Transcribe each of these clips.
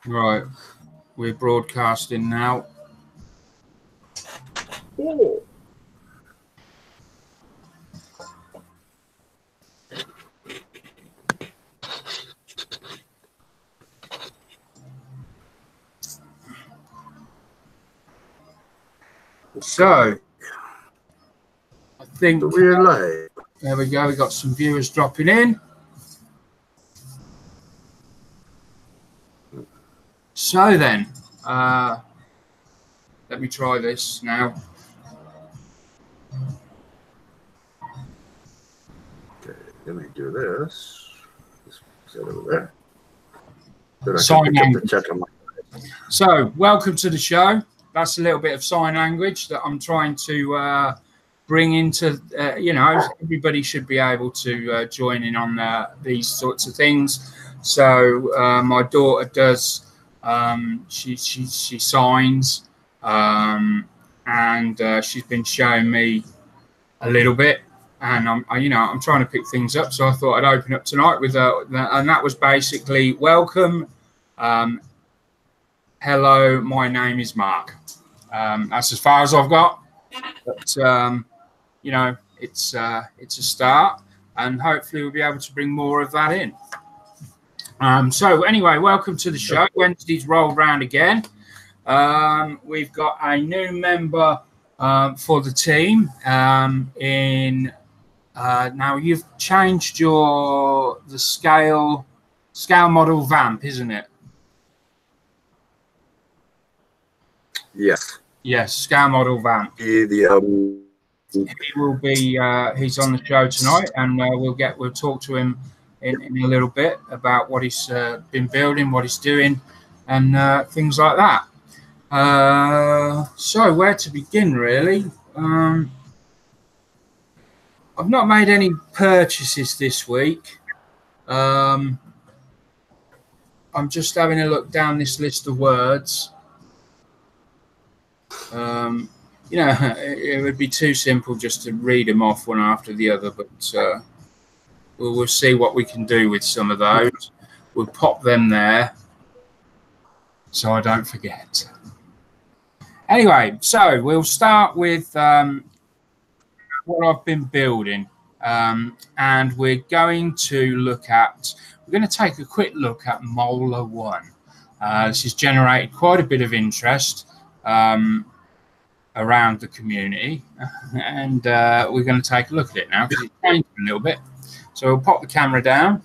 Right, we're broadcasting now. Oh. So, I think we're live. There we go. We got some viewers dropping in. So then, let me try this now. Okay, let me do this. Just set over there. Sign language. So, welcome to the show. That's a little bit of sign language that I'm trying to bring into, everybody should be able to join in on these sorts of things. So, my daughter does, she signs, and she's been showing me a little bit. And I'm trying to pick things up. So I thought I'd open up tonight with and that was basically welcome. Hello, my name is Mark. That's as far as I've got. But it's a start, and hopefully we'll be able to bring more of that in. So anyway, welcome to the show. Wednesday's rolled round again. We've got a new member for the team. Now you've changed the scale model vamp, isn't it? Yes. Yes, scale model vamp. He will be. He's on the show tonight, and we'll talk to him in a little bit about what he's been building, what he's doing, and things like that. So where to begin, really? I've not made any purchases this week. I'm just having a look down this list of words. It would be too simple just to read them off one after the other, but we'll see what we can do with some of those. We'll pop them there so I don't forget. Anyway, so we'll start with what I've been building, and we're going to take a quick look at Molar 1. This has generated quite a bit of interest around the community, and we're going to take a look at it now because it's changed a little bit. So we'll pop the camera down,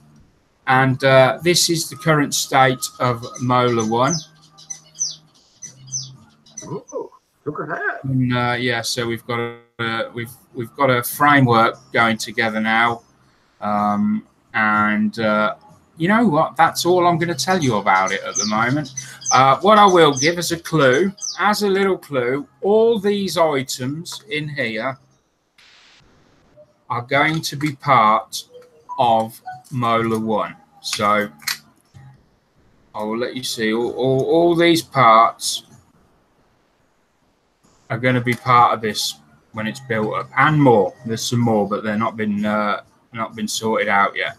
and this is the current state of Molar 1. Oh, look at that! And, so we've got a framework going together now, and you know what? That's all I'm going to tell you about it at the moment. What I will give as a little clue, all these items in here are going to be part of Molar 1. So I will let you see all these parts are going to be part of this when it's built up, and more. There's some more, but they're not been sorted out yet.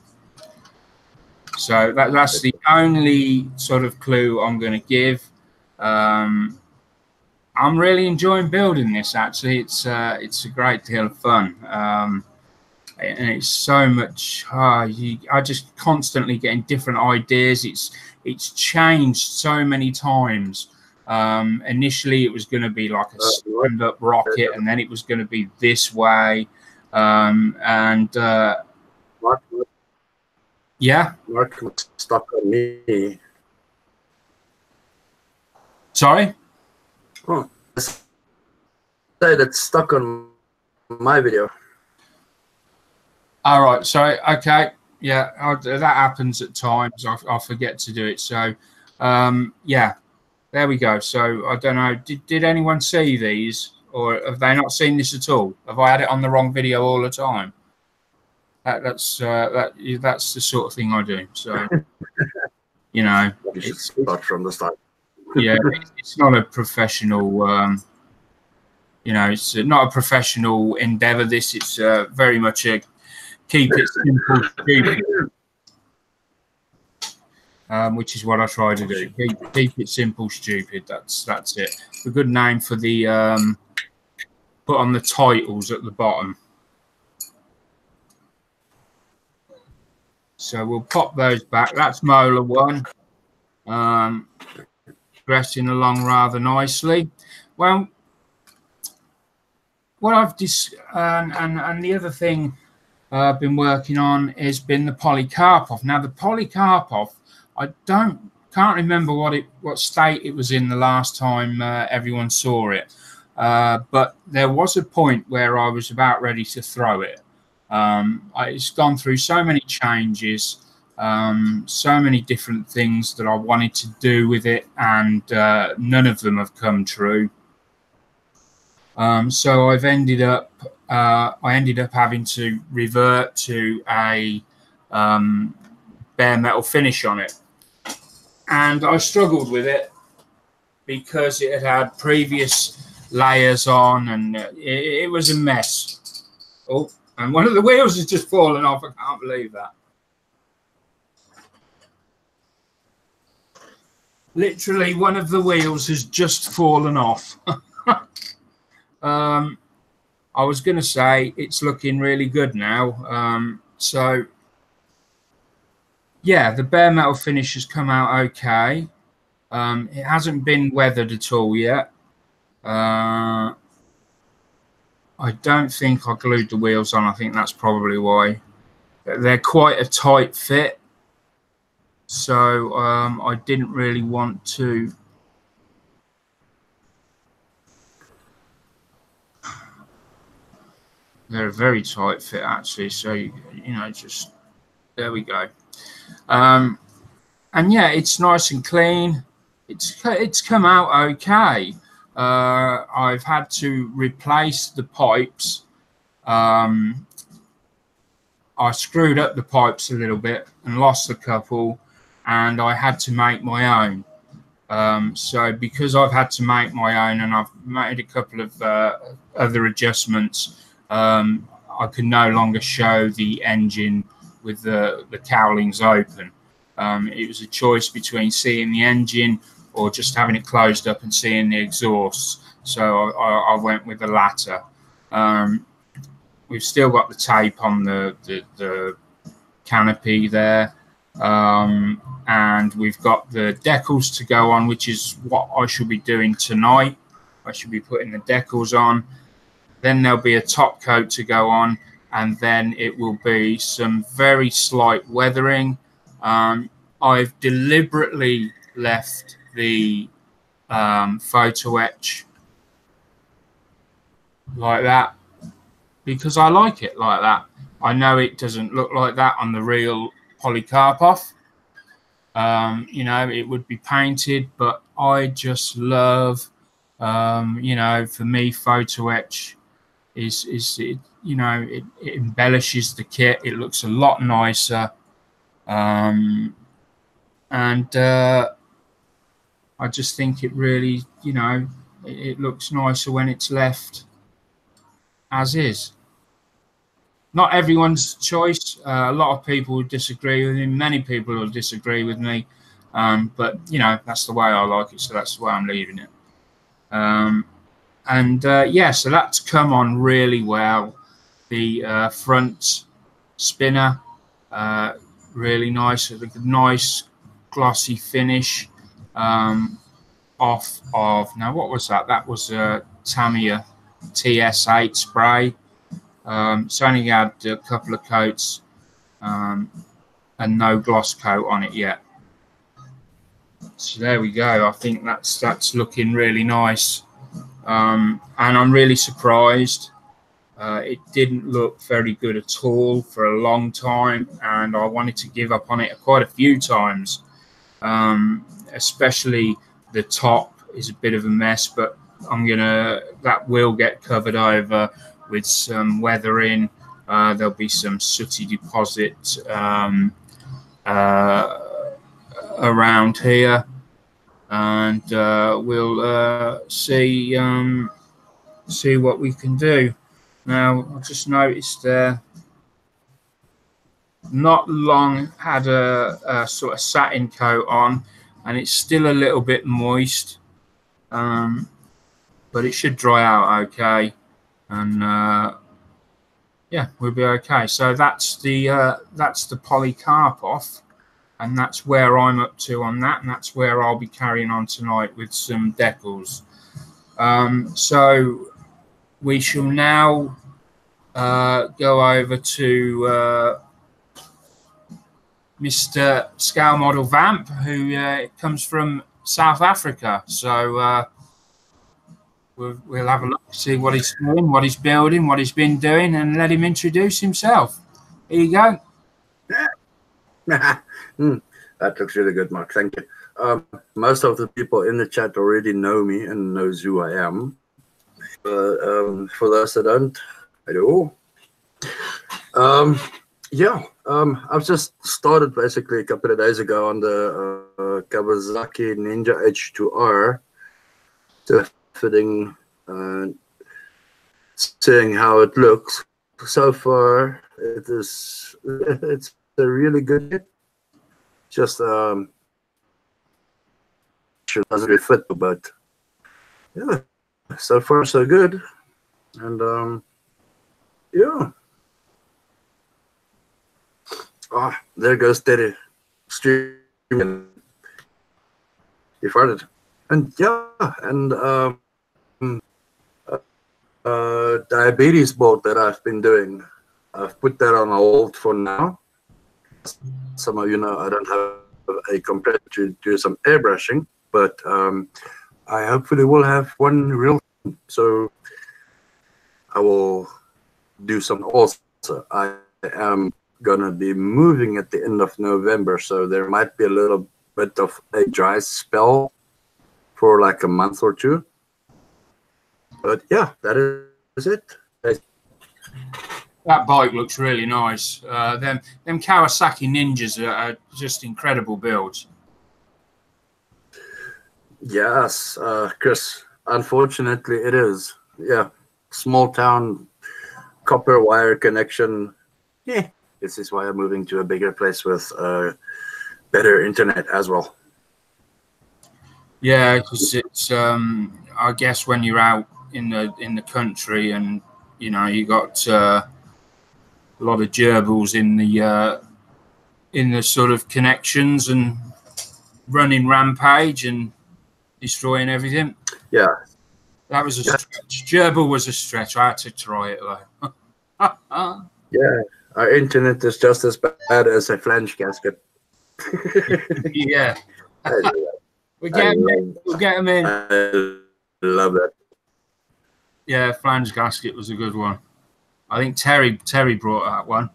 So that's the only sort of clue I'm going to give. I'm really enjoying building this. Actually, it's a great deal of fun, and it's so much. I just constantly getting different ideas. It's changed so many times. Initially, it was going to be like a stand-up rocket, and then it was going to be this way, yeah. Mark looks stuck on me. Sorry? Oh, say that's stuck on my video. All right. Sorry. Okay. Yeah, that happens at times. I forget to do it. So, yeah, there we go. So I don't know. Did anyone see these, or have they not seen this at all? Have I had it on the wrong video all the time? That's the sort of thing I do. So, it's start from the start. Yeah, it's not a professional. It's not a professional endeavor. It's very much a keep it simple, stupid. which is what I try to do. Keep it simple, stupid. That's it. A good name for the put on the titles at the bottom. So we'll pop those back. That's molar 1. Progressing along rather nicely. Well, what I've and the other thing I've been working on has been the polycarpov. Now the polycarpov, I can't remember what state it was in the last time everyone saw it, but there was a point where I was about ready to throw it. It's gone through so many changes, so many different things that I wanted to do with it, and none of them have come true. So I've ended up having to revert to a bare metal finish on it, and I struggled with it because it had previous layers on, and it was a mess. Oh, and one of the wheels has just fallen off. I can't believe that. Literally, one of the wheels has just fallen off. I was going to say it's looking really good now. So, yeah, the bare metal finish has come out okay. It hasn't been weathered at all yet. I don't think I glued the wheels on. I think that's probably why. They're quite a tight fit. So I didn't really want to. They're a very tight fit, actually. So, you know, just there we go. And yeah, it's nice and clean. It's come out okay. I've had to replace the pipes. I screwed up the pipes a little bit and lost a couple, and I had to make my own. So because I've had to make my own and I've made a couple of other adjustments, I can no longer show the engine with the cowlings open. It was a choice between seeing the engine or just having it closed up and seeing the exhaust. So I went with the latter. We've still got the tape on the canopy there. And we've got the decals to go on, which is what I should be doing tonight. I should be putting the decals on. Then there'll be a top coat to go on, and then it will be some very slight weathering. I've deliberately left the photo etch like that because I like it like that. I know it doesn't look like that on the real polycarpov. You know, it would be painted, but I just love, you know, for me, photo etch is it, you know, it embellishes the kit. It looks a lot nicer. And I just think it really, you know, it looks nicer when it's left as is. Not everyone's choice. A lot of people would disagree with me. Many people will disagree with me. But, you know, that's the way I like it. So that's the way I'm leaving it. Yeah, so that's come on really well. The front spinner, really nice. A nice glossy finish off of, now what was that? That was a Tamiya TS8 spray. It's only had a couple of coats and no gloss coat on it yet. So there we go. I think that's looking really nice. And I'm really surprised. It didn't look very good at all for a long time, and I wanted to give up on it quite a few times. Especially the top is a bit of a mess, but that will get covered over with some weathering. There'll be some sooty deposit around here, and we'll see what we can do. Now, I just noticed there not long had a sort of satin coat on, and it's still a little bit moist, but it should dry out okay, and yeah, we'll be okay. So that's the Polycarpov, and that's where I'm up to on that, and that's where I'll be carrying on tonight with some decals. So we shall now go over to Mr. Scale Model Vamp, who comes from South Africa. So we'll have a look, see what he's doing, what he's building, what he's been doing, and let him introduce himself. Here you go. That looks really good, Mark. Thank you. Most of the people in the chat already know me and knows who I am. But for those that don't, hello. Yeah, I've just started basically a couple of days ago on the Kawasaki Ninja H2R, to fitting, seeing how it looks. So far, it's a really good kit. Just doesn't really fit, but yeah, so far so good. And yeah. Ah, there goes Teddy streaming. He farted. And yeah, and diabetes board that I've been doing, I've put that on hold for now. Some of you know I don't have a compressor to do some airbrushing, but I hopefully will have one real soon. So I will do some also. I am gonna be moving at the end of November, so there might be a little bit of a dry spell for like a month or two. But yeah, that is it. That bike looks really nice. Them Kawasaki Ninjas are just incredible builds. Yes, Chris, unfortunately it is. Yeah, small town copper wire connection. Yeah, this is why I'm moving to a bigger place with better internet as well. Yeah, because it's I guess when you're out in the country, and you know you got a lot of gerbils in the sort of connections and running rampage and destroying everything. Yeah, that was a stretch. Gerbil was a stretch. I had to try it though. Yeah, our internet is just as bad as a flange gasket. Yeah. We'll get them in. I love that. Yeah, flange gasket was a good one. I think Terry brought that one.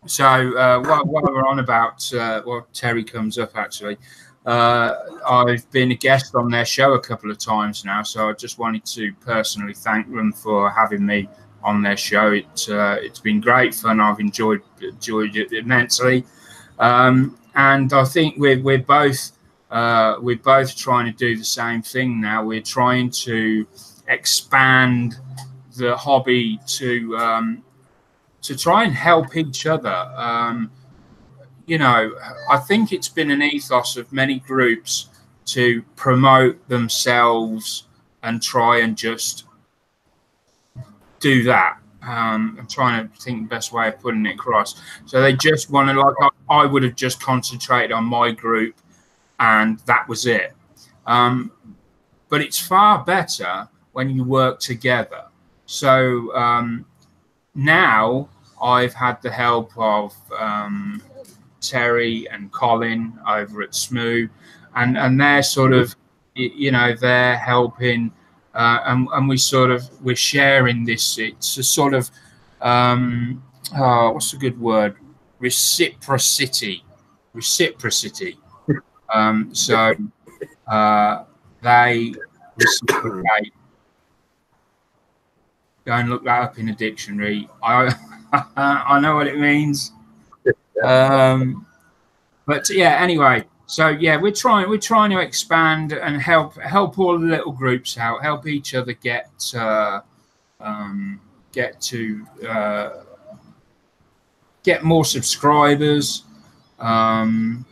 So while we're on about Terry comes up, actually, I've been a guest on their show a couple of times now, so I just wanted to personally thank them for having me on their show. It's been great fun. I've enjoyed it immensely, and I think we're both trying to do the same thing now. We're trying to expand the hobby to try and help each other. You know, I think it's been an ethos of many groups to promote themselves and try and just do that. I'm trying to think the best way of putting it across. So they just want to, like, I would have just concentrated on my group and that was it. But it's far better when you work together. So now I've had the help of Terry and Colin over at Sprue, and they're sort of, you know, they're helping, and we're sharing this. It's a sort of what's a good word? Reciprocity. So they reciprocate. Go and look that up in a dictionary. I know what it means. But yeah, anyway, so yeah, we're trying to expand and help all the little groups out, help each other get to get more subscribers, and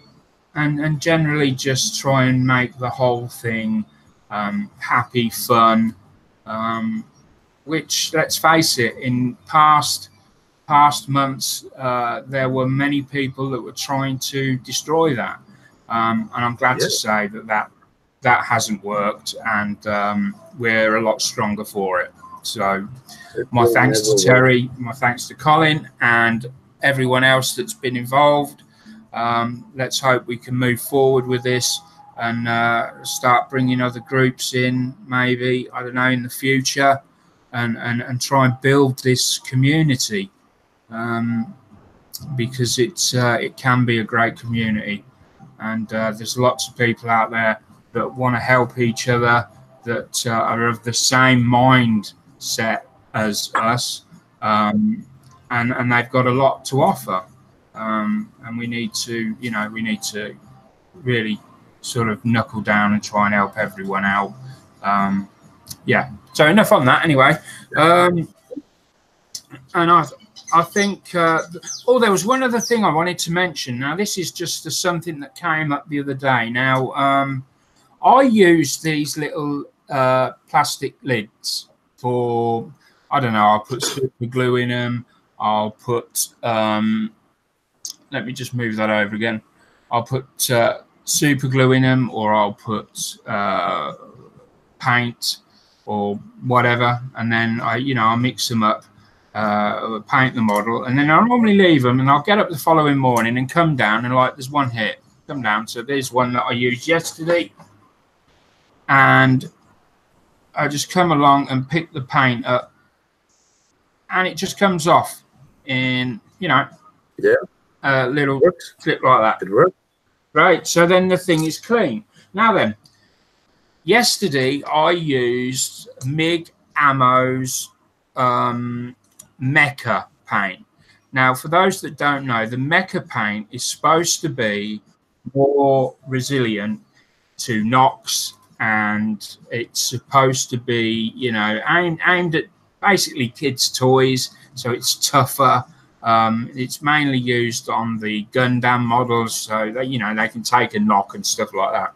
generally just try and make the whole thing happy, fun, which, let's face it, in past months there were many people that were trying to destroy that, and I'm glad to say that hasn't worked, and we're a lot stronger for it. So my thanks to Terry, my thanks to Colin, and everyone else that's been involved. Let's hope we can move forward with this and start bringing other groups in, maybe, I don't know, in the future, and try and build this community, because it can be a great community, and there's lots of people out there that want to help each other, that are of the same mindset as us, and they've got a lot to offer. And we need to, we need to really sort of knuckle down and try and help everyone out. Yeah. So enough on that anyway. And I think, oh, there was one other thing I wanted to mention. Now, this is just something that came up the other day. Now, I use these little plastic lids for, I don't know, I'll put super glue in them. I'll put, let me just move that over again. I'll put super glue in them, or I'll put paint or whatever, and then I'll mix them up, paint the model, and then I'll normally leave them, and I'll get up the following morning and come down, and like, there's one hit, come down. So there's one that I used yesterday, and I just come along and pick the paint up, and it just comes off in, a little clip like that. It works. Right, so then the thing is clean. Now then, yesterday I used MIG Ammo's Mecha paint. Now, for those that don't know, the Mecha paint is supposed to be more resilient to knocks, and it's supposed to be, aimed at basically kids' toys, so it's tougher. It's mainly used on the Gundam models, so they, they can take a knock and stuff like that.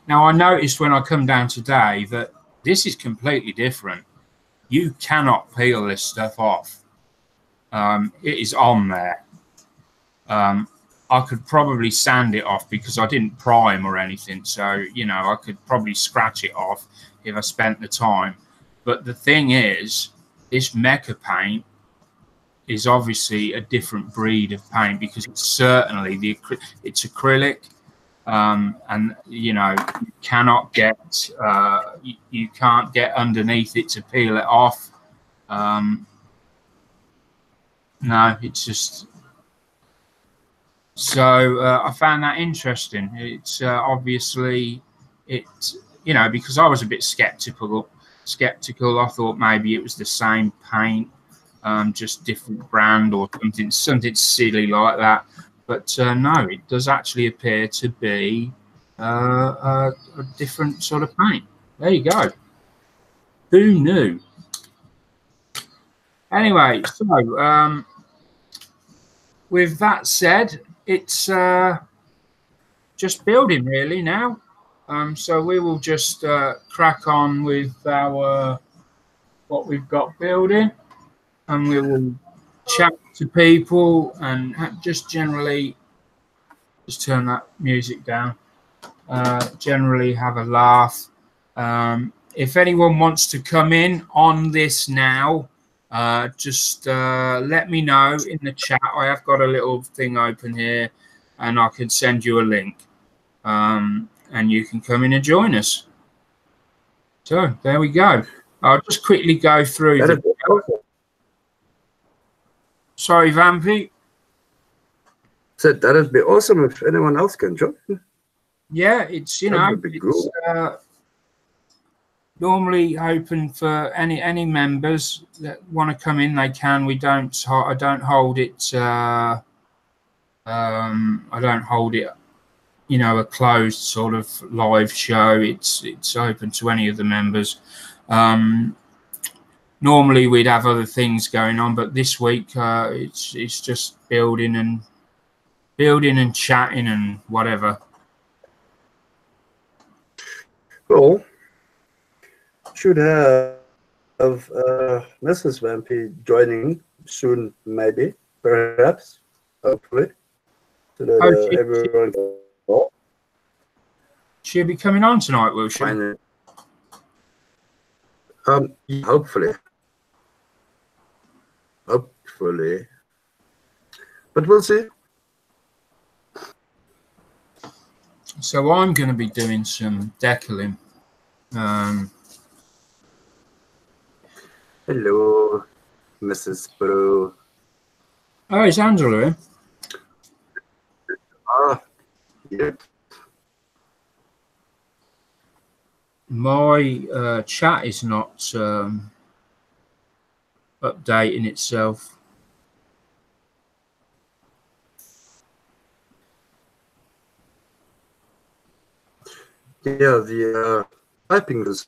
Now, I noticed when I come down today that this is completely different. You cannot peel this stuff off. It is on there. I could probably sand it off because I didn't prime or anything, so I could probably scratch it off if I spent the time. But the thing is, this Mecha paint is obviously a different breed of paint, because it's certainly it's acrylic, and you cannot get you can't get underneath it to peel it off. No, it's just so I found that interesting. It's obviously because I was a bit skeptical. I thought maybe it was the same paint, just different brand or something silly like that. But no, it does actually appear to be a different sort of paint. There you go. Who knew? Anyway, so with that said, it's just building really now. So we will just crack on with our what we've got building, and we will chat to people and just generally just turn that music down. Generally have a laugh. If anyone wants to come in on this now, just let me know in the chat. I have got a little thing open here, and I can send you a link, and you can come in and join us. So there we go. I'll just quickly go through. Sorry, Vampy. Said that'd be awesome if anyone else can join. Yeah, it's it's normally open for any members that want to come in. They can. I don't hold it. I don't hold it. A closed sort of live show. It's open to any of the members. Normally we'd have other things going on, but this week it's just building and chatting and whatever. Cool. Should have Mrs. Vampy joining soon, maybe, perhaps, hopefully, so that everyone can go. She'll be coming on tonight, will she? Hopefully. Hopefully. But we'll see. So I'm going to be doing some decaling. Hello, Mrs. Sprue. Oh, it's Angela here. Yeah. My chat is not updating itself. Yeah, the typing is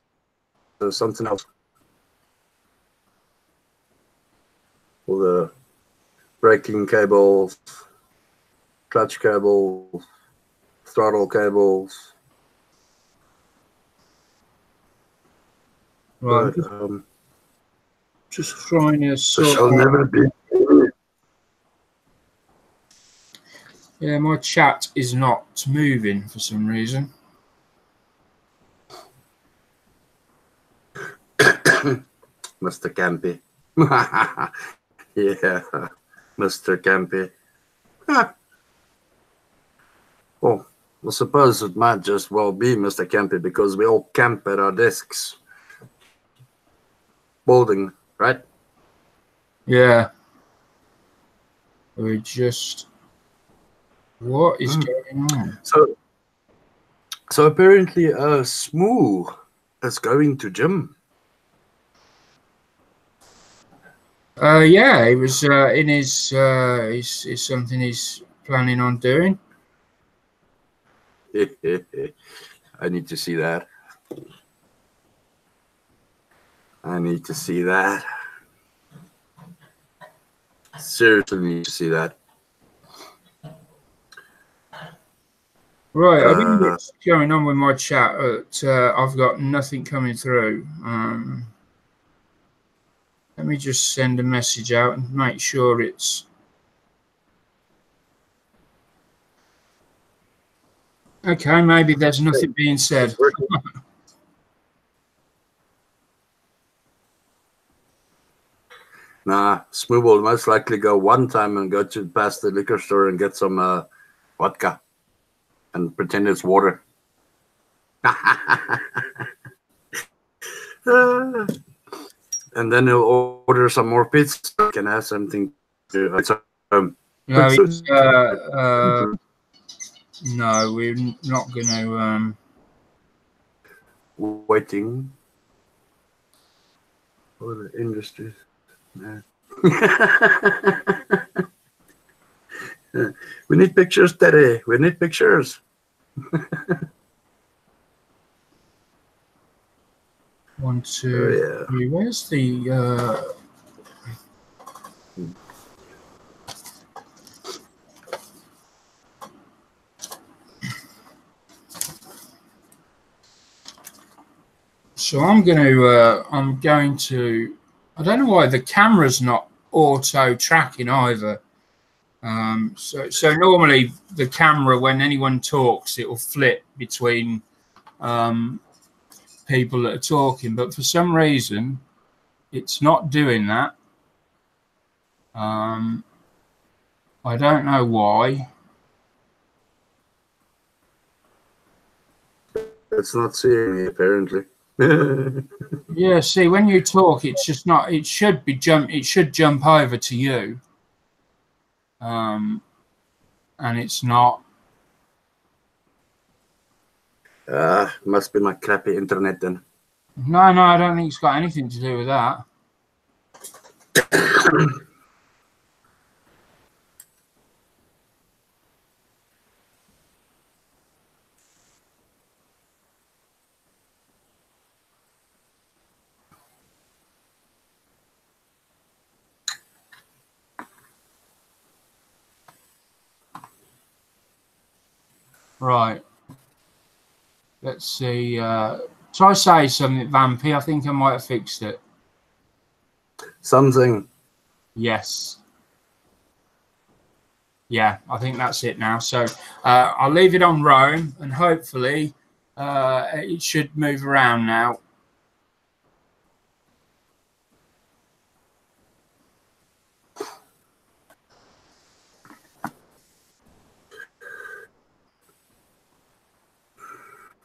something else. All the braking cables, clutch cables, throttle cables. Right. But, just trying to sort shall never be. Yeah, my chat is not moving for some reason. Mr. Campy. Yeah, Mr. Campy. Well, I suppose it might just well be Mr. Campy because we all camp at our desks. Building, right? Yeah. We just... What is going on? So apparently Smooth is going to gym. Yeah, it was in his is something he's planning on doing. I need to see that. I need to see that. Seriously need to see that. Right, I think what's going on with my chat. I've got nothing coming through. Let me just send a message out and make sure it's... Okay, maybe there's nothing being said. Nah, Smooth will most likely go one time and go past the liquor store and get some vodka and pretend it's water. And then he'll order some more pizza so he can have something to no, we're not going to... Waiting for the industry. Yeah. We need pictures, Daddy. We need pictures. 1, 2, 3. Where's the... So I'm going to, I don't know why the camera's not auto tracking either. So normally the camera, when anyone talks, it will flip between people that are talking, but for some reason it's not doing that. I don't know why. It's not seeing me apparently. Yeah, see, when you talk, it's just not. It should jump over to you, and it's not. Must be my crappy internet then. No, I don't think it's got anything to do with that. Right. Let's see. Try say something, Vampy. I think I might have fixed it. Something. Yes. Yeah, I think that's it now. So I'll leave it on Rome, and hopefully it should move around now.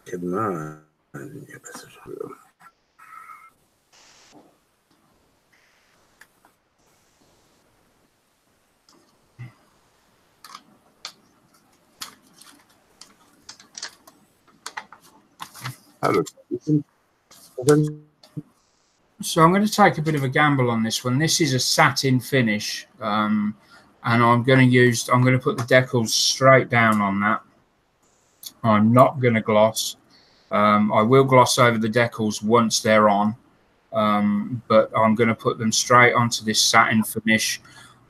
Come on. So I'm going to take a bit of a gamble on this one. This is a satin finish, and I'm going to put the decals straight down on that. I'm not going to gloss. I will gloss over the decals once they're on, but I'm going to put them straight onto this satin finish.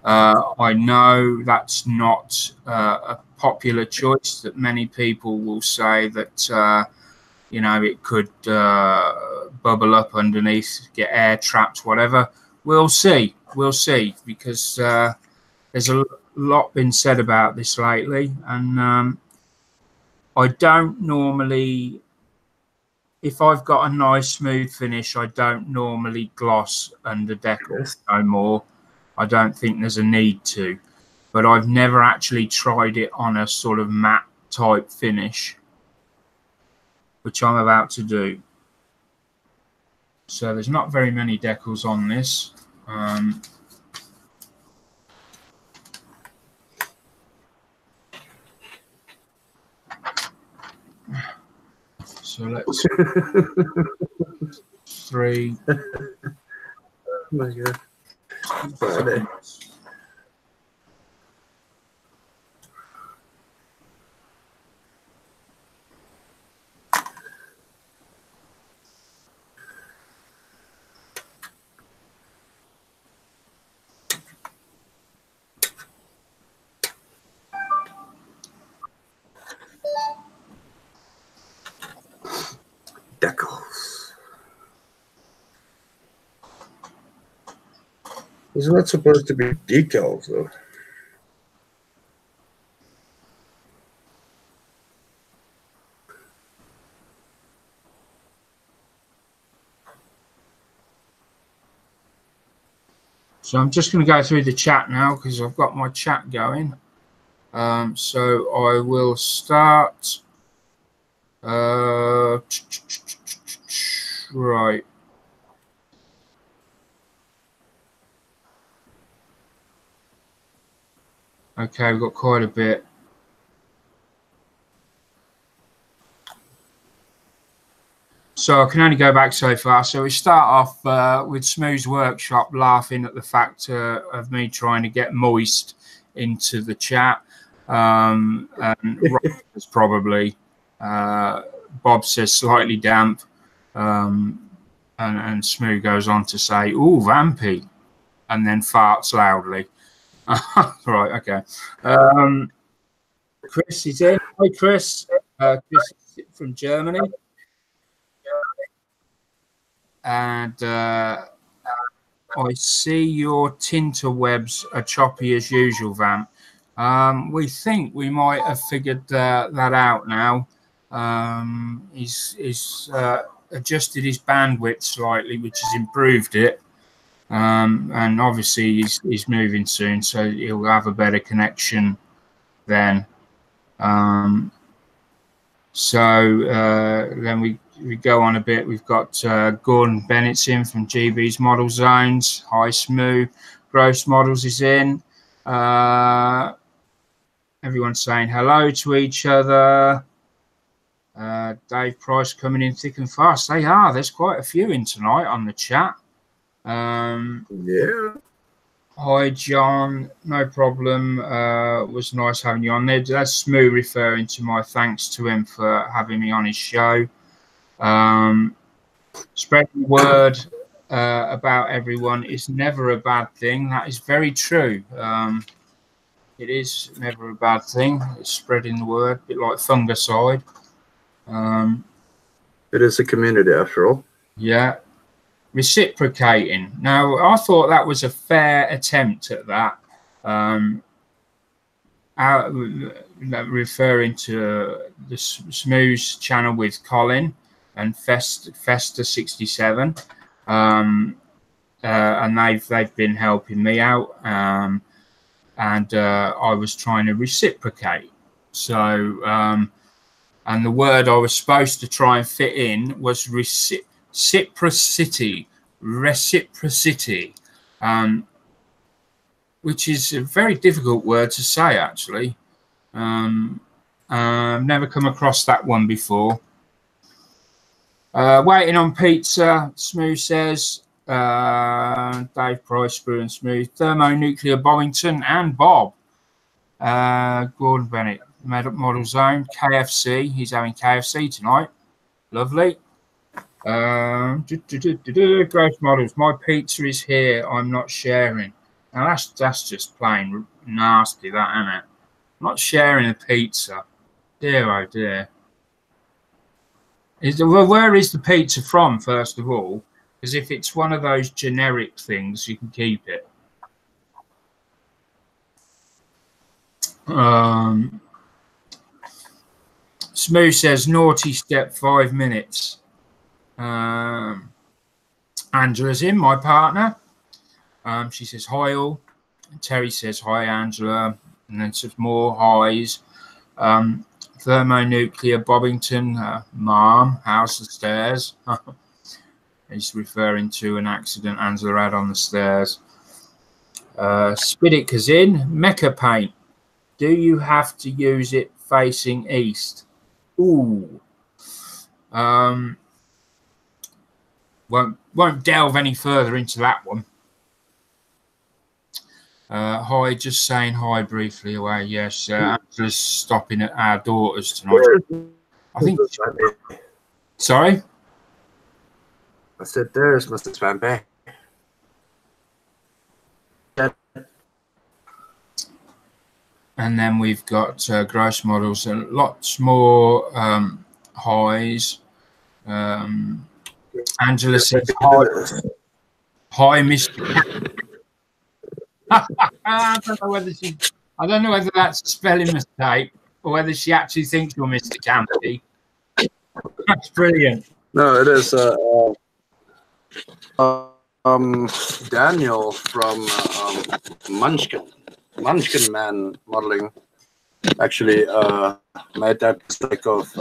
I know that's not a popular choice, that many people will say that you know, it could bubble up underneath, get air trapped, whatever. We'll see. We'll see, because there's a lot been said about this lately, and I don't normally, if I've got a nice smooth finish, I don't normally gloss under decals no more. I don't think there's a need to, but I've never actually tried it on a sort of matte type finish, which I'm about to do. So there's not very many decals on this. So let's 3. Oh my God. Friday. Decals. It's not supposed to be decals, though. So I'm just going to go through the chat now, because I've got my chat going. So I will start. Right. Okay, we've got quite a bit. So I can only go back so far. So we start off with Smooth's workshop laughing at the fact of me trying to get moist into the chat. And Rob probably, Bob says slightly damp. And Smooth goes on to say, "Ooh, vampy," and then farts loudly. Right, okay. Chris is in. Hi, Chris. Chris is from Germany. And I see your tinterwebs are choppy as usual, Vamp. We think we might have figured that out now. He's adjusted his bandwidth slightly, which has improved it. And obviously he's moving soon, so he'll have a better connection then. Then we go on a bit. We've got Gordon Bennett's in from GB's Model Zones. Hi, Smooth. Gross Models is in. Everyone's saying hello to each other. Dave Price coming in thick and fast. They are. There's quite a few in tonight on the chat. Yeah. Hi, John. No problem. Was nice having you on there. That's Smooth referring to my thanks to him for having me on his show. Spreading the word about everyone is never a bad thing. That is very true. It is never a bad thing. It's spreading the word, a bit like fungicide. It is a community after all. Yeah. Reciprocating. Now, I thought that was a fair attempt at that. Referring to the Smooth channel with Colin and Festa67. And they've been helping me out. And I was trying to reciprocate. So, and the word I was supposed to try and fit in was reciprocity, which is a very difficult word to say, actually. I've never come across that one before. Waiting on pizza, Smooth says. Dave Price, Sprue and Smooth, Thermonuclear Bollington and Bob. Gordon Bennett, Model Zone, KFC. He's having KFC tonight. Lovely. Gross Models. My pizza is here. I'm not sharing. Now that's just plain nasty, that, isn't it? I'm not sharing a pizza. Dear oh dear. Well, where is the pizza from, first of all? Because if it's one of those generic things, you can keep it. Smooth says, naughty step, 5 minutes. Angela's in, my partner. She says, hi all. Terry says, hi, Angela. And then some more highs. Thermonuclear Bobbington, Mom, how's the stairs? He's referring to an accident Angela had on the stairs. Spidic is in. Mecha paint. Do you have to use it facing east? Ooh. Won't delve any further into that one. Hi, just saying hi briefly away. Yes, Angela's stopping at our daughter's tonight. I think. Sorry? I said, there's Mr. Swampy. And then we've got gross models and lots more highs. Angela says, hi, Mr. I don't know whether that's a spelling mistake or whether she actually thinks you're Mr. Campy. That's brilliant. No, it is Daniel from Munchkin Man Modeling actually made that mistake of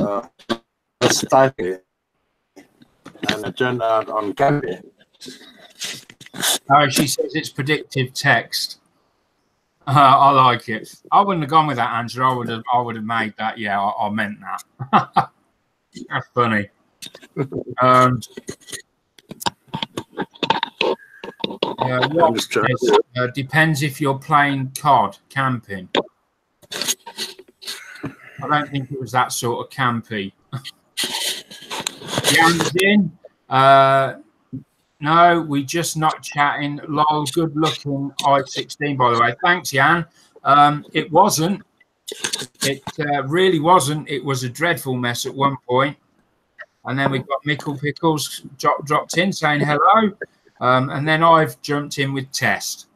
typing, and it turned out on Campy. Oh, she says it's predictive text. I like it. I wouldn't have gone with that, Angela. I would have made that. Yeah, I meant that. That's funny. Depends if you're playing COD camping. I don't think it was that sort of campy. Jan's in. No, we just not chatting. Lol, good looking I-16, by the way. Thanks, Jan. It wasn't. It really wasn't. It was a dreadful mess at one point. And then we've got Mickle Pickles dropped in saying hello. And then I've jumped in with Test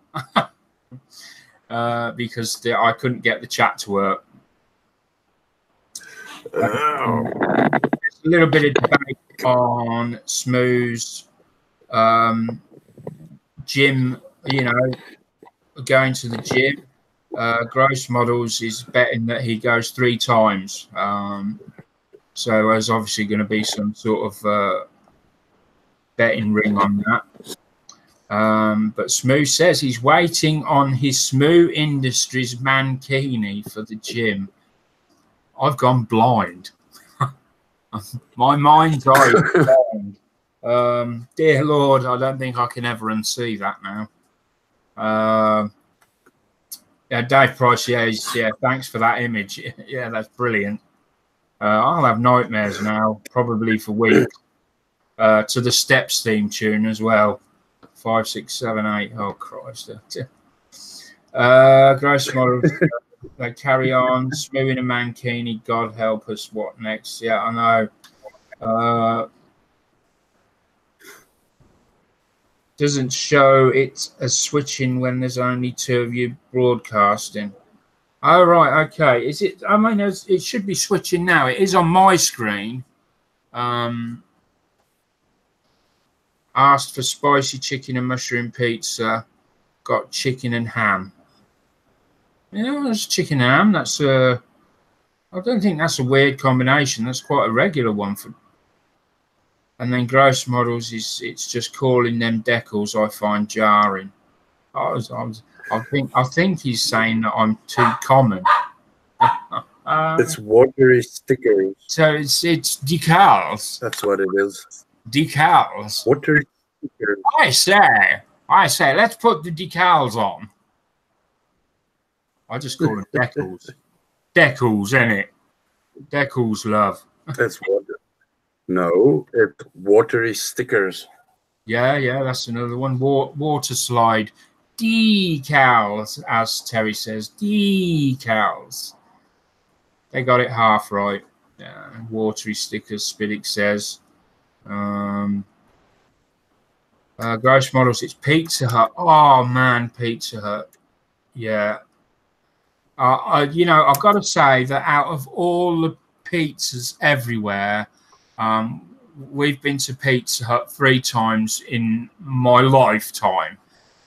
because I couldn't get the chat to work. There's a little bit of debate on Smooth's gym, you know, going to the gym. Gross Models is betting that he goes 3 times. So there's obviously going to be some sort of betting ring on that. But Smooth says he's waiting on his Smooth Industries mankini for the gym. I've gone blind. My mind's blind. Dear Lord, I don't think I can ever unsee that now. Yeah, Dave Price, yeah, thanks for that image. Yeah, that's brilliant. I'll have nightmares now, probably for weeks. To the Steps theme tune as well. 5, 6, 7, 8. Oh, Christ. Gross models. They carry on. Sprue in a mankini. God help us. What next? Yeah, I know. Doesn't show it as switching when there's only 2 of you broadcasting. Oh, right. Okay. Is it? I mean, it should be switching now. It is on my screen. Asked for spicy chicken and mushroom pizza. Got chicken and ham. Yeah, there's chicken and ham. That's a. I don't think that's a weird combination. That's quite a regular one for. And then gross models it's just calling them decals I find jarring. I think he's saying that I'm too common. It's watery stickers. So it's decals. That's what it is. Decals. Watery stickers. I say, let's put the decals on. I just call them decals. Decals, innit? Decals, love. That's water. No, it's watery stickers. Yeah, that's another one. Water slide. Decals, as Terry says. Decals. They got it half right. Yeah, watery stickers, Spiddick says. Gross models, it's Pizza Hut. Oh, man, Pizza Hut. Yeah. You know, I've got to say that out of all the pizzas everywhere, we've been to Pizza Hut 3 times in my lifetime.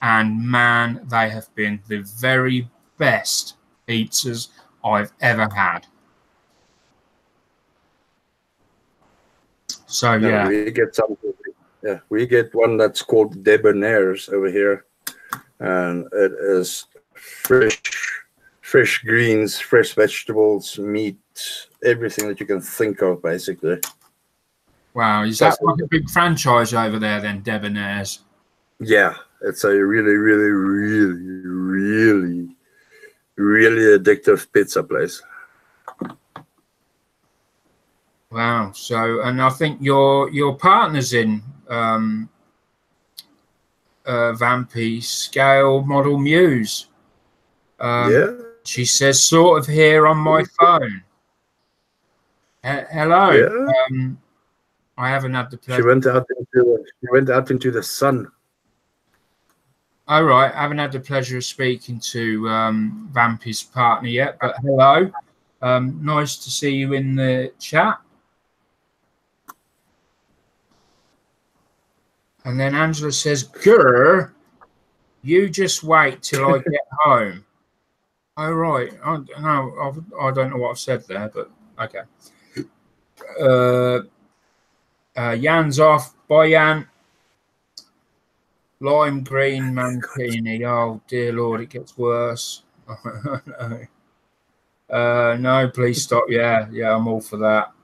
And, man, they have been the very best pizzas I've ever had. So, yeah. We get something. Yeah, we get one that's called Debonair's over here. And it is fresh greens, fresh vegetables, meat, everything that you can think of, basically. Wow, is that like a big franchise over there then, Debonair's? Yeah, it's a really, really, really, really, really addictive pizza place. Wow. So, and I think your partner's in Vampy Scale Model Muse. Yeah. She says, sort of here on my phone. Hello. Yeah. I haven't had the pleasure. She went out into the sun. All right. I haven't had the pleasure of speaking to Vampy's partner yet, but hello. Nice to see you in the chat. And then Angela says, "Grr, you just wait till I get home." Oh, right. I don't know what I've said there, but okay. Jan's off. Bye, Jan. Lime green mankini. Oh, dear Lord, it gets worse. No, please stop. Yeah, I'm all for that.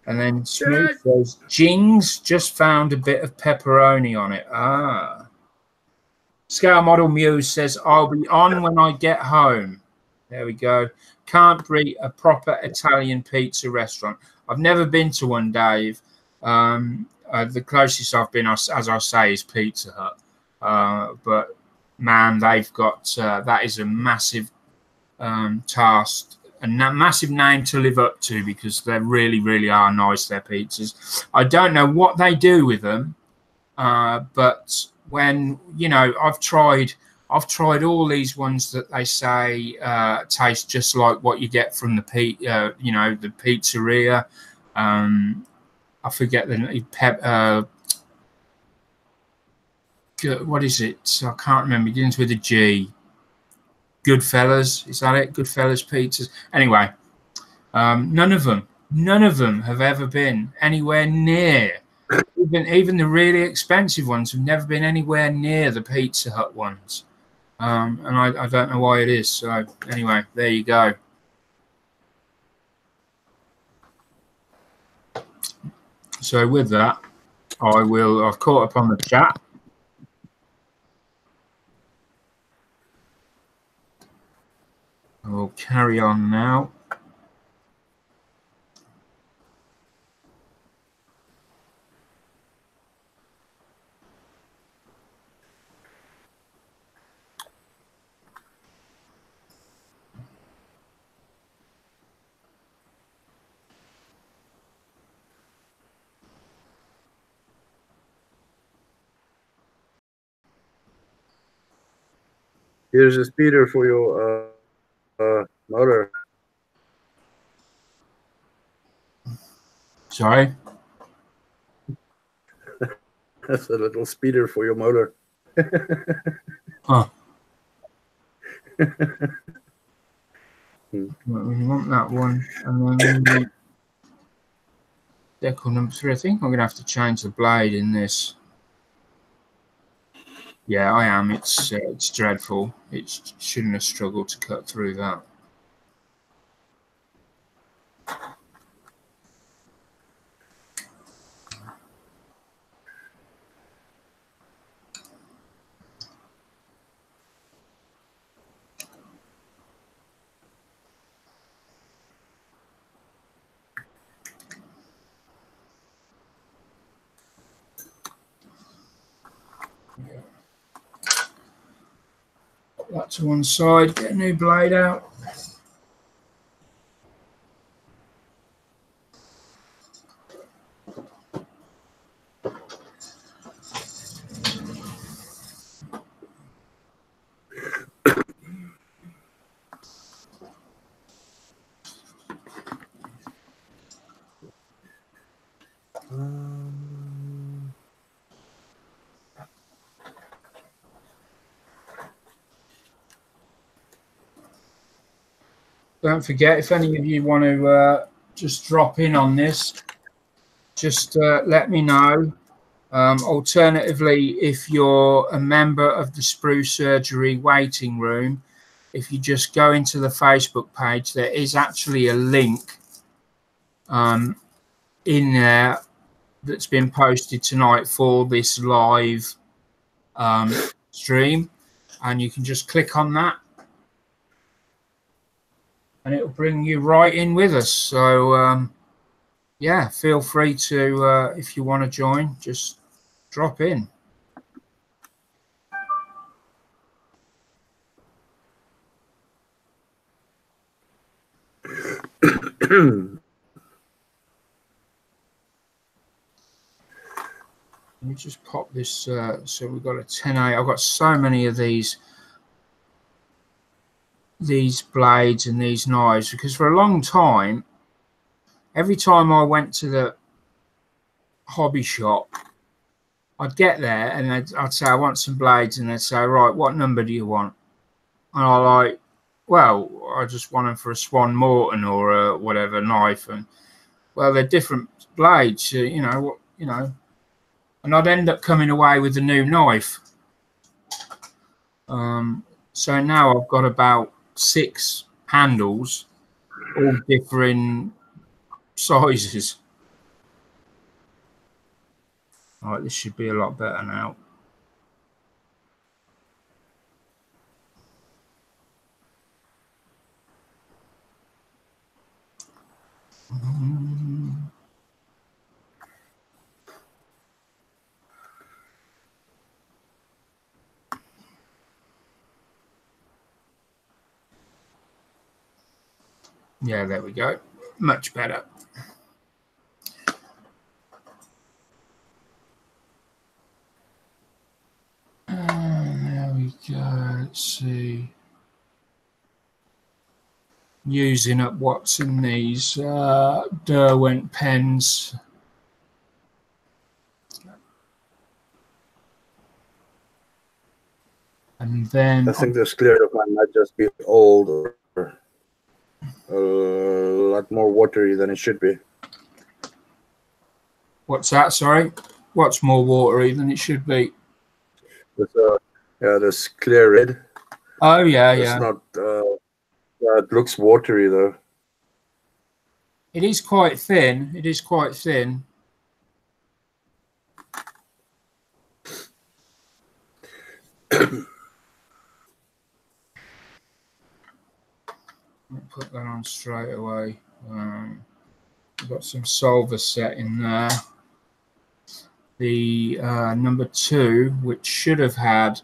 And then Smooth says, Jing's just found a bit of pepperoni on it. Ah. Scale Model Muse says, I'll be on when I get home. There we go. Can't beat a proper Italian pizza restaurant. I've never been to one, Dave. The closest I've been, as I say, is Pizza Hut. But, man, they've got that is a massive task, a massive name to live up to, because they really, really are nice, their pizzas. I don't know what they do with them, but when, you know, I've tried all these ones that they say taste just like what you get from the the pizzeria. I forget the what is it? I can't remember. It begins with a G. Goodfellas, is that it? Goodfellas pizzas. Anyway, none of them have ever been anywhere near. Even the really expensive ones have never been anywhere near the Pizza Hut ones. And I don't know why it is. So anyway, there you go. So with that, I've caught up on the chat. We'll carry on now. Here's a speeder for your motor. Sorry? That's a little speeder for your motor. Huh. We want that one. And then we want decal number 3. I think I'm going to have to change the blade in this. Yeah, I am. It's dreadful. It shouldn't have struggled to cut through that. Put that to one side. Get a new blade out. Don't forget, if any of you want to just drop in on this, just let me know. Alternatively, if you're a member of the Sprue Surgery Waiting Room, if you just go into the Facebook page, there is actually a link in there that's been posted tonight for this live stream, and you can just click on that and it'll bring you right in with us. So yeah, feel free to if you want to join, just drop in. Let me just pop this. So we've got a 10A. I've got so many of these blades and these knives, because for a long time, every time I went to the hobby shop, I'd get there and I'd say, I want some blades, and they'd say, right, what number do you want? And I like, well, I just want them for a Swan Morton or a whatever knife, and well, they're different blades, you know, and I'd end up coming away with a new knife. So now I've got about 6 handles, all different sizes. All right, this should be a lot better now. Yeah, there we go. Much better. There we go. Let's see. Using up what's in these Derwent pens. And then I think this clear of mine might just be old or a lot more watery than it should be. What's that? Sorry, what's more watery than it should be? Yeah, this clear red. Oh yeah, it's yeah. Not. It looks watery though. It is quite thin. It is quite thin. I'll put that on straight away. We've got some solver set in there. The number 2, which should have had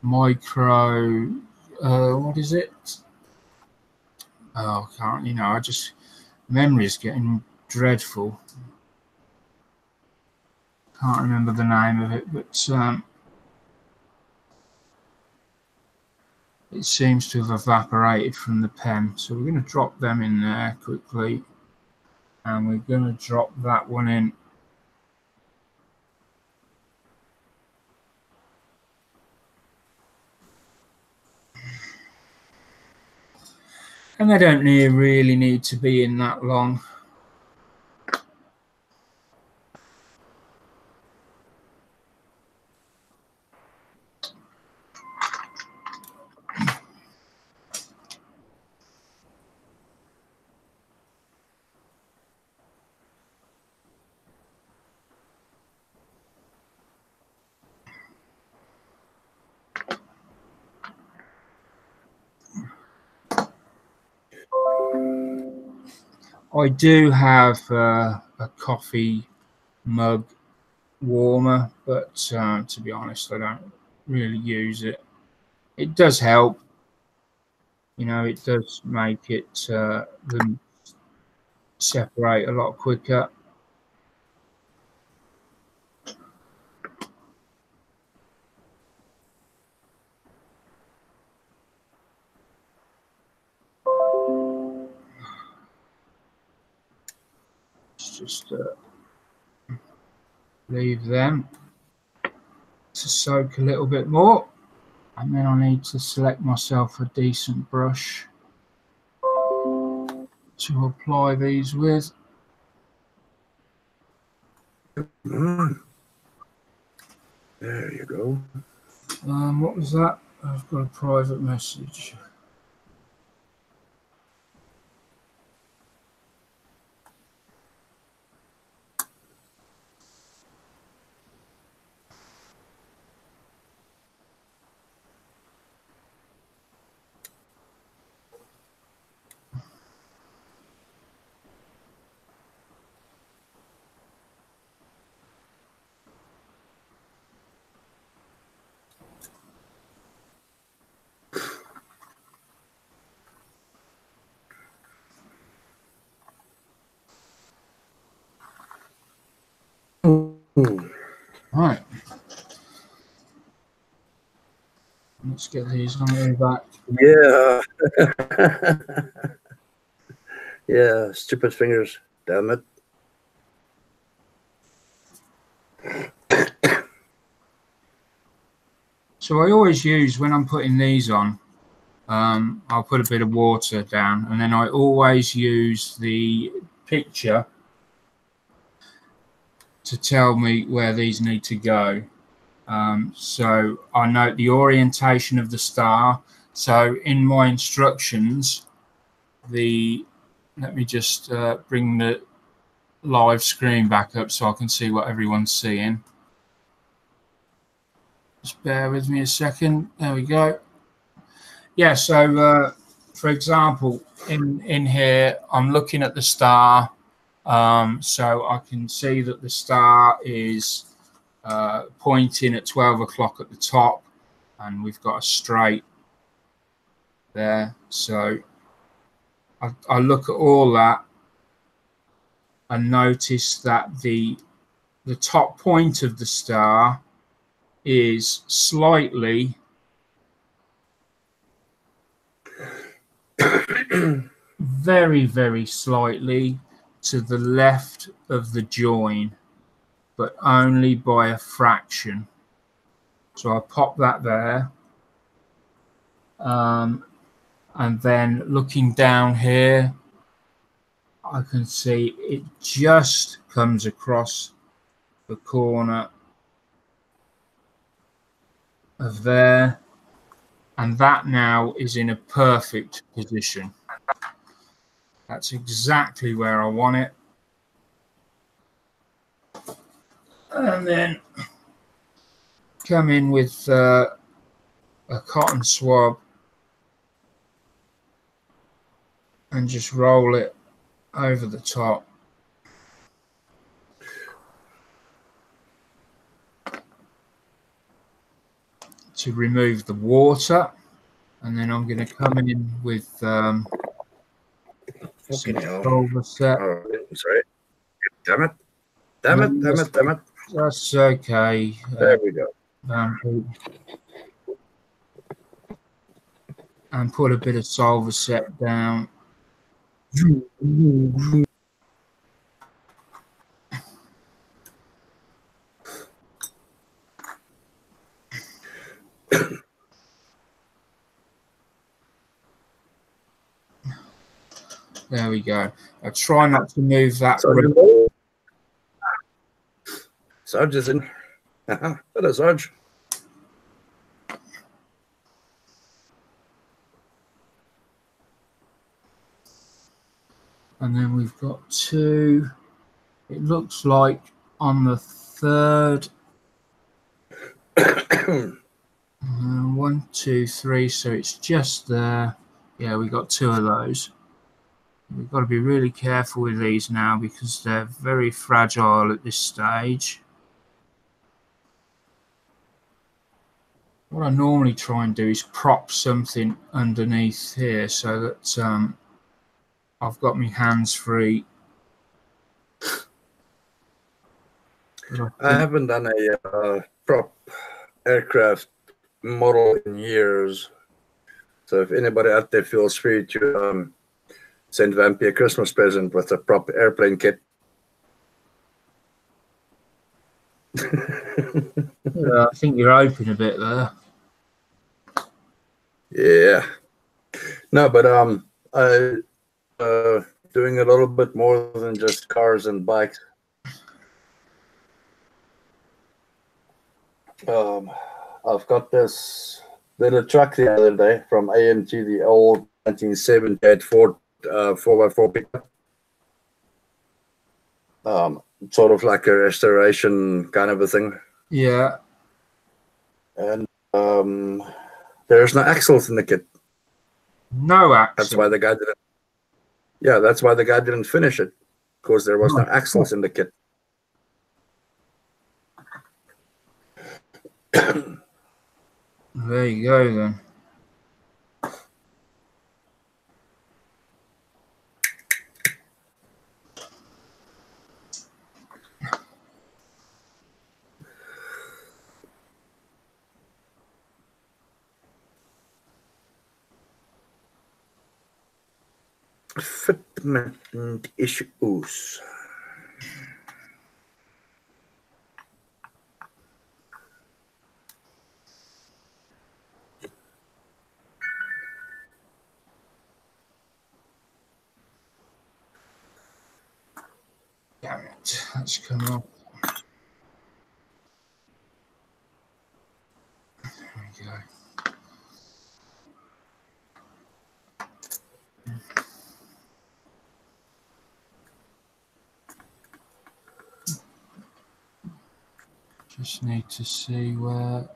micro, what is it? Oh, I can't, you know, I just Memory's getting dreadful. Can't remember the name of it, but it seems to have evaporated from the pen. So we're going to drop them in there quickly, and we're going to drop that one in. And they don't really need to be in that long. I do have a coffee mug warmer, but to be honest, I don't really use it. It does help, you know, it does make it them separate a lot quicker. Let's just leave them to soak a little bit more, and then I need to select myself a decent brush to apply these with. There you go. What was that? I've got a private message. Right. Let's get these on the back. Yeah. Yeah, stupid fingers. Damn it. So I always use, when I'm putting these on, I'll put a bit of water down, and then I always use the picture to tell me where these need to go. So I note the orientation of the star. So in my instructions, let me just bring the live screen back up so I can see what everyone's seeing. Just bear with me a second. There we go. Yeah, so for example, in here, I'm looking at the star. So I can see that the star is pointing at 12 o'clock at the top, and we've got a straight there. So I look at all that and notice that the top point of the star is slightly very, very slightly to the left of the join, but only by a fraction. So I pop that there. And then looking down here, I can see it just comes across the corner of there. And that now is in a perfect position. That's exactly where I want it. And then come in with a cotton swab and just roll it over the top. To remove the water. And then I'm going to come in with Fucking hell. Solver set. Oh, sorry. Damn it. Damn it, damn it, damn it. That's okay. There we go. And put a bit of solver set down. There we go. I try not to move that. Sarge is in. Hello, Sarge. And then we've got two. It looks like on the third. 1, 2, 3. So it's just there. Yeah, we got two of those. We've got to be really careful with these now because they're very fragile at this stage. What I normally try and do is prop something underneath here so that I've got my hands free. I haven't done a prop aircraft model in years. So if anybody out there feels free to send Vampy a Christmas present with a prop airplane kit. Yeah, I think you're open a bit there. Yeah. No, but I doing a little bit more than just cars and bikes. I've got this little truck the other day from AMT, the old 1970 Ford 4x4 pickup. Sort of like a restoration kind of a thing. Yeah. And there's no axles in the kit. No axles. That's why the guy didn't. Yeah, that's why the guy didn't finish it, because there was no axles in the kit. There you go then. Fitment issues. Damn it. Let's come up. There we go. Just need to see where.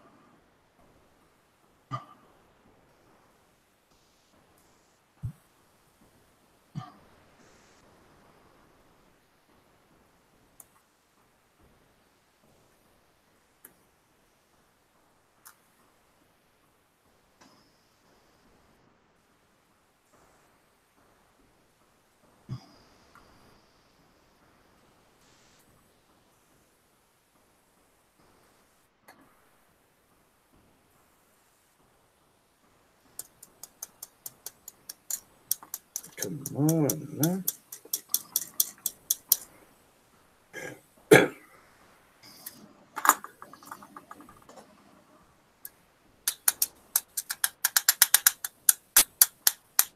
Come on, man.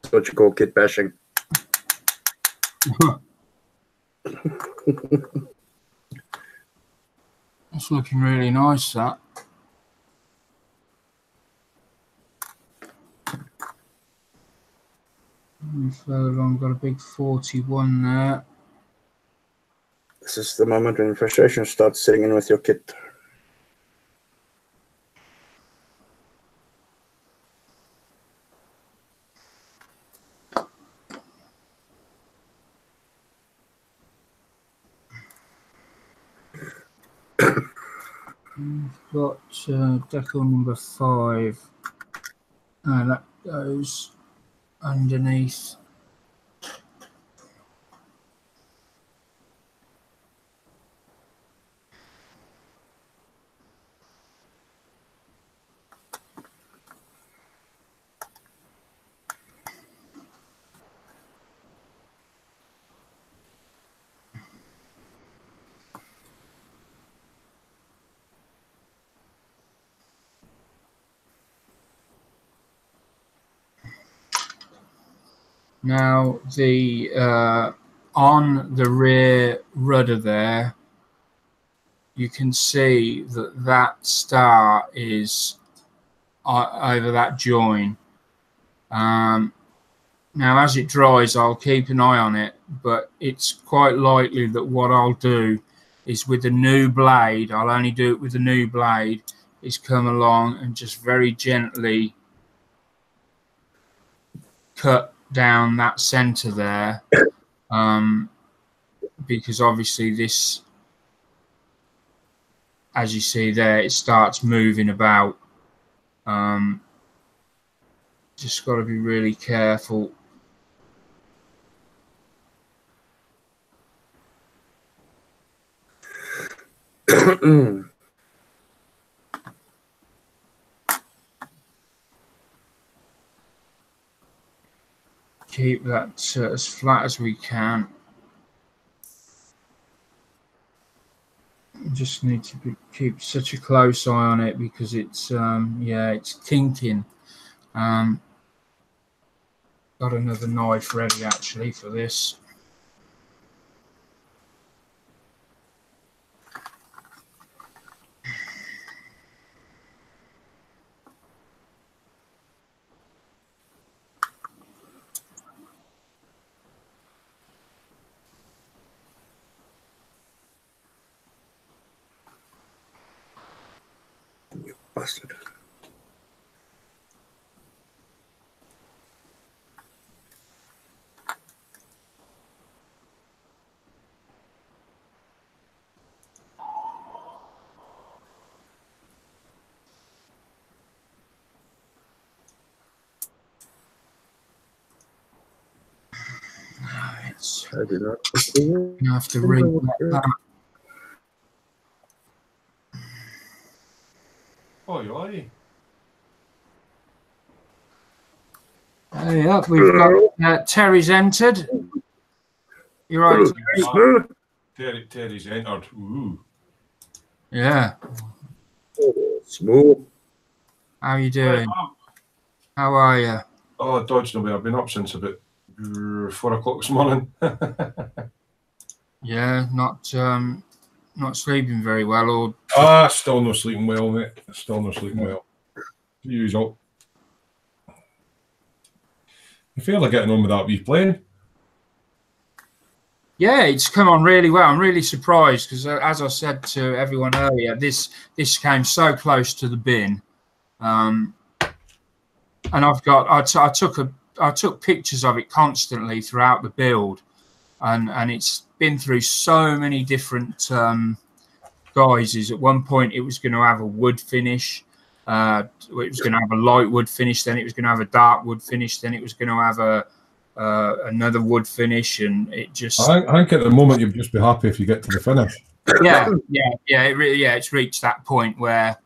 That's what you call kit bashing. It's looking really nice, that. Further along, got a big 41 there. This is the moment when frustration starts sitting in with your kit. We've got decal number 5. And that goes underneath Now the on the rear rudder there, you can see that that star is over that join. Now, as it dries, I'll keep an eye on it, but it's quite likely that what I'll do is with the new blade, I'll only do it with the new blade, is come along and just very gently cut down that center there, because obviously this, as you see there, it starts moving about. Just got to be really careful. Keep that as flat as we can. Just need to keep such a close eye on it because it's yeah, it's kinking. Got another knife ready actually for this. Bastard. I did not. You have to read that. Oh, you are. Yeah, we've got Terry's entered. You're right, Terry. Terry's entered. Ooh. Yeah. Smooth. How are you doing? How are you? Oh, I dodged away. I've been up since about 4 o'clock this morning. Yeah, not sleeping very well, or Still not sleeping well, mate. Still not sleeping well. Usual. You feel like getting on with that wee plane? yeah, it's come on really well. I'm really surprised because, as I said to everyone earlier, this came so close to the bin, and I took pictures of it constantly throughout the build, and it's been through so many different guises. At one point, it was going to have a wood finish. It was going to have a light wood finish. Then it was going to have a dark wood finish. Then it was going to have another wood finish, and it just. I think at the moment you'd just be happy if you get to the finish. Yeah. It's reached that point where,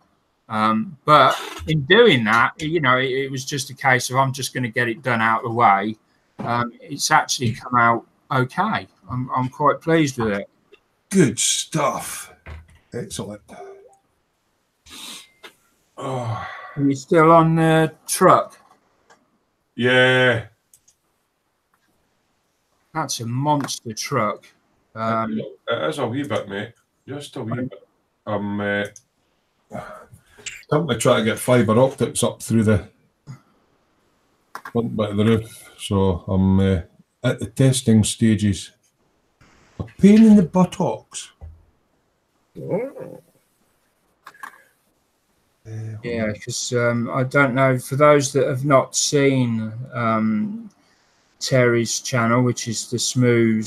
but in doing that, it was just a case of I'm just going to get it done out of the way. It's actually come out okay. I'm quite pleased with it. Good stuff. Excellent. Oh. Are you still on the truck? Yeah. That's a monster truck. It is a wee bit, mate. Just a wee bit. I'm simply trying to get fibre optics up through the front bit of the roof. So I'm at the testing stages. A pain in the buttocks. Yeah, because I don't know, for those that have not seen Terry's channel, which is the Smooth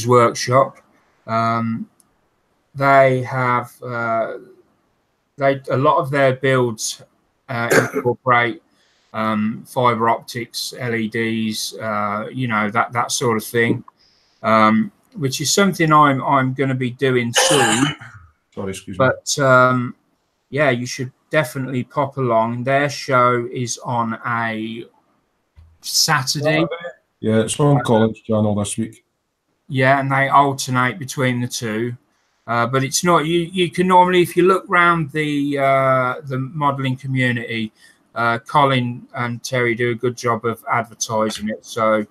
Workshop, they have a lot of their builds incorporate fiber optics, LEDs, that sort of thing, which is something I'm going to be doing soon. Sorry, excuse me. But yeah, you should definitely pop along. Their show is on a Saturday. Yeah, it's on Colin's channel this week. Yeah, and they alternate between the two. But it's not. You can normally, if you look around the modelling community, Colin and Terry do a good job of advertising it. So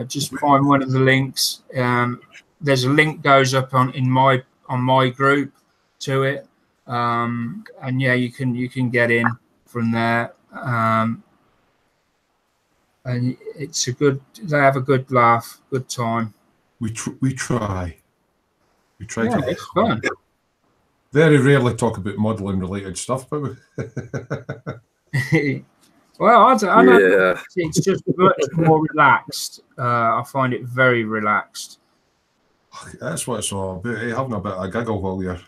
just find one of the links. There's a link goes up on my group to it, and yeah, you can get in from there. And it's a good. They have a good laugh, good time. We try. Yeah, to. it's fun. Very rarely talk about modelling related stuff, but well, I know Yeah. it's just much more relaxed. I find it very relaxed. that's what it's all about. Having a bit of a giggle while you're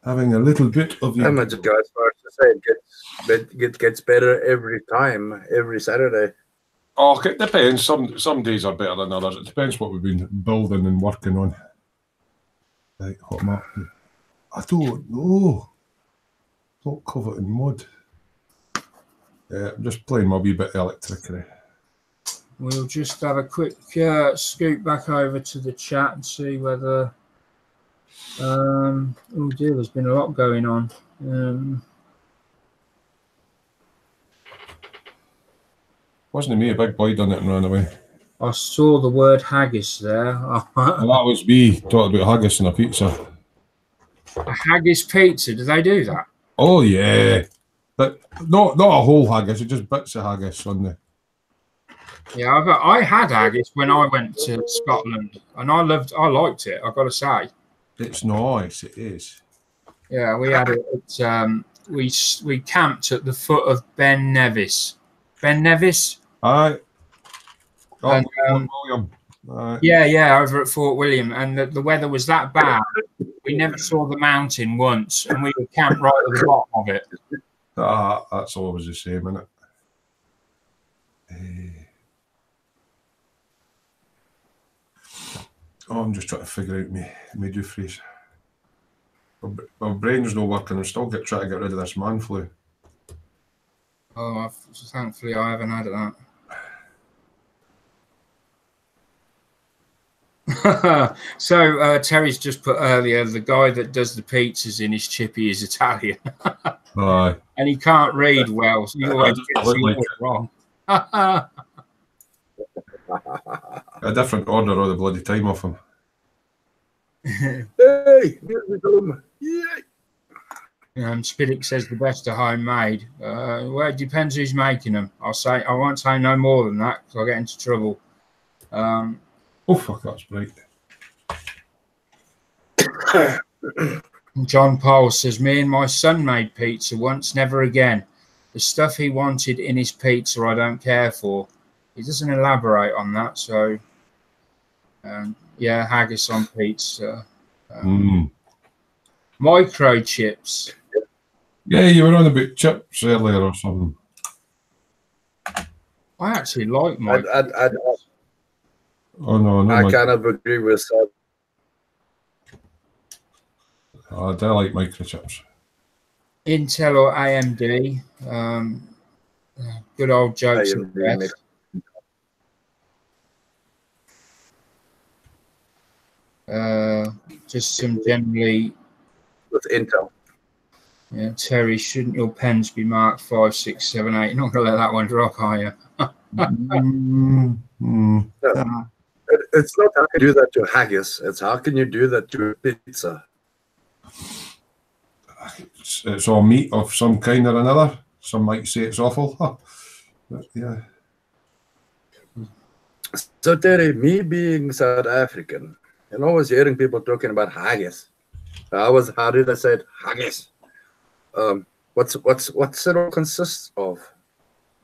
having a little bit of your. I'm not just go as far as to say it gets better every time, every Saturday. Oh, it depends. Some days are better than others. It depends what we've been building and working on. Right, hot map. I don't know. Not covered in mud. I'm just playing my wee bit electrically. We'll just have a quick scoot back over to the chat and see whether. Oh dear, there's been a lot going on. Wasn't it me, a big boy done it and ran away? I saw the word haggis there. Well, that was me talking about haggis and a pizza. A haggis pizza? Do they do that? Oh yeah, but not a whole haggis. It's just bits of haggis on the. Yeah, I had haggis when I went to Scotland, and I liked it. I've got to say. It's nice. It is. Yeah, we had it. We camped at the foot of Ben Nevis. Ben Nevis. Aye. And, William. Aye. Yeah, over at Fort William, and the weather was that bad. We never saw the mountain once, and we were camped right at the bottom of it. That's always the same, isn't it? I'm just trying to figure out me do freeze. My brain's not working. I'm still trying to get rid of this man flu. Oh, thankfully I haven't had that. So Terry's just put earlier, the guy that does the pizzas in his chippy is Italian. Aye. And he can't read well, so you always get like it wrong. A different order all the bloody time off him. Hey, here's the dome. Yay. Spiddick says the best are homemade. Well, it depends who's making them. I won't say no more than that because I'll get into trouble. Oh fuck, that's bright. John Paul says, me and my son made pizza once, never again. The stuff he wanted in his pizza I don't care for. He doesn't elaborate on that, so yeah, haggis on pizza. Microchips. Yeah, you were on about chips earlier or something. I actually like microchips. Oh no, I kind of agree with that. I do like microchips. Intel or AMD. Good old jokes. Just some generally with Intel. Yeah, Terry, shouldn't your pens be marked 5, 6, 7, 8? You're not going to let that one drop, are you? It's not how you do that to haggis. It's how can you do that to pizza? It's all meat of some kind or another. Some might say it's awful. But yeah. So Terry, me being South African, and always hearing people talking about haggis. How did I say it? Haggis. What's it all consists of?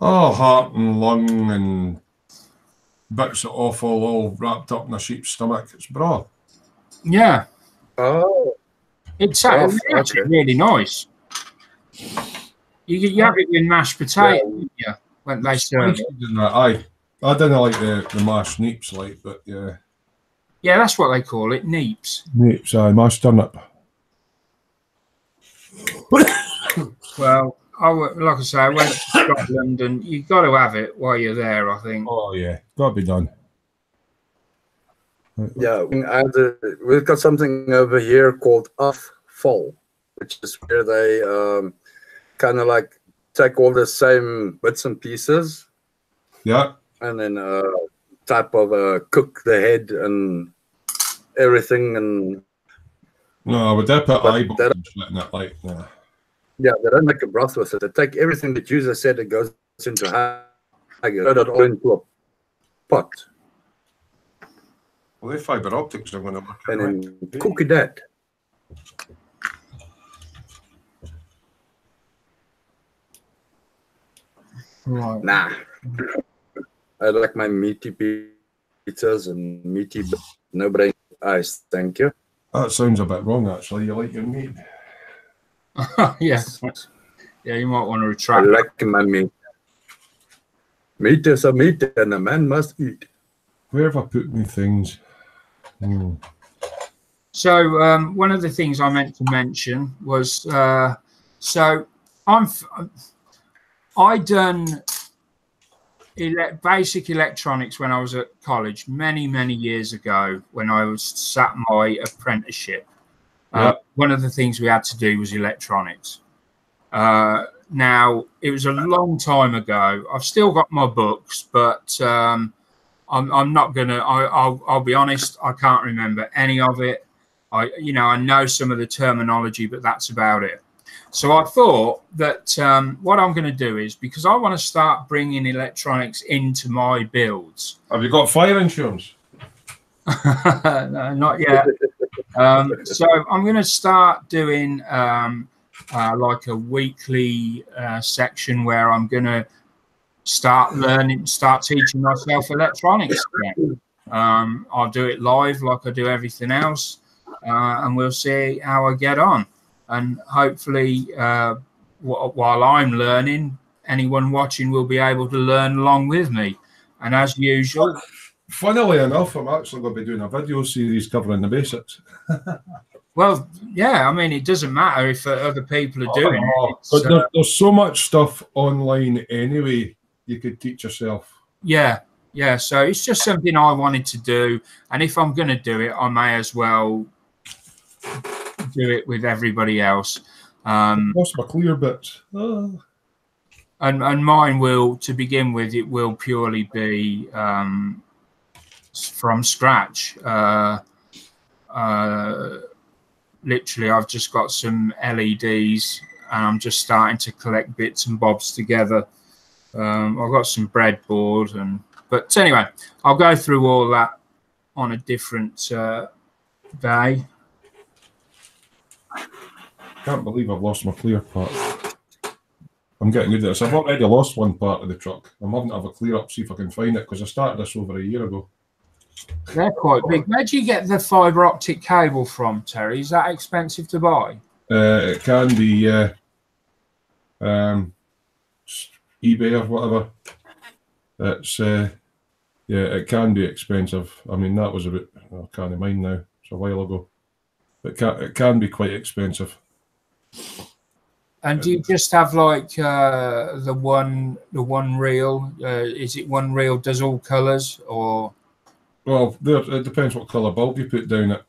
Oh, heart and lung and bits of offal all wrapped up in a sheep's stomach. It's braw. Yeah. Oh. It's actually really nice. You have it with mashed potato, yeah, when they serve it. I don't like the mashed neeps, but yeah. Yeah, that's what they call it, neeps. Neeps, mashed turnip. Well, like I say, I went to Scotland, and you've got to have it while you're there, I think. Oh yeah, got to be done. Yeah, we've got something over here called offal, which is where they kind of like take all the same bits and pieces. Yeah. And then type of cook the head and everything. And no, but they put eyeballs and shit in it, like, nah. Yeah, they don't make a broth with it. They take everything that user said it goes into haggis, throw it all into a pot. Well, they fiber optics are going to work. And then cook that. Right. Nah. I like my meaty pizzas and meaty, no brain eyes. Thank you. That sounds a bit wrong, actually. You like your meat? Yeah. Yeah, you might want to retract. I like my meat. Meat is a meat, and a man must eat. Where have I put my things? So one of the things I meant to mention was, so I done basic electronics when I was at college many years ago when I was sat my apprenticeship. One of the things we had to do was electronics. Now it was a long time ago. I've still got my books, but I'm not gonna. I'll be honest. I can't remember any of it. I know some of the terminology, but that's about it. So I thought that what I'm going to do is, because I want to start bringing electronics into my builds. Have you got fire insurance? No, not yet. So I'm going to start doing like a weekly section where I'm going to start teaching myself electronics again. I'll do it live like I do everything else, and we'll see how I get on. And hopefully, while I'm learning, anyone watching will be able to learn along with me. And as usual, funnily enough, I'm actually going to be doing a video series covering the basics. Well, yeah, I mean, it doesn't matter if other people are doing it. But there's so much stuff online anyway you could teach yourself. Yeah. So it's just something I wanted to do. And if I'm going to do it, I may as well do it with everybody else. Lost my clear bits. And mine will, to begin with, it will purely be from scratch. Literally, I've just got some LEDs and I'm just starting to collect bits and bobs together. I've got some breadboard, but anyway, I'll go through all that on a different day. Can't believe I've lost my clear part. I'm getting good at this. I've already lost one part of the truck. I'm having to have a clear up, see if I can find it, because I started this over a year ago. They're quite big. Where do you get the fibre optic cable from, Terry? Is that expensive to buy? It can be eBay or whatever. It's yeah, it can be expensive. I mean, that was a bit, I can't mind now. It's a while ago. It can be quite expensive. And do you just have like the one reel? Is it one reel does all colours, or? Well, it depends what colour bulb you put down it.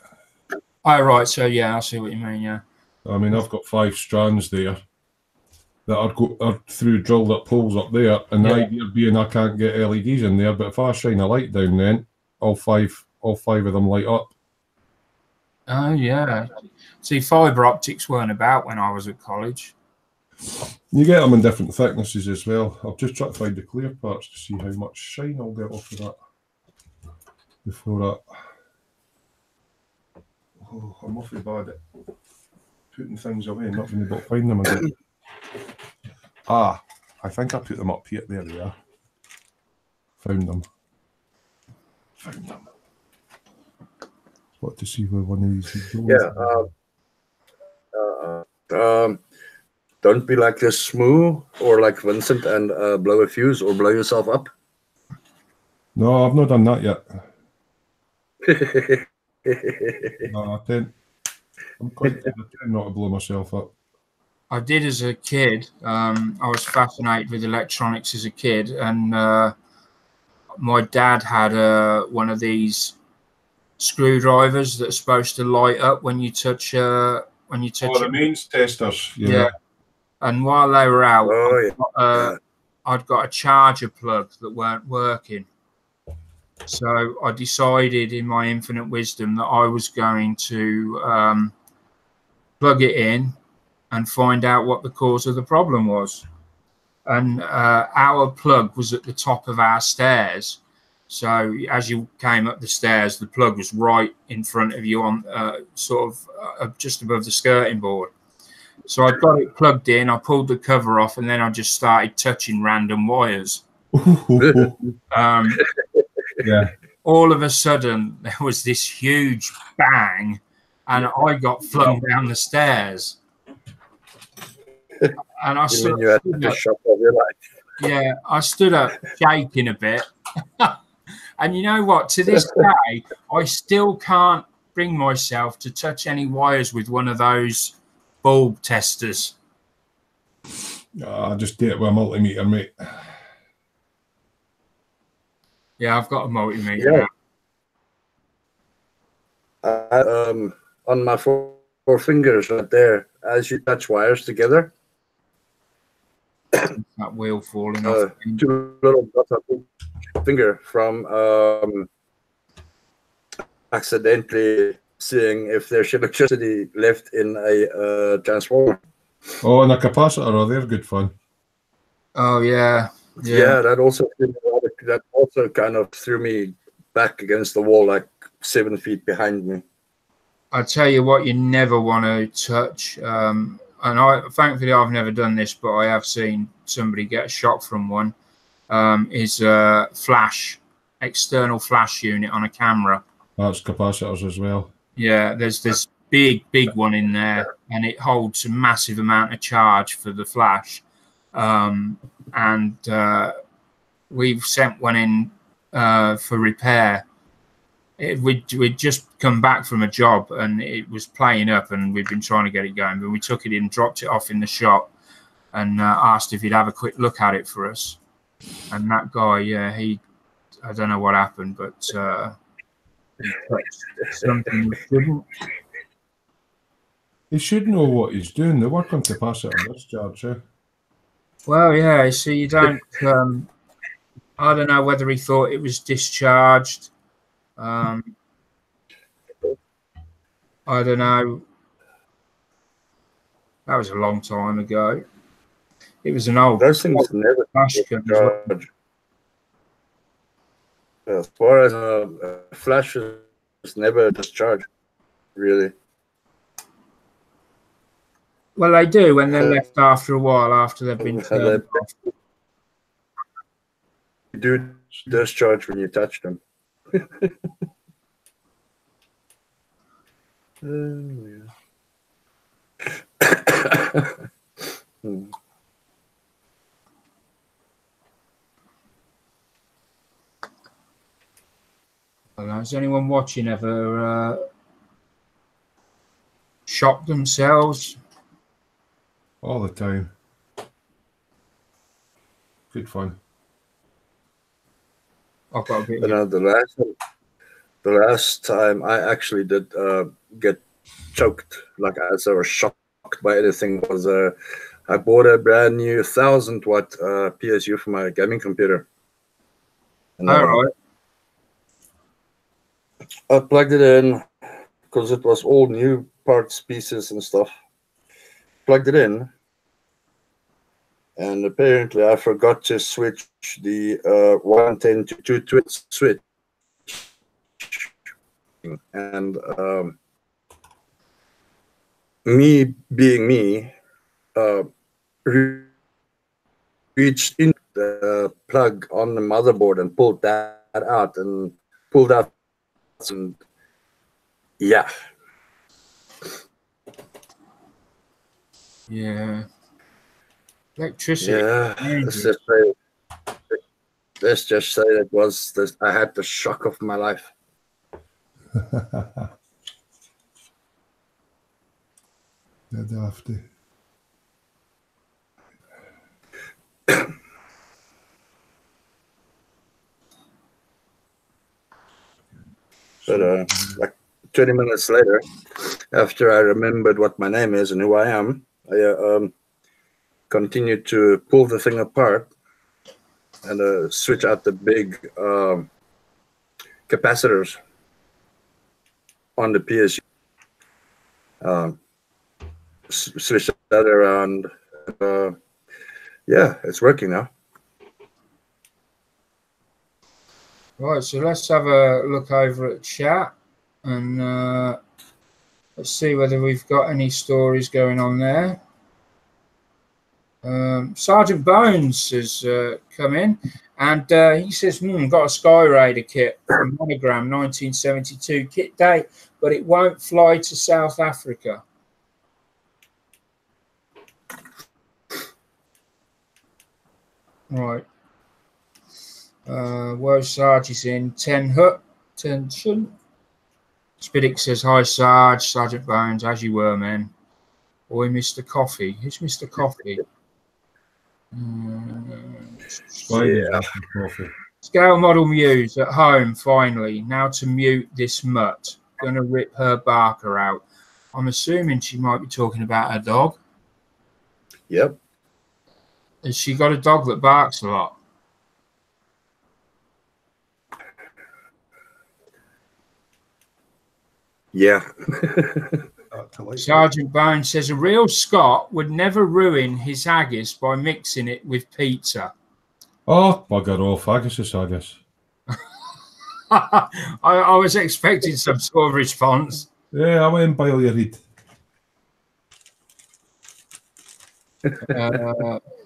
Oh, right. So yeah, I see what you mean. Yeah. I mean, I've got 5 strands there that are through drilled up holes up there, and the idea being I can't get LEDs in there, but if I shine a light down, then all five of them light up. Oh yeah. See, fibre optics weren't about when I was at college. You get them in different thicknesses as well. I'll just try to find the clear parts to see how much shine I'll get off of that before that. Oh, I'm awfully bad at putting things away and not being able to find them again. I think I put them up here. There they are. Found them. What to see where one of these goes. Yeah. Don't be like this Sprue or like Vincent and blow a fuse or blow yourself up. No, I've not done that yet. No, I'm quite I tend not to blow myself up. I did as a kid. I was fascinated with electronics as a kid, and my dad had one of these screwdrivers that's supposed to light up when you touch. Oh, the mains testers. Yeah. And while they were out, yeah. I'd got a charger plug that weren't working. So I decided in my infinite wisdom that I was going to plug it in and find out what the cause of the problem was. And our plug was at the top of our stairs. So as you came up the stairs, the plug was right in front of you on sort of just above the skirting board. So I got it plugged in, I pulled the cover off, and then I just started touching random wires. Yeah. All of a sudden, there was this huge bang, and I got flung down the stairs. And I stood up, yeah, I stood up shaking a bit. And you know what? To this day, I still can't bring myself to touch any wires with one of those bulb testers. I just did it with a multimeter, mate. Yeah, I've got a multimeter now. On my four fingers right there, as you touch wires together, that wheel falling off. 2 little dots on each finger from accidentally seeing if there's electricity left in a transformer. Oh, and a capacitor, oh, they're good fun. Oh, yeah. Yeah, that also kind of threw me back against the wall, like 7 feet behind me. I tell you what, you never want to touch. And thankfully, I've never done this, but I have seen somebody get a shock from one. Is a external flash unit on a camera. That's capacitors as well. Yeah, there's this big one in there, and it holds a massive amount of charge for the flash. And we've sent one in for repair. We'd just come back from a job, and it was playing up, and we've been trying to get it going. But we took it in, dropped it off in the shop, and asked if he'd have a quick look at it for us. And that guy, yeah, I don't know what happened, but something shouldn't. He should know what he's doing. They work on capacitor discharge, yeah. Well, yeah, so you don't, I don't know whether he thought it was discharged. I don't know. That was a long time ago. It was an old. Those things never discharge. As far as a flash is never discharged, really. Well, they do when they're left after a while, after they've been turned off. You do discharge when you touch them. Yeah. I don't know, has anyone watching ever shocked themselves? All the time. Good fun. I've got a bit. The last time I actually did get choked, like as I was shocked by anything, was I bought a brand new 1000-watt PSU for my gaming computer. And, all right. I plugged it in because it was all new parts, pieces, and stuff. Plugged it in, and apparently I forgot to switch the 110 to 220 switch. And me being me, reached in the plug on the motherboard and pulled that out and pulled out. And yeah. Yeah. Electricity. Yeah. Let's just say it was this, I had the shock of my life. They'd have to. But like 20 minutes later, after I remembered what my name is and who I am, continue to pull the thing apart and switch out the big capacitors on the PSU. Switch that around. Yeah, it's working now. Right, so let's have a look over at chat and let's see whether we've got any stories going on there. Sergeant Bones has come in and he says, got a Sky Raider kit from Monogram 1972 kit date, but it won't fly to South Africa. Right. Woe Sarge is in 10 hut. Tension. Spiddick says, hi Sarge, Sergeant Bones, as you were, man. Oi, Mr. Coffee. Who's Mr. Coffee? Coffee. Scale model Muse at home, finally. Now to mute this mutt. Gonna rip her barker out. I'm assuming she might be talking about her dog. Yep. Has she got a dog that barks a lot? Yeah. Sergeant Bones says a real Scot would never ruin his haggis by mixing it with pizza. Oh, bugger off. Haggis is haggis. I was expecting some sort of response. Yeah, I went by all you read.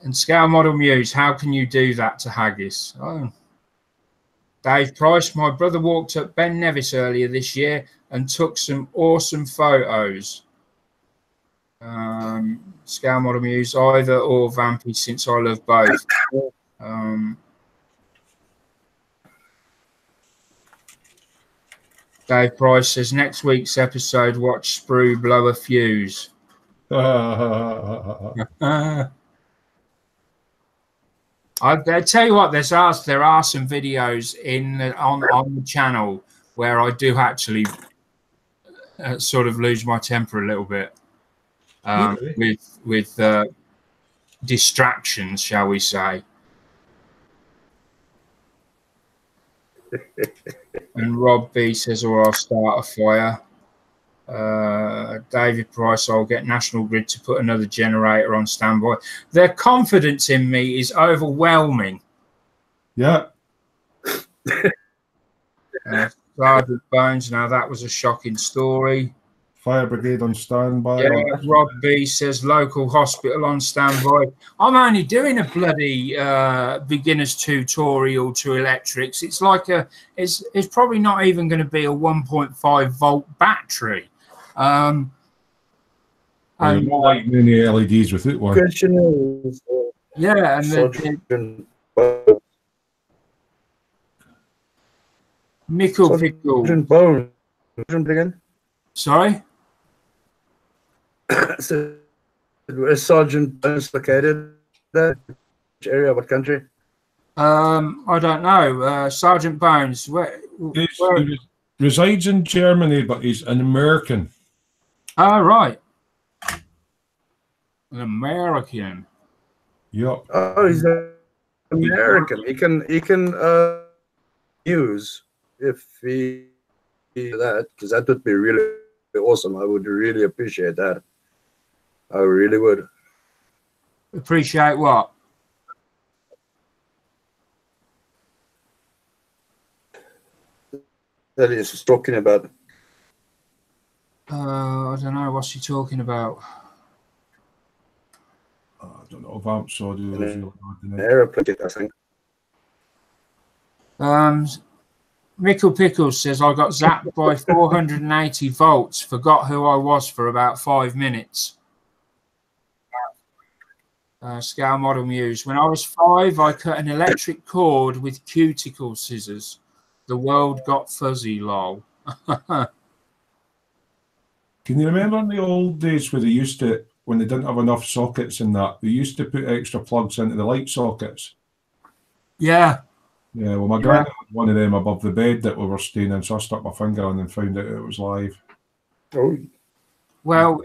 And Scale Model Muse, how can you do that to haggis? Oh. Dave Price, my brother walked up Ben Nevis earlier this year and took some awesome photos. Scale Model Muse, either or Vampy, since I love both. Dave Price says, next week's episode, watch Sprue blow a fuse. I tell you what, there are some videos on the channel where I do actually sort of lose my temper a little bit with distractions, shall we say. And Rob B says, or I'll start a fire. David Price, I'll get National Grid to put another generator on standby. Their confidence in me is overwhelming. Yeah. Sergeant Bones, now that was a shocking story. Fire brigade on standby. Yeah, Rob B says local hospital on standby. I'm only doing a bloody beginner's tutorial to electrics. It's like it's probably not even going to be a 1.5 volt battery. And like many LEDs with it. One. Question is, yeah, and then Mickle Pickle. Bone. Again? Sorry. So, where's Sergeant Bones located? Which area? What country? I don't know. Sergeant Bones. Where He resides in Germany, but he's an American. Oh, right. An American. Yep. Oh, he's an American. He can use if he that, because that would be really awesome. I would really appreciate that. I really would. Appreciate what? That he's talking about. I don't know. What's he talking about? I don't know. Vamp saw an aeroplane, I think. Mickle Pickles says, I got zapped by 480 volts. Forgot who I was for about 5 minutes. Scale Model Muse. When I was 5, I cut an electric cord with cuticle scissors. The world got fuzzy, lol. Can you remember in the old days where they used to, when they didn't have enough sockets in that, they used to put extra plugs into the light sockets? Yeah. Yeah, well, my granny had one of them above the bed that we were staying in, so I stuck my finger on and found out it was live. Oh. Well,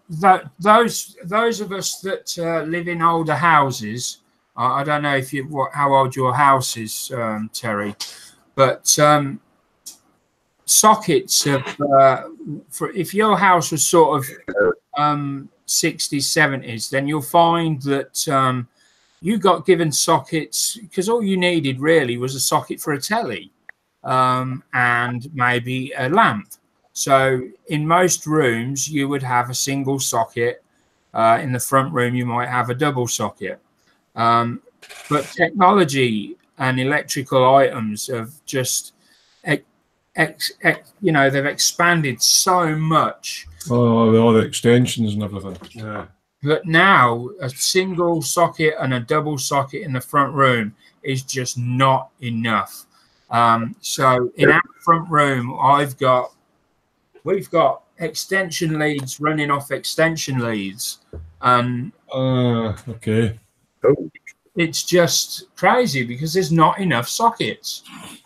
those of us that live in older houses, I don't know if how old your house is, Terry, but sockets of if your house was sort of 60s, 70s, then you'll find that you got given sockets because all you needed really was a socket for a telly and maybe a lamp. So in most rooms, you would have a single socket. In the front room, you might have a double socket. But technology and electrical items have just, they've expanded so much. Oh, all the extensions and everything. Yeah. But now a single socket and a double socket in the front room is just not enough. So in our front room, we've got extension leads running off extension leads, and okay, it's just crazy because there's not enough sockets.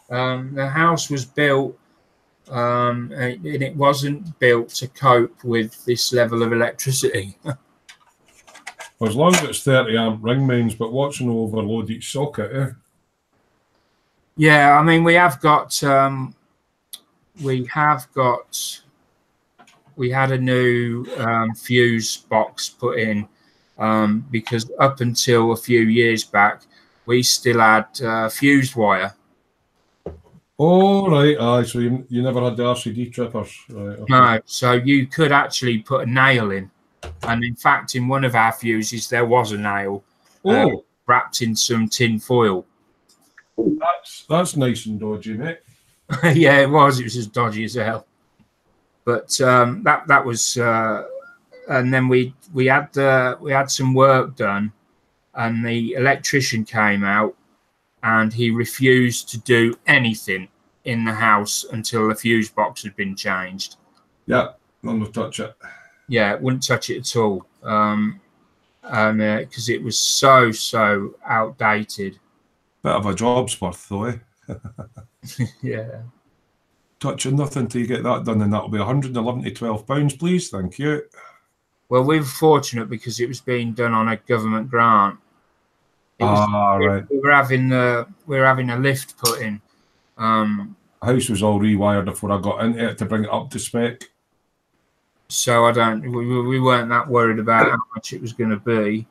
The house was built, and it wasn't built to cope with this level of electricity. Well, as long as it's 30 amp ring mains, but what's an overload each socket? Eh? Yeah, I mean we had a new fuse box put in because up until a few years back, we still had fused wire. Oh, right. So you never had the RCD trippers? Right, okay. No, so you could actually put a nail in. And in fact, in one of our fuses, there was a nail wrapped in some tin foil. That's nice and dodgy, mate. Yeah, it was. It was as dodgy as hell. But that was, and then we had some work done, and the electrician came out, and he refused to do anything in the house until the fuse box had been changed. Yeah, none would touch it. Yeah, wouldn't touch it at all, because it was so outdated. Bit of a job's worth, though, eh? Yeah. Touching nothing till you get that done, and that'll be £111 to £12, please. Thank you. Well, we were fortunate because it was being done on a government grant. Right. We were having a lift put in. The house was all rewired before I got into it to bring it up to spec. So we weren't that worried about how much it was going to be.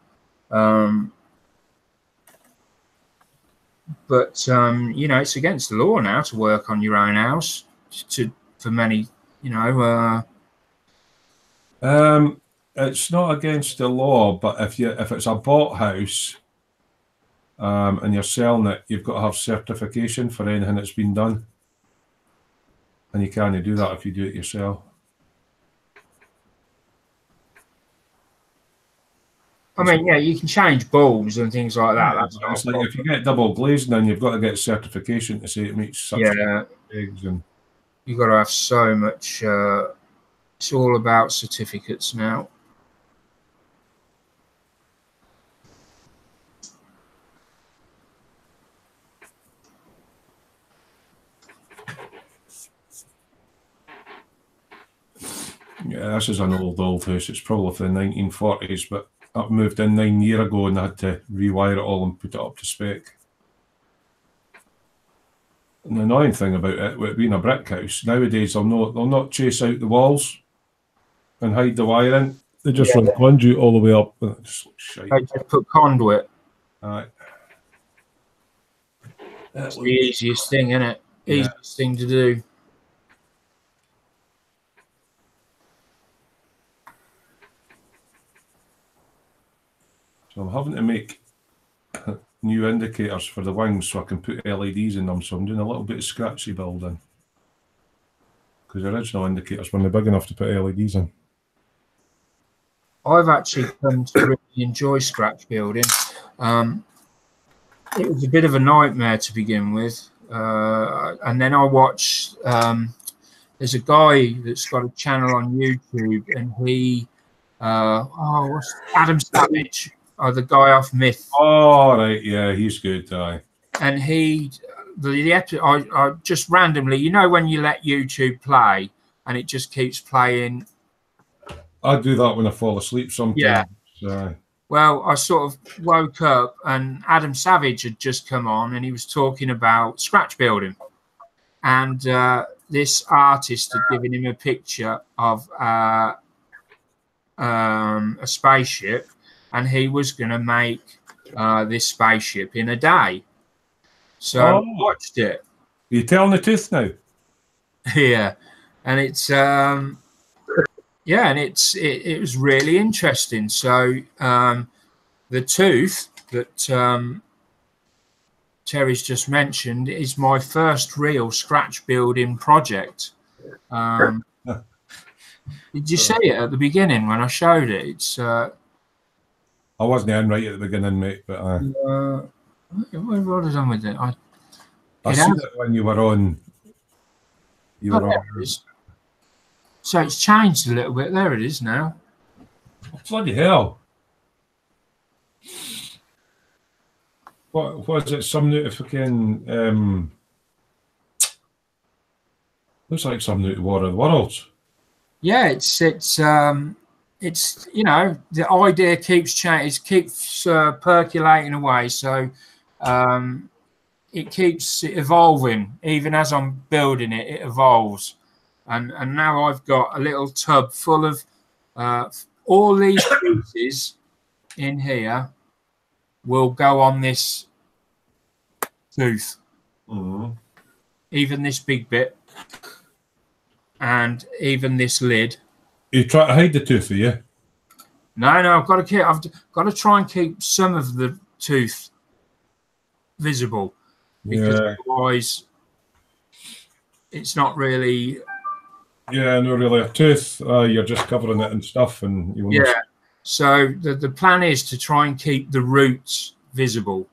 But it's against the law now to work on your own house. For many, it's not against the law, but if it's a bought house, and you're selling it, you've got to have certification for anything that's been done, and you can't do that if you do it yourself. I mean, yeah, you can change bulbs and things like that. That's it's like if you get double glazing, then you've got to get certification to say it meets such eggs, and you've got to have so much. It's all about certificates now. Yeah, this is an old house. It's probably from the 1940s, but I moved in 9 years ago and I had to rewire it all and put it up to spec. And the annoying thing about it, with it being a brick house, nowadays they'll not chase out the walls and hide the wiring. They just run conduit all the way up. And it just looks shite. They just put conduit. Aye. That's the easiest thing, isn't it? Easiest thing to do. So I'm having to make new indicators for the wings so I can put LEDs in them. So I'm doing a little bit of scratchy building because the original indicators weren't big enough to put LEDs in. I've actually come to really enjoy scratch building. It was a bit of a nightmare to begin with, and then I watched. There's a guy that's got a channel on YouTube, and he, what's Adam Savage, the guy off Myth. Oh right, yeah, he's good, aye. And I just randomly, when you let YouTube play and it just keeps playing I do that when I fall asleep sometimes. Yeah. Well, I sort of woke up and Adam Savage had just come on and he was talking about scratch building. And this artist had given him a picture of a spaceship, and he was going to make this spaceship in a day. So I watched it. Are you telling the truth now? Yeah. And it's yeah, and it was really interesting. So the tooth that Terry's just mentioned is my first real scratch building project. Did you see it at the beginning when I showed it? It's I wasn't in right at the beginning, mate, but what have I done with it? I seen it when you were on. You were on. So it's changed a little bit. There it is now. Oh, bloody hell! What was it? Some new fucking looks like some new War of the Worlds. Yeah, it's you know, the idea keeps changing, keeps percolating away. So it keeps evolving. Even as I'm building it, it evolves. And now I've got a little tub full of all these pieces in here will go on this tooth. Mm-hmm. Even this big bit. And even this lid. You try to hide the tooth, are you? No, I've got to try and keep some of the tooth visible, because otherwise it's not really. Yeah, no, really a tooth. You're just covering it and stuff, and you. Yeah. So the plan is to try and keep the roots visible,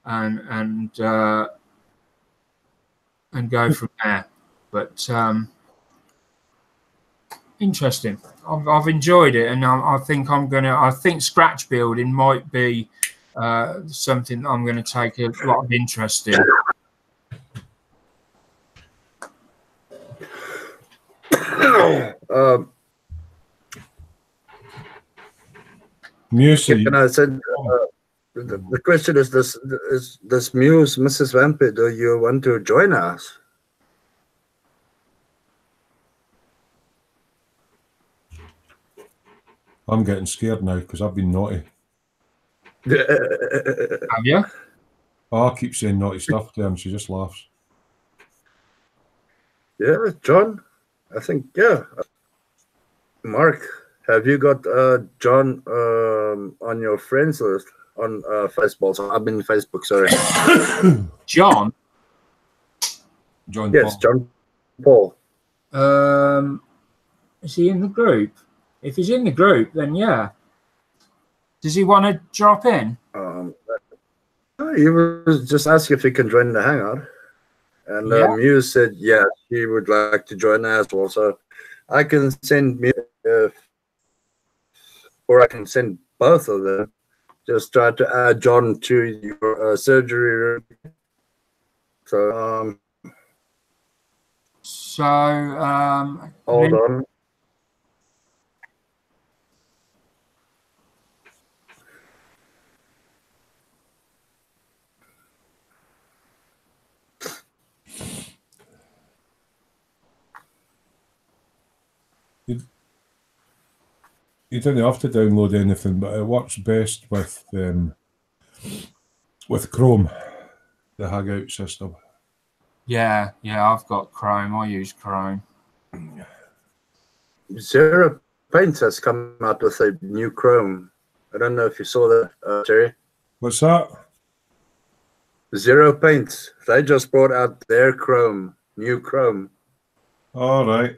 and go from there. But interesting. I've enjoyed it, and I think I think scratch building might be something I'm going to take a lot of interest in. Music. Can I say the question is this Muse, Mrs. Vampy, do you want to join us? I'm getting scared now because I've been naughty. Have you? Oh, I keep saying naughty stuff to her and she just laughs. Yeah, John, I think, yeah. Mark, have you got John on your friends list on Facebook? So I've been Facebook, sorry. John? John Yes, Paul. John Paul. Is he in the group? If he's in the group, then yeah. Does he want to drop in? He was just asking if he can join the hangout. And Muse said, yeah, he would like to join as well. So I can send Muse, or I can send both of them. Just try to add John to your surgery room. So, hold on. You don't have to download anything, but it works best with Chrome, the Hangout system. Yeah, I've got Chrome. I use Chrome. Zero Paint has come out with a new Chrome. I don't know if you saw that, Terry. What's that? Zero Paint. They just brought out their Chrome, new Chrome. All right.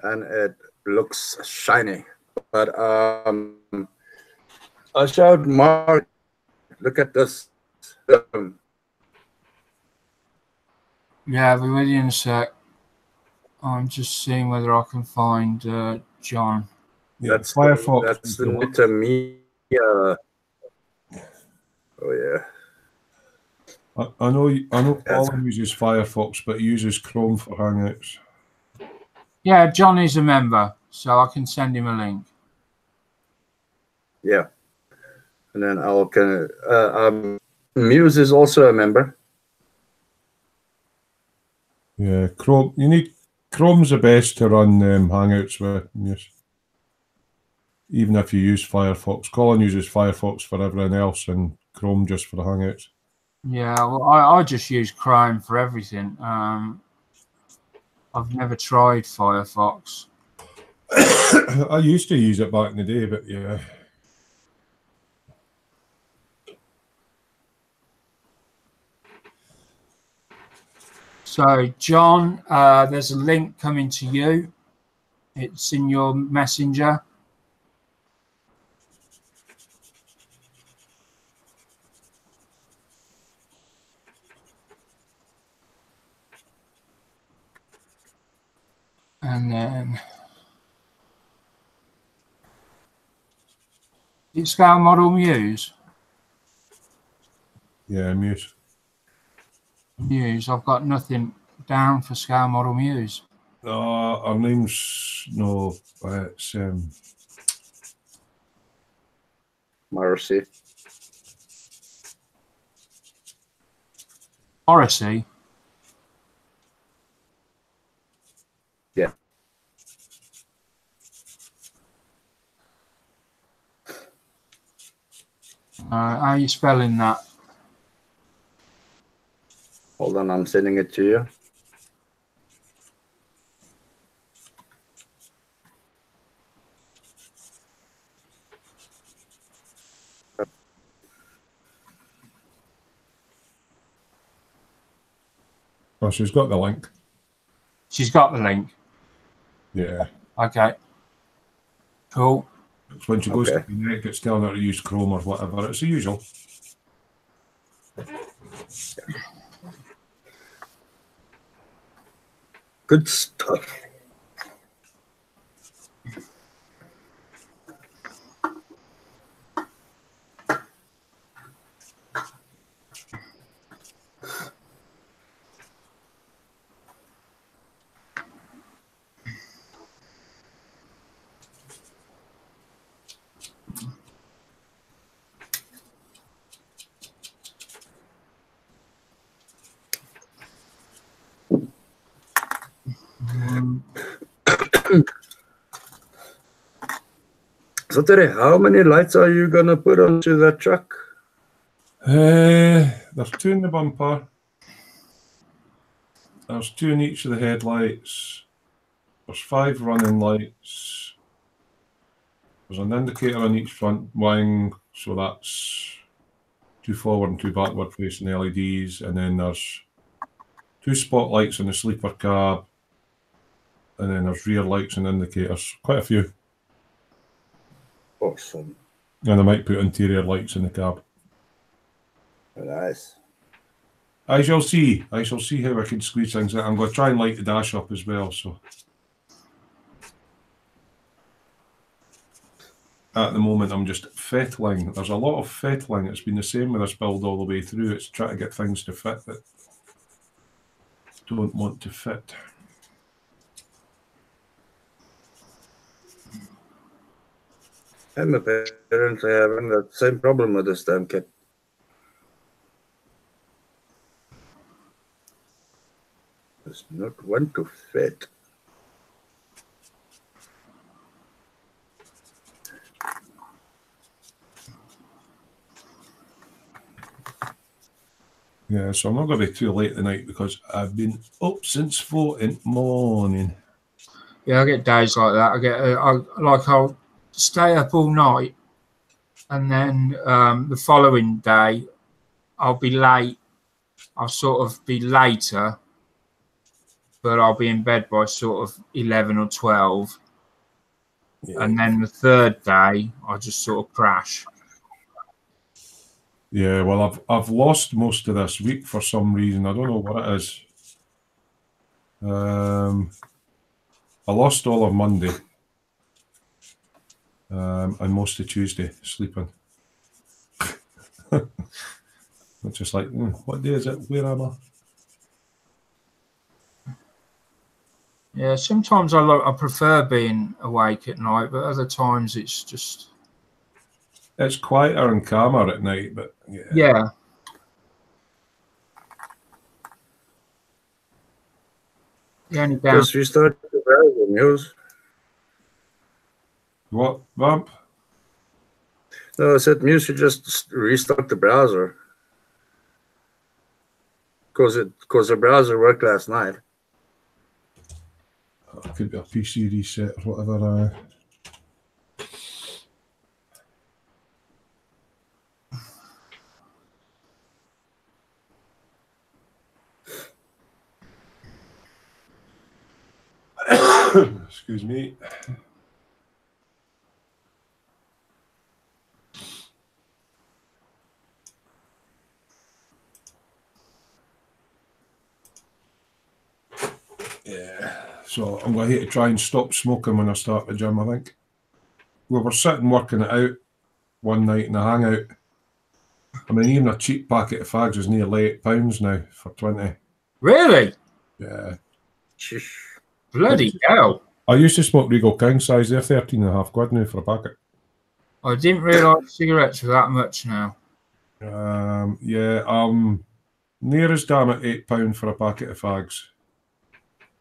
And it looks shiny. But I showed Mark, look at this. Yeah, I'll be with you in a sec. I'm just seeing whether I can find John. Yeah, that's Firefox. That's the new to me. Oh yeah. I know Paul uses Firefox, but he uses Chrome for Hangouts. Yeah, John is a member, so I can send him a link. Yeah. And then Muse is also a member. Yeah, Chrome. You need Chrome's the best to run Hangouts with. Yes. Even if you use Firefox, Colin uses Firefox for everything else, and Chrome just for the Hangouts. Yeah, well, I just use Chrome for everything. I've never tried Firefox. I used to use it back in the day, but yeah. So, John, there's a link coming to you. It's in your messenger. And then it's Scale Model Muse. Yeah, Muse. Muse. I've got nothing down for Scale Model Muse. Our name's no, it's Morrissey. Morrissey. Yeah. How are you spelling that? Hold on, I'm sending it to you. oh, she's got the link. She's got the link. Yeah. Okay. Cool. It's when she goes to connect, it's telling her to use Chrome or whatever. It's the usual. Good stuff. So Terry, how many lights are you gonna put onto that truck? There's 2 in the bumper. There's 2 in each of the headlights. There's 5 running lights. There's an indicator on each front wing, so that's 2 forward and 2 backward facing LEDs, and then there's 2 spotlights in the sleeper cab, and then there's rear lights and indicators. Quite a few. Awesome. And I might put interior lights in the cab. Nice. I shall see. I shall see how I can squeeze things out. I'm going to try and light the dash up as well. So at the moment, I'm just fettling. There's a lot of fettling. It's been the same with this build all the way through. It's trying to get things to fit that don't want to fit. I'm apparently having that same problem with this damn kit. Does not want to fit. Yeah, so I'm not going to be too late tonight because I've been up since 4 in the morning. Yeah, I get days like that. I'll stay up all night, and then the following day I'll be late. I'll sort of be later, but I'll be in bed by sort of 11 or 12. Yeah. And then the third day I just sort of crash. Yeah, well, I've lost most of this week for some reason. I don't know what it is. I lost all of Monday and most of Tuesday sleeping. It's just like, what day is it? Where am I? Yeah, sometimes I prefer being awake at night, but other times it's just... It's quieter and calmer at night, but yeah. Yeah. The only down... Just restart the browser, News. What, Vamp? No, I said Muse should just restart the browser. Because the browser worked last night. It could be a PC reset or whatever. Excuse me. Yeah, so I'm going to try and stop smoking when I start the gym, I think. We were sitting working it out one night in a hangout. I mean, even a cheap packet of fags is nearly £8 now for 20. Really? Yeah. Bloody hell. I used to smoke Regal King size. They're 13.5 quid now for a packet. I didn't realise cigarettes were that much now. Yeah, near as damn at £8 for a packet of fags.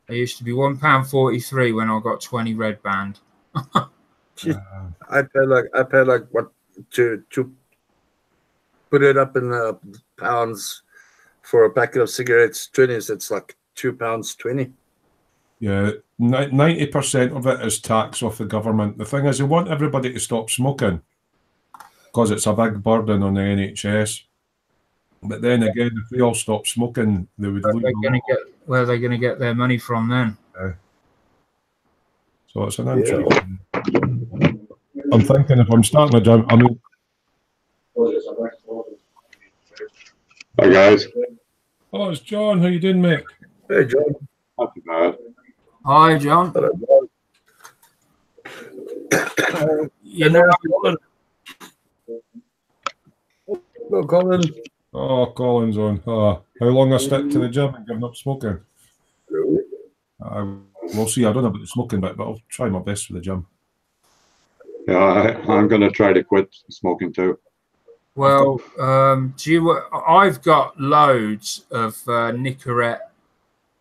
They used to be £1.43 when I got 20 red band. I pay like what to put it up in pounds for a packet of cigarettes. 20s, it's like £2.20. Yeah, 90% of it is tax off the government. The thing is, they want everybody to stop smoking because it's a big burden on the NHS. But then again, if we all stop smoking, they would lose. Where are they going to get their money from then? So it's an interesting. I'm thinking if I'm starting a gym, I mean. Hi guys. Oh, it's John. How you doing, mate? Hey, John. Not too bad. Hi, John. You know, Hello, Colin. Oh, Colin's on. How long I stick to the gym and giving up smoking? We'll see. I don't know about the smoking bit, but I'll try my best for the gym. Yeah, I'm going to try to quit smoking too. Well, I've got loads of Nicorette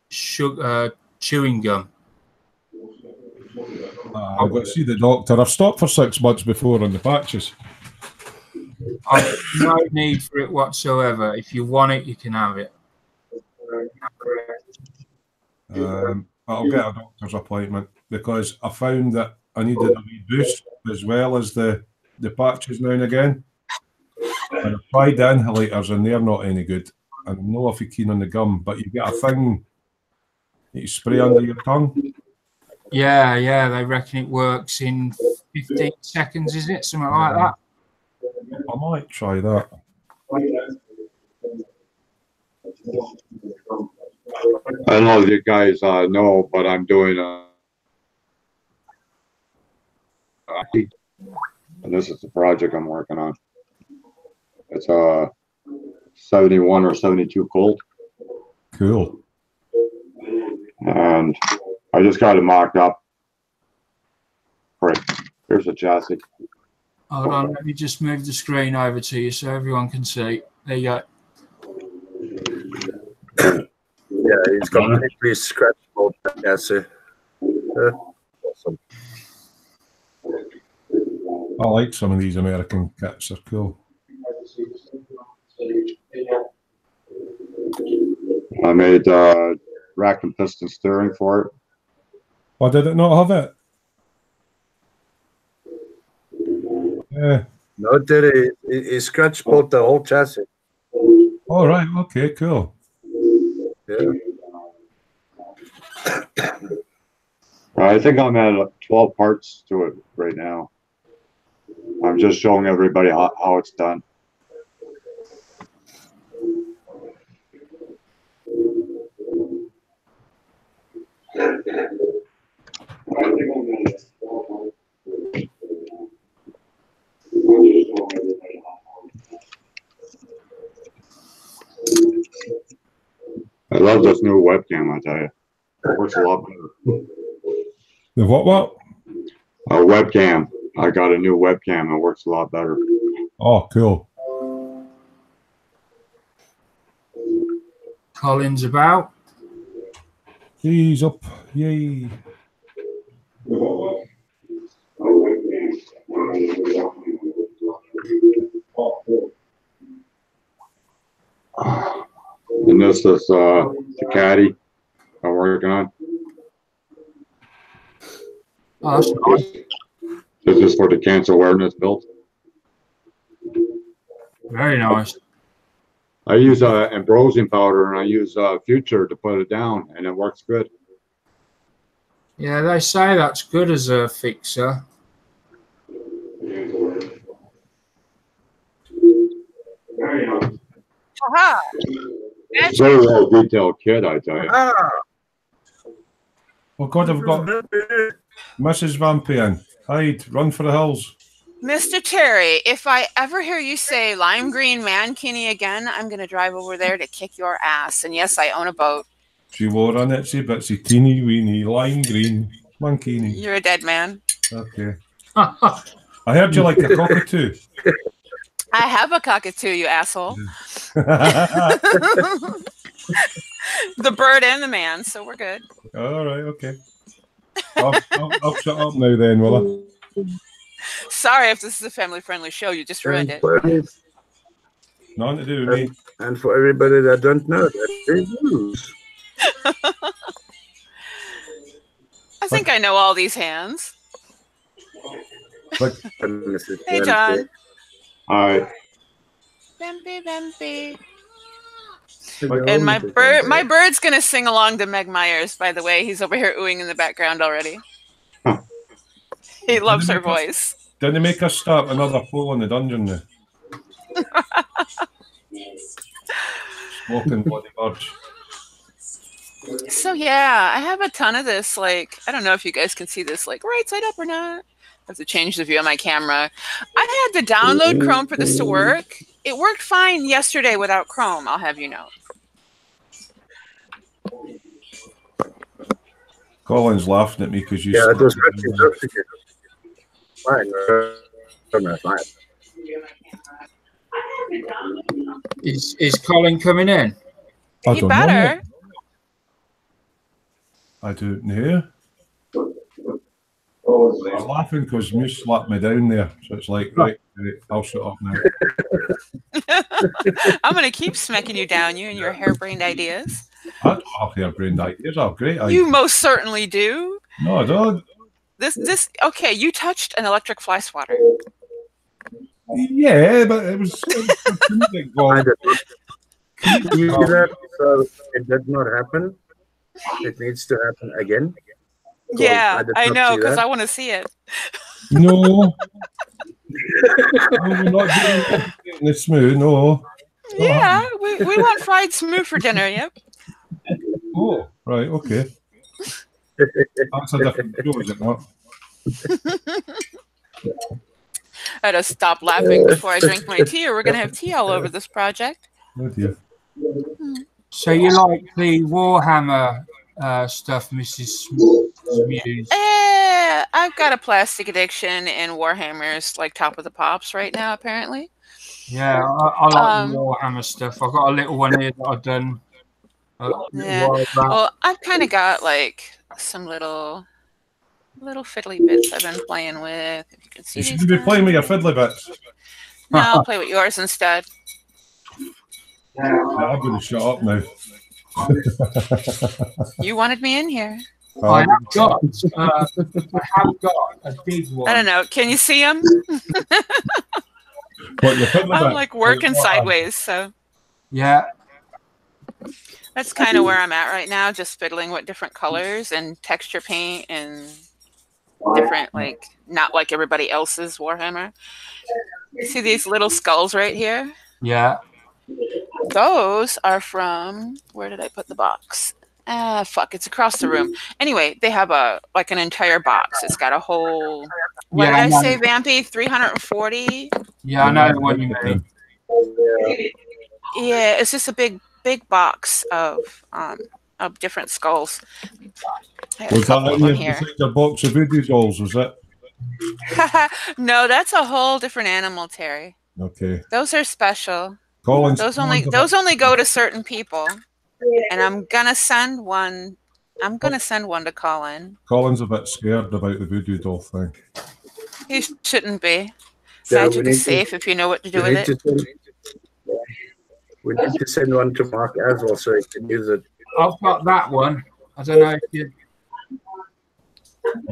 chewing gum. I've got to see the doctor. I've stopped for 6 months before on the patches. I've no need for it whatsoever. If you want it, you can have it. I'll get a doctor's appointment because I found that I needed a wee boost as well as the patches now and again. And I've tried the inhalators and they're not any good. I don't know if you're keen on the gum, but you get a thing that you spray under your tongue. Yeah, they reckon it works in 15 seconds, is it? Something like that. I might try that. I don't know if you guys know, but I'm doing and this is the project I'm working on. It's a 71 or 72 Colt. Cool. And I just got it mocked up. Right, here's the chassis. Hold on, let me just move the screen over to you so everyone can see. There you go. Yeah, he's completely scratchable. Yes, awesome. I like some of these American kits. They're cool. I made rack and piston steering for it. Why did it not have it? Yeah. No, did he scratched both the whole chassis. All right. Okay. Cool. Yeah. I think I'm at 12 parts to it right now. I'm just showing everybody how it's done. I love this new webcam, I tell you. It works a lot better. The what? A webcam. I got a new webcam. It works a lot better. Oh, cool. Colin's about. He's up. Yay. And this is the caddy I'm working on. Oh, that's nice. This is for the cancer awareness build. Very nice. I use ambrosian powder and I use Future to put it down, and it works good. Yeah, they say that's good as a fixer. Aha! Very well detailed kit, I tell you. Oh God, I've got Mrs. Vampian. Hide, run for the hills. Mr. Terry, if I ever hear you say lime green mankini again, I'm going to drive over there to kick your ass. And yes, I own a boat. She wore an itsy bitsy teeny weeny lime green mankini. You're a dead man. Okay. I heard you like a cockatoo. I have a cockatoo, you asshole. The bird and the man, so we're good. All right, okay. I'll shut up now then, will I? Sorry if this is a family-friendly show. You just ruined it. Nothing to do with me. And for everybody that don't know, that they lose. I think I know all these hands. Hey, John. Hi. Vampy, vampy. And my bird's gonna sing along to Meg Myers. By the way, he's over here oohing in the background already. He loves her voice. Didn't they make us start another poll in the dungeon now? Smoking bloody birds. So yeah, I have a ton of this. Like, I don't know if you guys can see this, like right side up or not. I have to change the view of my camera. I had to download Chrome for this to work. It worked fine yesterday without Chrome, I'll have you know. Colin's laughing at me because you. Yeah, it was fine. Fine. Is Colin coming in? I You don't better. know. I don't know. I was laughing because Muse slapped me down there, so it's like, right, I'll shut up now. I'm going to keep smacking you down, you and your harebrained ideas. I don't have harebrained ideas. I have great ideas. You most certainly do. No, I don't. Okay, you touched an electric fly swatter. Yeah, but it was I did not see that, so it did not happen. It needs to happen again. Yeah, I know, because I want to see it. No. We're not doing the smooth, no. Yeah, we want fried smooth for dinner, yep. Oh, right, okay. That's a different show, is it not? I had to stop laughing before I drink my tea, or we're going to have tea all over this project. Oh, dear. So you like the Warhammer stuff, Mrs. Muse? I've got a plastic addiction, and Warhammer's like top of the pops right now, apparently. Yeah, I like the Warhammer stuff. I've got a little one here that I've done. Yeah. Well, I've kind of got like some little fiddly bits I've been playing with. If you can see, You shouldn't be playing with your fiddly bits. No, I'll play with yours instead. Yeah, I'm going to shut up now. You wanted me in here. I have got a big one. I don't know. Can you see him? What, your fiddly I'm bit? like working sideways, so Yeah. that's kind of where I'm at right now. Just fiddling with different colors and texture paint and different, like, not like everybody else's Warhammer. You see these little skulls right here? Yeah. Those are from, where did I put the box? Fuck, it's across the room. Anyway, they have an entire box. It's got a whole, what did I say, Vampy? 340? Yeah, I know what you mean. Yeah, it's just a big box of of different skulls. I have Was a couple that of in them your here. your box of voodoo dolls? Was it? No, that's a whole different animal, Terry. Okay. Those are special. Collins. Those only go to certain people. And I'm gonna send one. I'm gonna send one to Colin. Colin's a bit scared about the voodoo doll thing. He shouldn't be. Yeah, Magic is safe if you know what to do with it. We need to send one to Mark as well so he can use it. I've got that one. I don't know if you.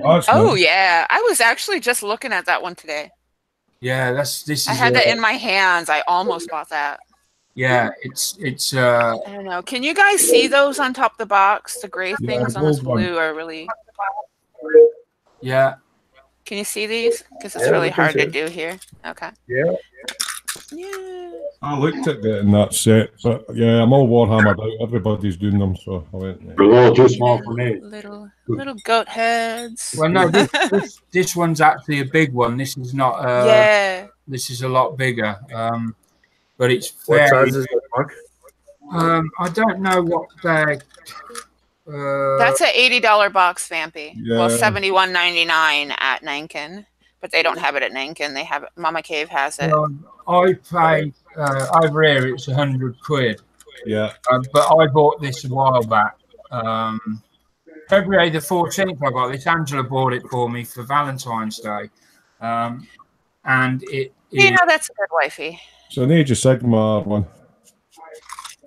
Oh yeah, I was actually just looking at that one today. Yeah, this is. I had that in my hands. I almost bought that. Yeah, it's. I don't know. Can you guys see those on top of the box? The gray things on this blue are really. Yeah. Can you see these? Because it's really hard to do here. Okay. Yeah. Yeah. I looked at getting that set, but yeah, I'm all Warhammered out. Everybody's doing them, so I went. They're a little too small for me. Little goat heads. Well, no, this one's actually a big one. This is not. Yeah. This is a lot bigger. But it's What very. size is it, Mark? I don't know what they're. That's an $80 box, Vampy. Yeah. Well, $71.99 at Nankin, but they don't have it at Nankin. They have it. Mama Cave has it. I pay over here. It's £100. Yeah. But I bought this a while back. February the 14th, I got this. Angela bought it for me for Valentine's Day, and it. You know, that's a good wifey. So an Age of Sigmar one.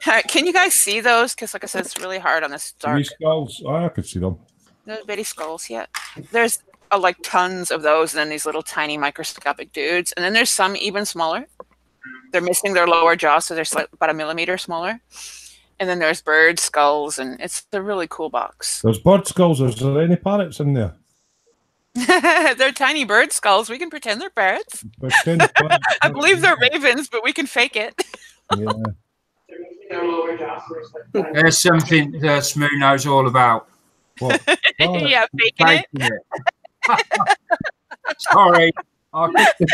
Can you guys see those? Because, like I said, it's really hard on this dark. These skulls, I could see them. Those bitty skulls, yeah. There's like tons of those, and then these little tiny microscopic dudes, and then there's some even smaller. They're missing their lower jaw, so they're about a millimeter smaller. And then there's bird skulls, and it's a really cool box. There's bird skulls. Is there any parrots in there? They're tiny bird skulls. We can pretend they're parrots. I believe they're ravens, but we can fake it. Yeah. There's something that Smoo knows all about. What? Yeah, faking it. Sorry. I'm It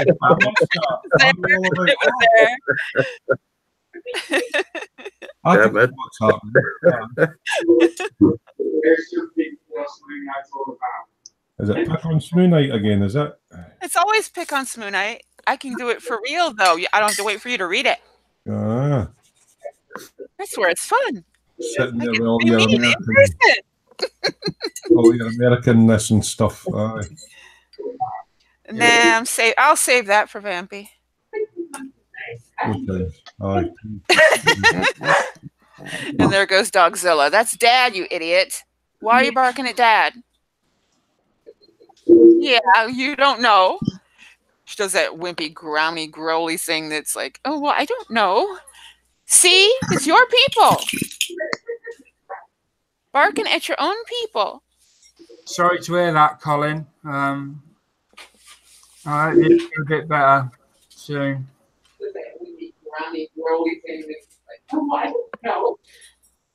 was there. I Damn it. what's happening. Is it pick on Smoo Night again? Is it? It's always pick on Smoo Night. I can do it for real, though. I don't have to wait for you to read it. Ah. That's where it's fun. Sitting there with all your Americanness and stuff. Aye. Nah, I'll save that for Vampy. Okay. Aye. And there goes Dogzilla. That's Dad, you idiot. Why are you barking at Dad? Yeah, you don't know. She does that wimpy, growly, growly thing that's like, oh, well, I don't know. See? It's your people. Barking at your own people. Sorry to hear that, Colin. It'll get a bit better soon.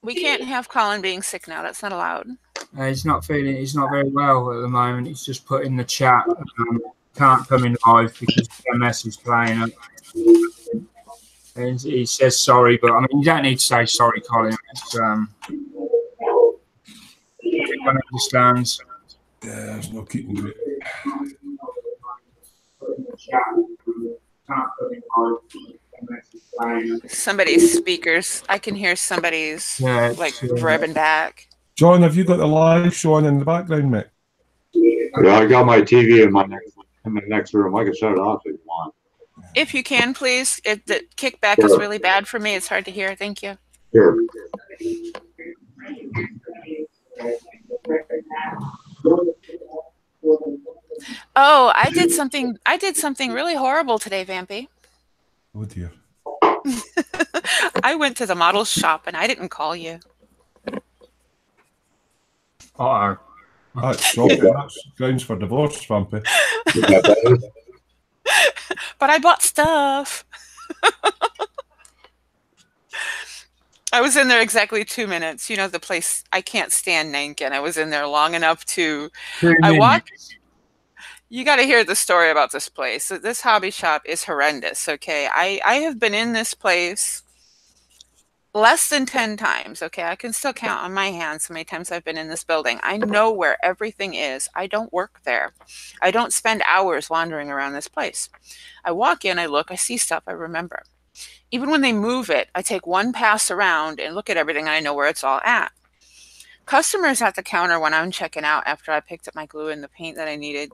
We can't have Colin being sick now. That's not allowed. He's not very well at the moment. He's just put in the chat. Can't come in live because MS is playing up. And he says sorry, but I mean, you don't need to say sorry, Colin. It's, everyone understands. Yeah, there's no keeping it. Somebody's speakers. I can hear somebody's rubbing back. John, have you got the live show on in the background, mate? Yeah, I got my TV in the next room. I can shut it off if you want. If you can, please. The kickback is really bad for me. It's hard to hear. Thank you. Sure. Oh, I did something really horrible today, Vampy. Oh dear. I went to the model shop and I didn't call you. Uh-oh. That's shocking. That's grounds for divorce, Vampy. But I bought stuff. I was in there exactly 2 minutes. You know, the place, I can't stand Nankin. I was in there long enough to... You got to hear the story about this place. So this hobby shop is horrendous, okay? I have been in this place less than 10 times. Okay, I can still count on my hands how many times I've been in this building. I know where everything is. I don't work there. I don't spend hours wandering around this place. I walk in, I look, I see stuff, I remember. Even when they move it, I take one pass around and look at everything, and I know where it's all at. Customers at the counter when I'm checking out after I picked up my glue and the paint that I needed,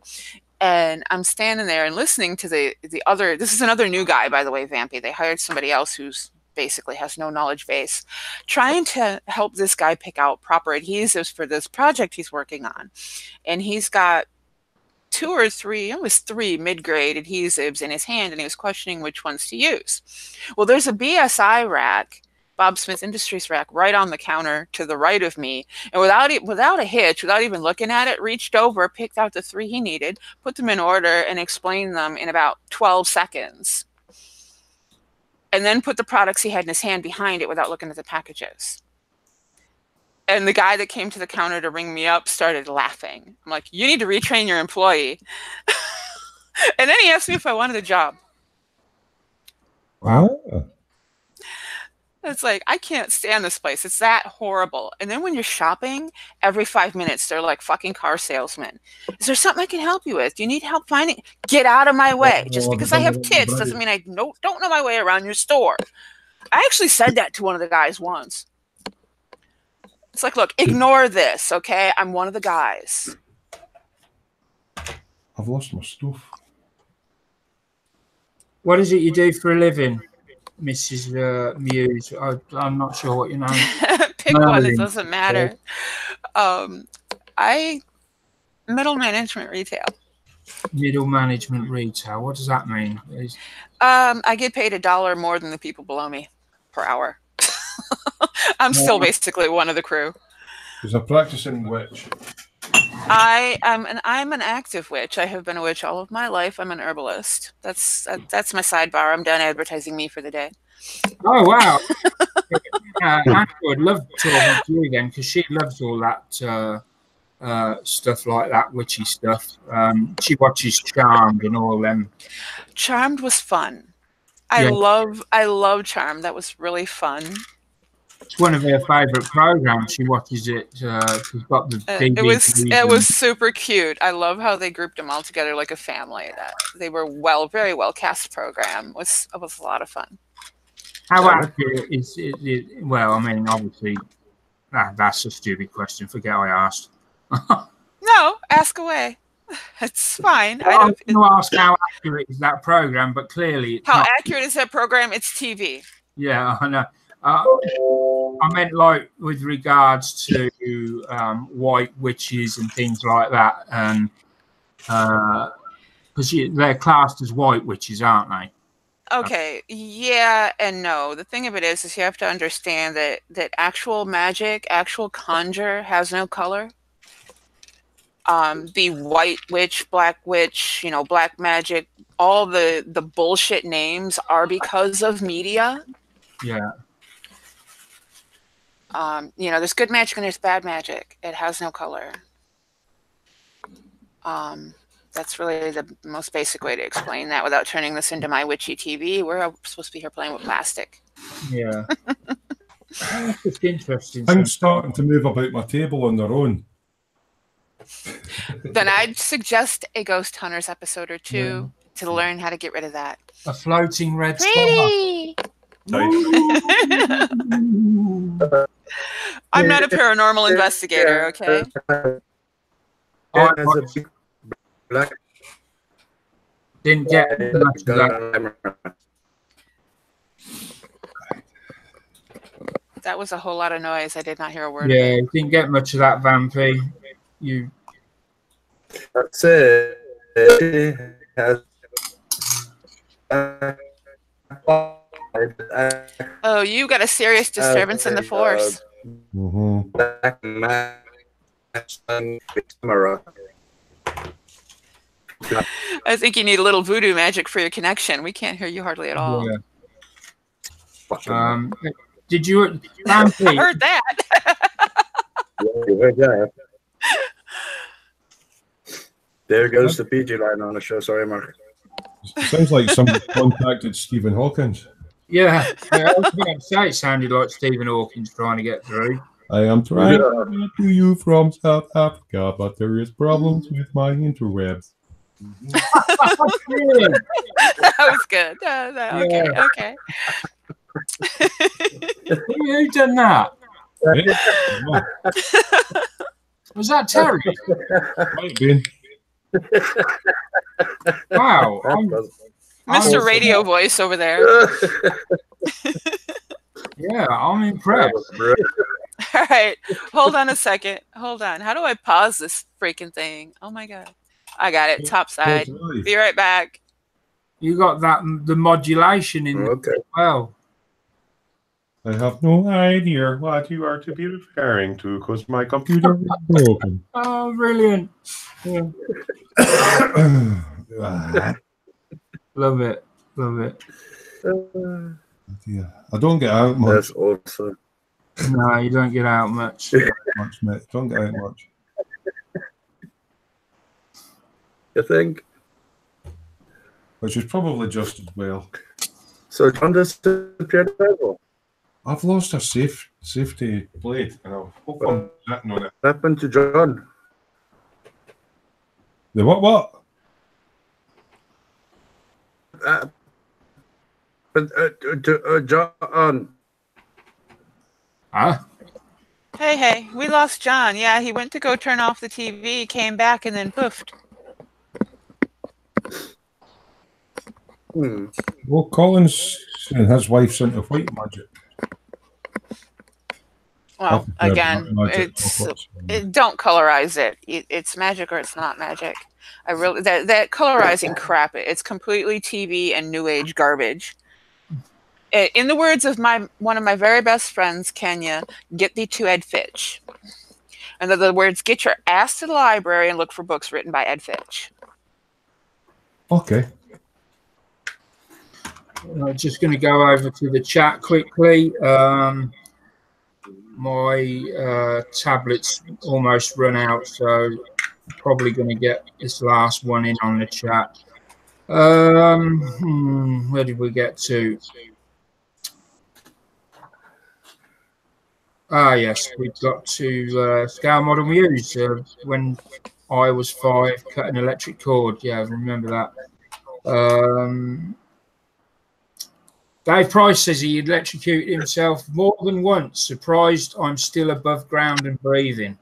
and I'm standing there and listening to the other, this is another new guy, by the way, Vampy. They hired somebody else who's basically has no knowledge base, trying to help this guy pick out proper adhesives for this project he's working on. And he's got 2 or 3, almost 3 mid-grade adhesives in his hand, and he was questioning which ones to use. Well, there's a BSI rack, Bob Smith Industries rack, right on the counter to the right of me, and without a hitch, without even looking at it, reached over, picked out the 3 he needed, put them in order, and explained them in about 12 seconds. And then put the products he had in his hand behind it without looking at the packages. And the guy that came to the counter to ring me up started laughing. I'm like, you need to retrain your employee. And then he asked me if I wanted a job. Wow. It's like, I can't stand this place. It's that horrible. And then when you're shopping, every 5 minutes, they're like fucking car salesmen. Is there something I can help you with? Do you need help finding? Get out of my way. Just because I have kids doesn't mean I don't know my way around your store. I actually said that to one of the guys once. It's like, look, ignore this, okay? I'm one of the guys. I've lost my stuff. What is it you do for a living, Mrs. Muse? I'm not sure what your name is. Pick one, it doesn't matter. Middle management retail. Middle management retail. What does that mean? I get paid $1 more than the people below me per hour. I'm still basically one of the crew. There's a practicing witch. I'm an active witch. I have been a witch all of my life. I'm an herbalist. That's my sidebar. I'm done advertising me for the day. Oh wow! Andrew would love talking to you then, because she loves all that stuff like that, witchy stuff. She watches Charmed and all them. Charmed was fun. I love Charmed. That was really fun. It's one of her favourite programs. She watches it. She's got the DVDs. It was super cute. I love how they grouped them all together like a family. That they were very well cast program. It was a lot of fun. How accurate is it? Well, I mean, obviously, that's a stupid question. Forget I asked. No, ask away. It's fine. Well, I don't want to ask how accurate is that program, but clearly, it's how not. Accurate is that program? It's TV. Yeah, I know. I meant like with regards to white witches and things like that, and because they're classed as white witches, aren't they? Okay, yeah and no. The thing of it is you have to understand that actual magic, actual conjure has no color. The white witch, black witch, black magic, all the bullshit names are because of media. Yeah. There's good magic and there's bad magic. It has no color. That's really the most basic way to explain that without turning this into my witchy TV. We're supposed to be here playing with plastic. Yeah. That's just interesting. I'm starting to move about my table on their own. Then I'd suggest a Ghost Hunters episode or 2 to learn how to get rid of that. A floating red Pretty. star. I'm not a paranormal investigator, okay? Black. Didn't get much of that. That was a whole lot of noise. I did not hear a word. Yeah, of it. Didn't get much of that, Vampy. You. That's it. It has. Oh, you got a serious disturbance in the force. I think you need a little voodoo magic for your connection. We can't hear you hardly at all. Yeah. Did you, Vampy? I heard that. You heard that. There goes the PG line on the show. Sorry, Mark. Sounds like somebody contacted Stephen Hawkins. Yeah, I was going to say it sounded like Stephen Hawking's trying to get through. I am trying to get to you from South Africa, but there is problems with my interwebs. Brilliant. That was good. Okay, okay. Who done that? Yeah. Was that Terry? Might be. Wow. Mr. Radio Voice over there. Yeah, I'm impressed. All right, hold on a second. Hold on. How do I pause this freaking thing? Oh my god. I got it. Top side. Be right back. You got that the modulation in there as well. I have no idea what you are to be referring to because my computer is broken. Oh, brilliant. Yeah. Love it. Love it. Yeah, I don't get out much. That's awesome. No, you don't get out much. Mate. Don't get out much. You think? Which is probably just as well. So John disappeared as well. I've lost a safety blade, and I hope I'm sitting on it. What happened to John? The what? John. Huh? Hey, we lost John. Yeah, he went to go turn off the TV, came back, and then poofed. Well, Collins and his wife's into white magic. Well, again, don't colorize it. It's magic or it's not magic. I really that colorizing crap. It's completely TV and new age garbage. In the words of one of my very best friends, Kenya, get thee to Ed Fitch. And the words, get your ass to the library and look for books written by Ed Fitch. Okay. I'm just going to go over to the chat quickly. My tablet's almost run out, so probably going to get this last one in on the chat. Where did we get to? Ah, yes, we've got to scale model muse. When I was 5, cut an electric cord. Yeah, I remember that. Dave Price says he electrocuted himself more than once. Surprised I'm still above ground and breathing.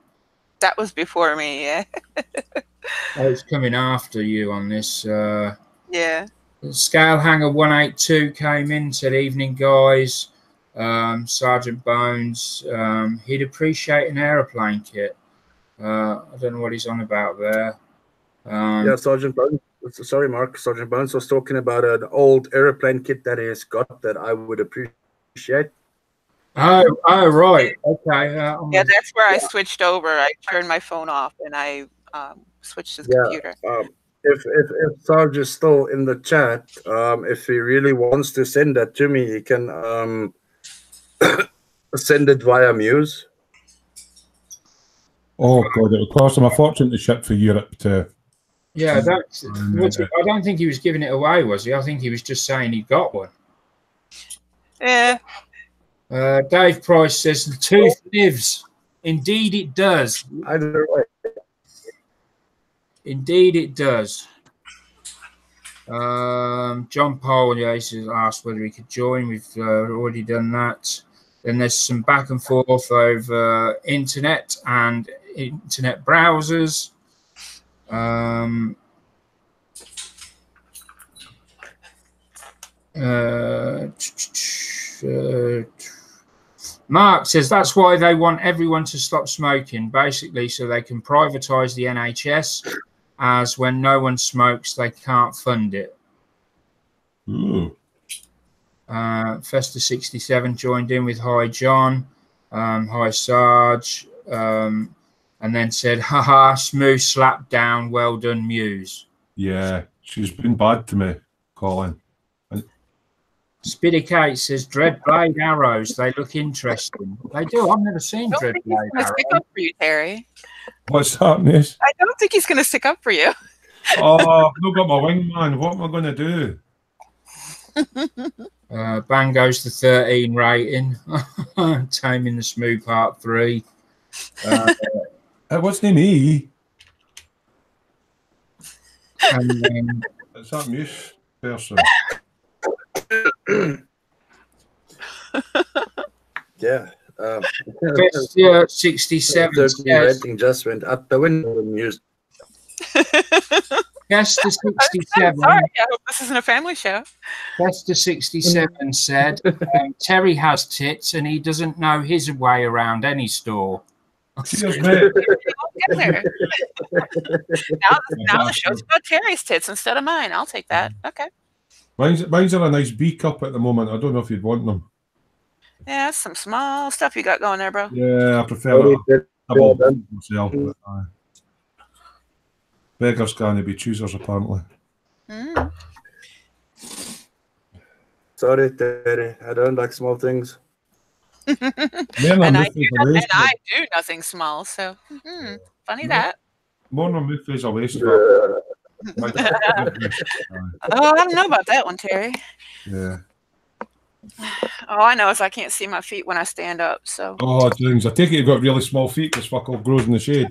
That was before me, yeah. Oh, it's coming after you on this. Yeah. Scale Hanger 182 came in, said, evening, guys. Sergeant Bones, he'd appreciate an aeroplane kit. I don't know what he's on about there. Yeah, Sergeant Bones. Sorry, Mark. Sergeant Bones was talking about an old aeroplane kit that he's got that I would appreciate. Oh, right. Okay. Yeah, that's where I switched over. I turned my phone off and I switched his computer. If Sarge is still in the chat, if he really wants to send that to me, he can send it via Muse. Oh God, it would cost him a fortune to ship for Europe to. Yeah, I don't think he was giving it away, was he? I think he was just saying he got one. Yeah. Dave Price says the tooth lives. Indeed, it does. I don't know. Indeed, it does. John Paul has asked whether he could join. We've already done that. Then there's some back and forth over internet and internet browsers. Mark says that's why they want everyone to stop smoking, basically, so they can privatize the NHS, as when no one smokes, they can't fund it. Festa 67 joined in with hi John, hi Sarge, and then said, haha, smooth slap down, well done, Muse. Yeah, she's been bad to me, Colin. Spiddy Kate says, Dread Blade arrows, they look interesting. They do, I've never seen Dread Blade arrows. Stick up for you, Terry. What's that, miss? I don't think he's going to stick up for you. Oh, I've not got my wingman. What am I going to do? Bang goes to 13 rating. Taming the Smoo Part 3. It wasn't me. And then It's that Muse person. Yeah. Bestia 67 says, rating just went up the window. News. Bestia 67. Sorry, I hope this isn't a family show. Bestia 67 said, Terry has tits and he doesn't know his way around any store. Cheers, mate. now the show's about Terry's tits instead of mine. I'll take that. Okay. Mine's are a nice B cup at the moment. I don't know if you'd want them. Yeah, some small stuff you got going there, bro. Yeah, I prefer it. Myself, but, beggars can't be choosers, apparently. Mm. Sorry, Terry. I don't like small things. and I do nothing small, so funny that. More than Muffies are waste. Oh, I don't know about that one, Terry. Yeah. All I know is I can't see my feet when I stand up. So. Oh, James, I take it you've got really small feet because fuck all grows in the shade.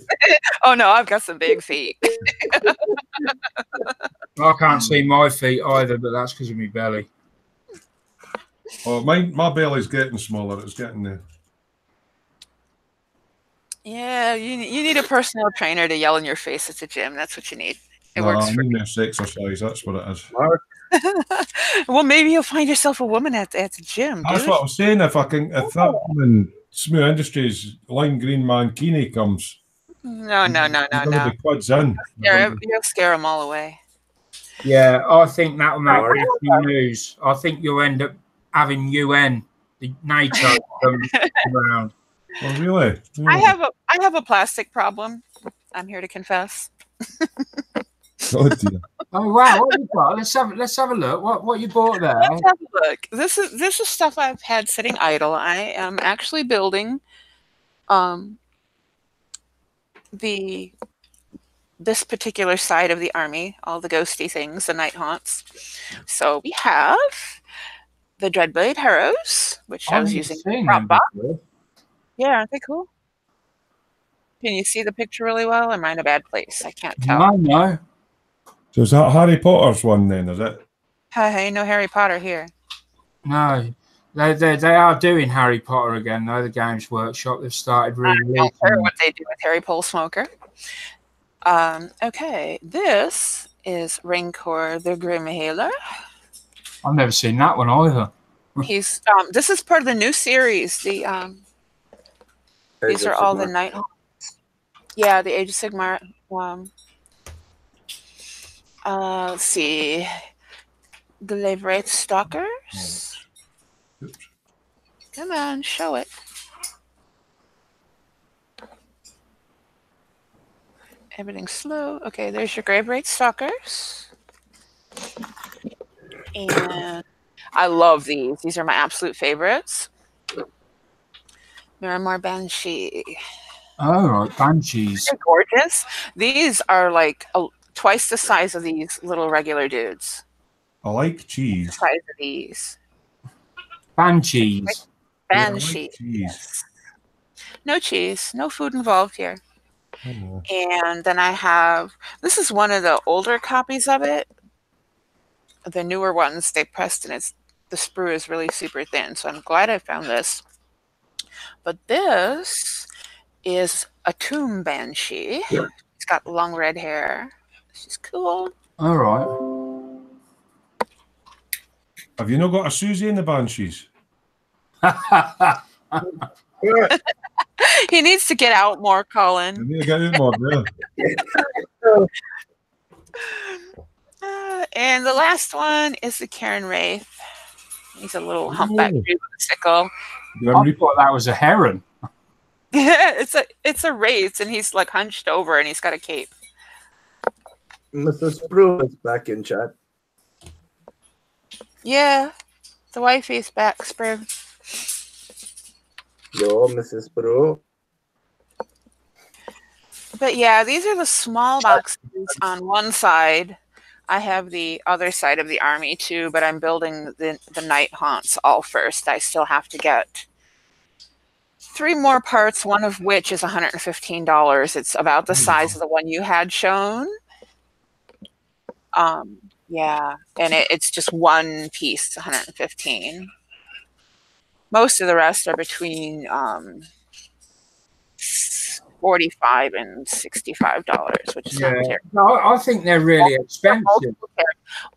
Oh no, I've got some big feet. I can't see my feet either, but that's because of my belly. Oh, my belly's getting smaller. It's getting there. Yeah, you need a personal trainer to yell in your face at the gym. That's what you need. It works for me. Exercise. That's what it is. Well, maybe you'll find yourself a woman at the gym. That's what I was saying. If that woman, Smooth Industries, lime green mankini comes. No. The quads in. You'll scare them all away. Yeah, I think that will make news. I think you'll end up having UN, the NATO, come around. Oh, really? I have a plastic problem. I'm here to confess. Oh dear. Oh wow! What you got? Let's have a look. What you bought there? Let's have a look. This is stuff I've had sitting idle. I am actually building this particular side of the army, all the ghosty things, the night haunts. So we have the Dreadblade Heroes, which I was using prop box. Yeah, aren't they cool? Can you see the picture really well? Am I in a bad place? I can't tell. No. So is that Harry Potter's one then, is it? Hey, no Harry Potter here. No. They are doing Harry Potter again, though. The Games Workshop, they've started really. I don't care what they do with Harry Pole Smoker. Okay, this is Rancor the Grim Healer. I've never seen that one either. He's this is part of the new series. These are all the night haunts. Yeah, the Age of Sigmar. Let's see. Glaivrate Stalkers. Come on, show it. Everything's slow. Okay, there's your Glaivrate Stalkers. And I love these. These are my absolute favorites. Miramar Banshee. Oh, right, Banshees. They're gorgeous. These are like twice the size of these little regular dudes. I like cheese. The size of these. Banshees. Banshee. Yeah, like cheese. Yes. No cheese. No food involved here. Oh. And then I have, this is one of the older copies of it. The newer ones they pressed, and the sprue is really super thin. So I'm glad I found this. But this is a Tomb Banshee. It's got long red hair. She's cool. All right. Have you not got a Susie in the Banshees? He needs to get out more, Colin. You need to get out more, yeah. And the last one is the Karen Wraith. He's a little humpback dude with a sickle. I thought that was a heron. it's a wraith, and he's like hunched over, and he's got a cape. Mrs. Sprue is back in chat. Yeah, the wifey's back, Sprue. Hello, Mrs. Sprue. But yeah, these are the small boxes on one side I have the other side of the army too, but I'm building the night haunts all first. I still have to get 3 more parts, one of which is $115. It's about the size of the one you had shown. Yeah, and it's just one piece, 115. Most of the rest are between $45 and $65, which is not terrible. No, I think they're really expensive.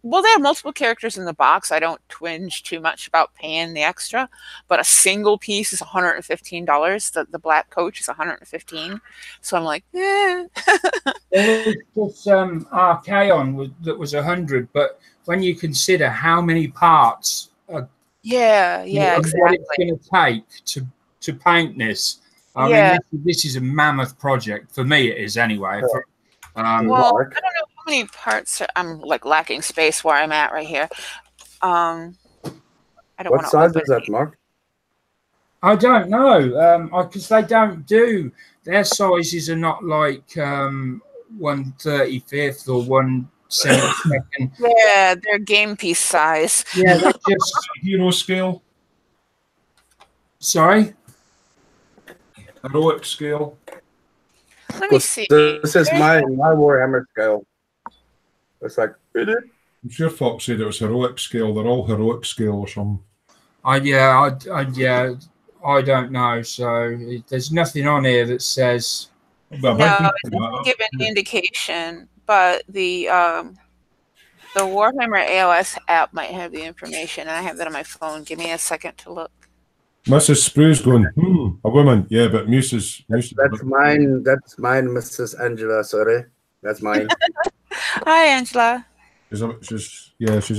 Well, they have multiple characters in the box. I don't twinge too much about paying the extra, but a single piece is $115. The black coach is $115. So I'm like, eh. There was this Archaon that was 100, but when you consider how many parts, yeah, exactly. what it's going to take to paint this. I mean, this is a mammoth project. For me, it is anyway. Well, I don't know how many parts I'm like lacking space where I'm at right here. I don't what size is that, Mark? I don't know, because they don't do their sizes are not like 1/35 or 1/72. Yeah, they're game piece size. Yeah, they're just hero scale. Sorry. Heroic scale. Let me see. This is my Warhammer scale. It's like, I'm sure Fox said it was heroic scale. They're all heroic scale or something. I don't know. So there's nothing on here that says. No, it doesn't give any indication. But the Warhammer AOS app might have the information. I have that on my phone. Give me a second to look. Mrs. Sprue's going, a woman. Yeah, but Mrs. That's mine. That's mine, Mrs. Angela. Sorry. That's mine. Hi, Angela. She's a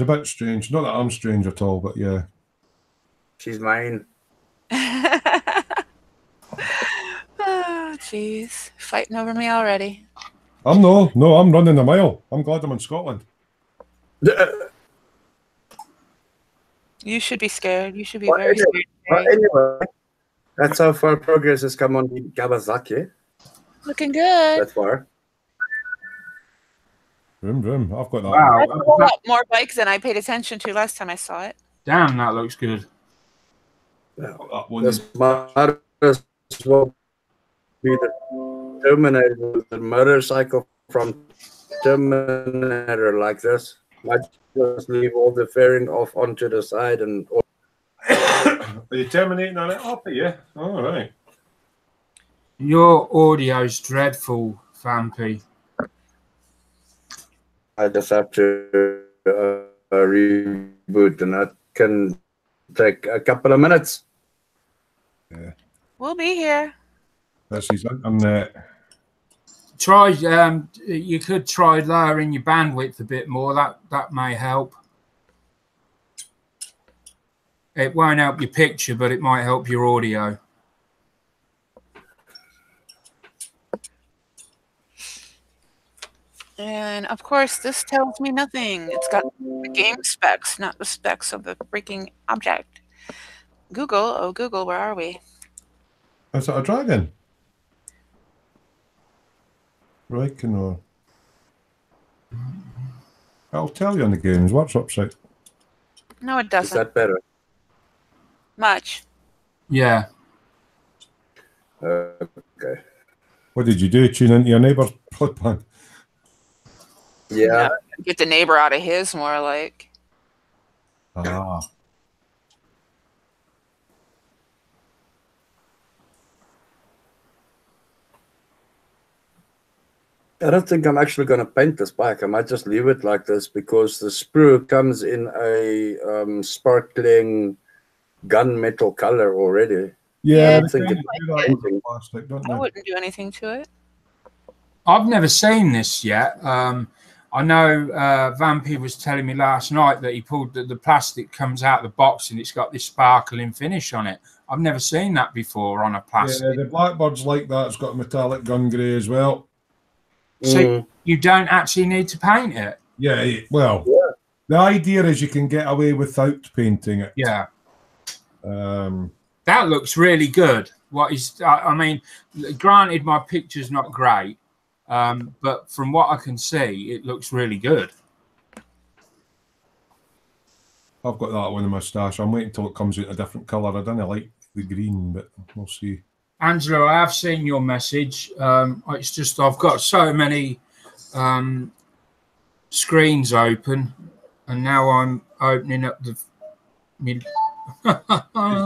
bit strange. Not that I'm strange at all, but yeah. She's mine. Oh, jeez. Fighting over me already. I'm running a mile. I'm glad I'm in Scotland. You should be scared. You should be very scared. Anyway, that's how far progress has come on Kawasaki. Looking good. That's far. Vroom. I've got that. Wow. That's a lot more bikes than I paid attention to last time I saw it. Damn, that looks good. This might as well be the Terminator, the motorcycle from Terminator like this. Might just leave all the fairing off onto the side and. Are you terminating on it? Up, yeah. All right. Your audio's dreadful, Vampy. I just have to reboot, and that can take a couple of minutes. Yeah. We'll be here. That's his internet. Try. You could try lowering your bandwidth a bit more. That may help. It won't help your picture, but it might help your audio. And of course, this tells me nothing. It's got the game specs, not the specs of the freaking object. Google, oh Google, where are we? Is that a dragon? Right, no. I'll tell you on the games. What's upside? No, it doesn't. Is that better? Much. Yeah. Okay. What did you do? Tune into your neighbour's broadband? Yeah. Get the neighbor out of his, more like. Ah. I don't think I'm actually going to paint this bike. I might just leave it like this because the sprue comes in a sparkling gunmetal color already. Yeah, I think I wouldn't do anything to it. I've never seen this yet. I know Vampy was telling me last night that he pulled the plastic comes out of the box and it's got this sparkling finish on it. I've never seen that before on a plastic. Yeah, the Blackbird's like that. It's got a metallic gun grey as well. So you don't actually need to paint it? Yeah, well, the idea is you can get away without painting it. Yeah. That looks really good. I mean, granted, my picture's not great, but from what I can see, it looks really good. I've got that one in my stash. I'm waiting until it comes out a different colour. I don't like the green, but we'll see. Angela, I have seen your message. It's just I've got so many screens open, and now I'm opening up the.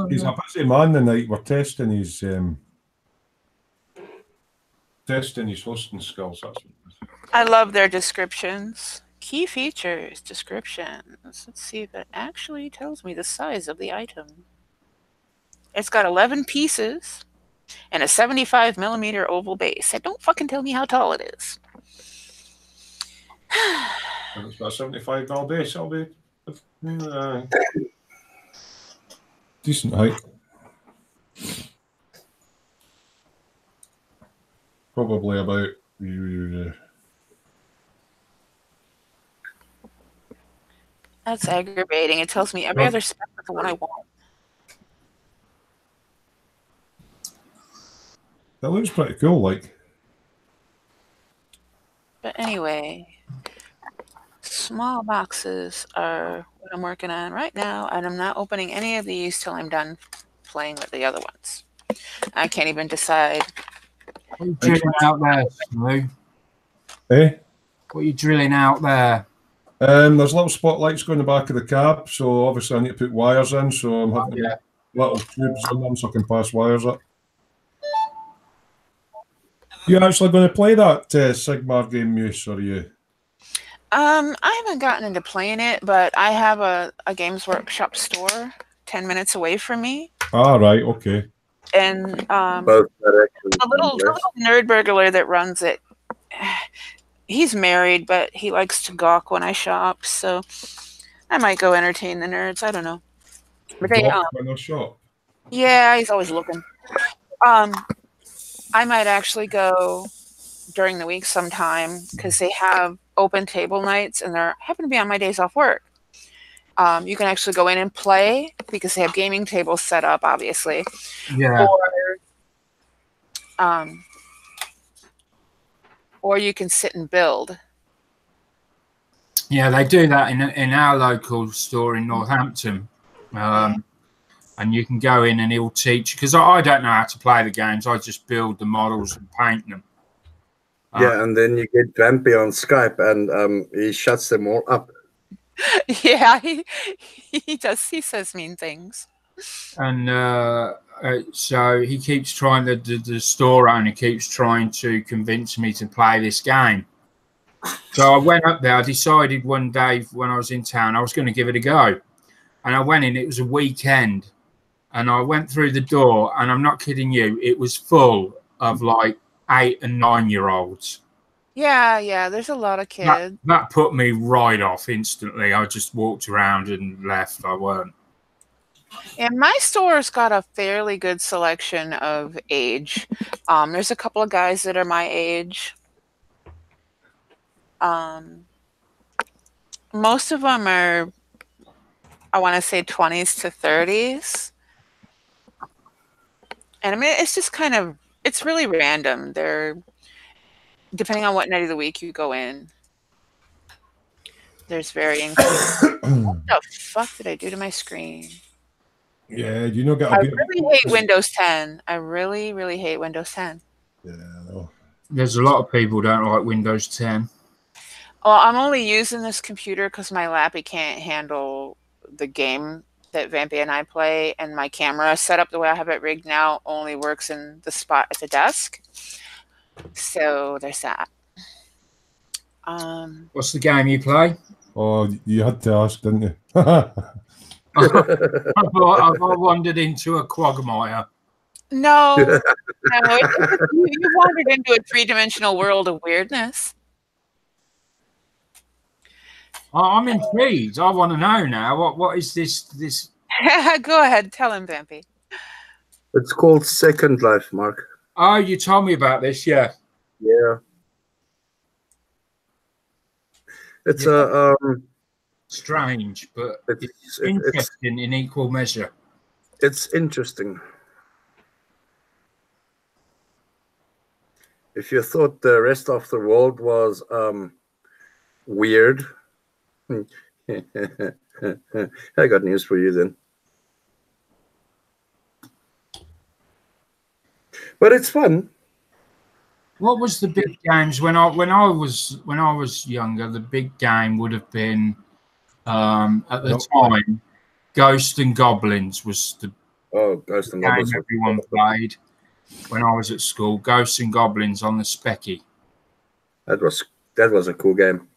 He's a busy man tonight. We're testing his hosting skills. That's what it is. I love their descriptions. Key features, descriptions. Let's see if it actually tells me the size of the item. It's got 11 pieces and a 75 millimeter oval base. It don't fucking tell me how tall it is. And it's got a 75 mil base. It'll be decent height. Probably about. That's aggravating. It tells me every other spec but the one I want. That looks pretty cool, like. But anyway, small boxes are what I'm working on right now, and I'm not opening any of these till I'm done playing with the other ones. I can't even decide. What are you drilling out there, Sprue? Eh? What are you drilling out there? There's little spotlights going in the back of the cab, so obviously I need to put wires in, so I'm having little tubes in them so I can pass wires up. You actually going to play that Sigmar game, Muse, or are you? I haven't gotten into playing it, but I have a Games Workshop store 10 minutes away from me. Ah, right, okay. And Both directions. the little nerd burglar that runs it, he's married, but he likes to gawk when I shop, so I might go entertain the nerds. I don't know. But they when I shop. Yeah, he's always looking. I might actually go during the week sometime because they have open table nights and they happen to be on my days off work. You can actually go in and play because they have gaming tables set up, obviously. Yeah. Or you can sit and build. Yeah, they do that in our local store in Northampton. And you can go in and he'll teach, because I don't know how to play the games. I just build the models and paint them. Yeah, and then you get Vampy on Skype and he shuts them all up. Yeah, he does. He says mean things. And so he keeps trying, the store owner keeps trying to convince me to play this game. So I went up there. I decided one day when I was in town, I was going to give it a go. And I went in, it was a weekend. And I went through the door, and I'm not kidding you, it was full of like 8 and 9-year-olds. Yeah, there's a lot of kids. That put me right off instantly. I just walked around and left. I weren't. And my store's got a fairly good selection of age. There's a couple of guys that are my age. Most of them are, I want to say 20s to 30s. And I mean, it's just kind of, it's really random. They're, depending on what night of the week you go in, there's varying. What the fuck did I do to my screen? Yeah, you know, I really hate Windows 10. I really, really hate Windows 10. Yeah, I know. There's a lot of people who don't like Windows 10. Well, I'm only using this computer because my lappy can't handle the game that Vampy and I play, and my camera set up the way I have it rigged now only works in the spot at the desk. So there's that. What's the game you play? Oh, you had to ask, didn't you? I've wandered into a quagmire. No, you wandered into a three-dimensional world of weirdness. I'm intrigued. I want to know now. What is this? Go ahead, tell him, Vampy. It's called Second Life, Mark. Oh, you told me about this, yeah. Yeah. It's strange, but it's interesting in equal measure. It's interesting. If you thought the rest of the world was weird, I got news for you then. But it's fun. What was the big games when I was younger? The big game would have been at the time. Ghosts and Goblins was the Ghosts and game Goblins. everyone played when I was at school. Ghosts and Goblins on the Specky. That was a cool game.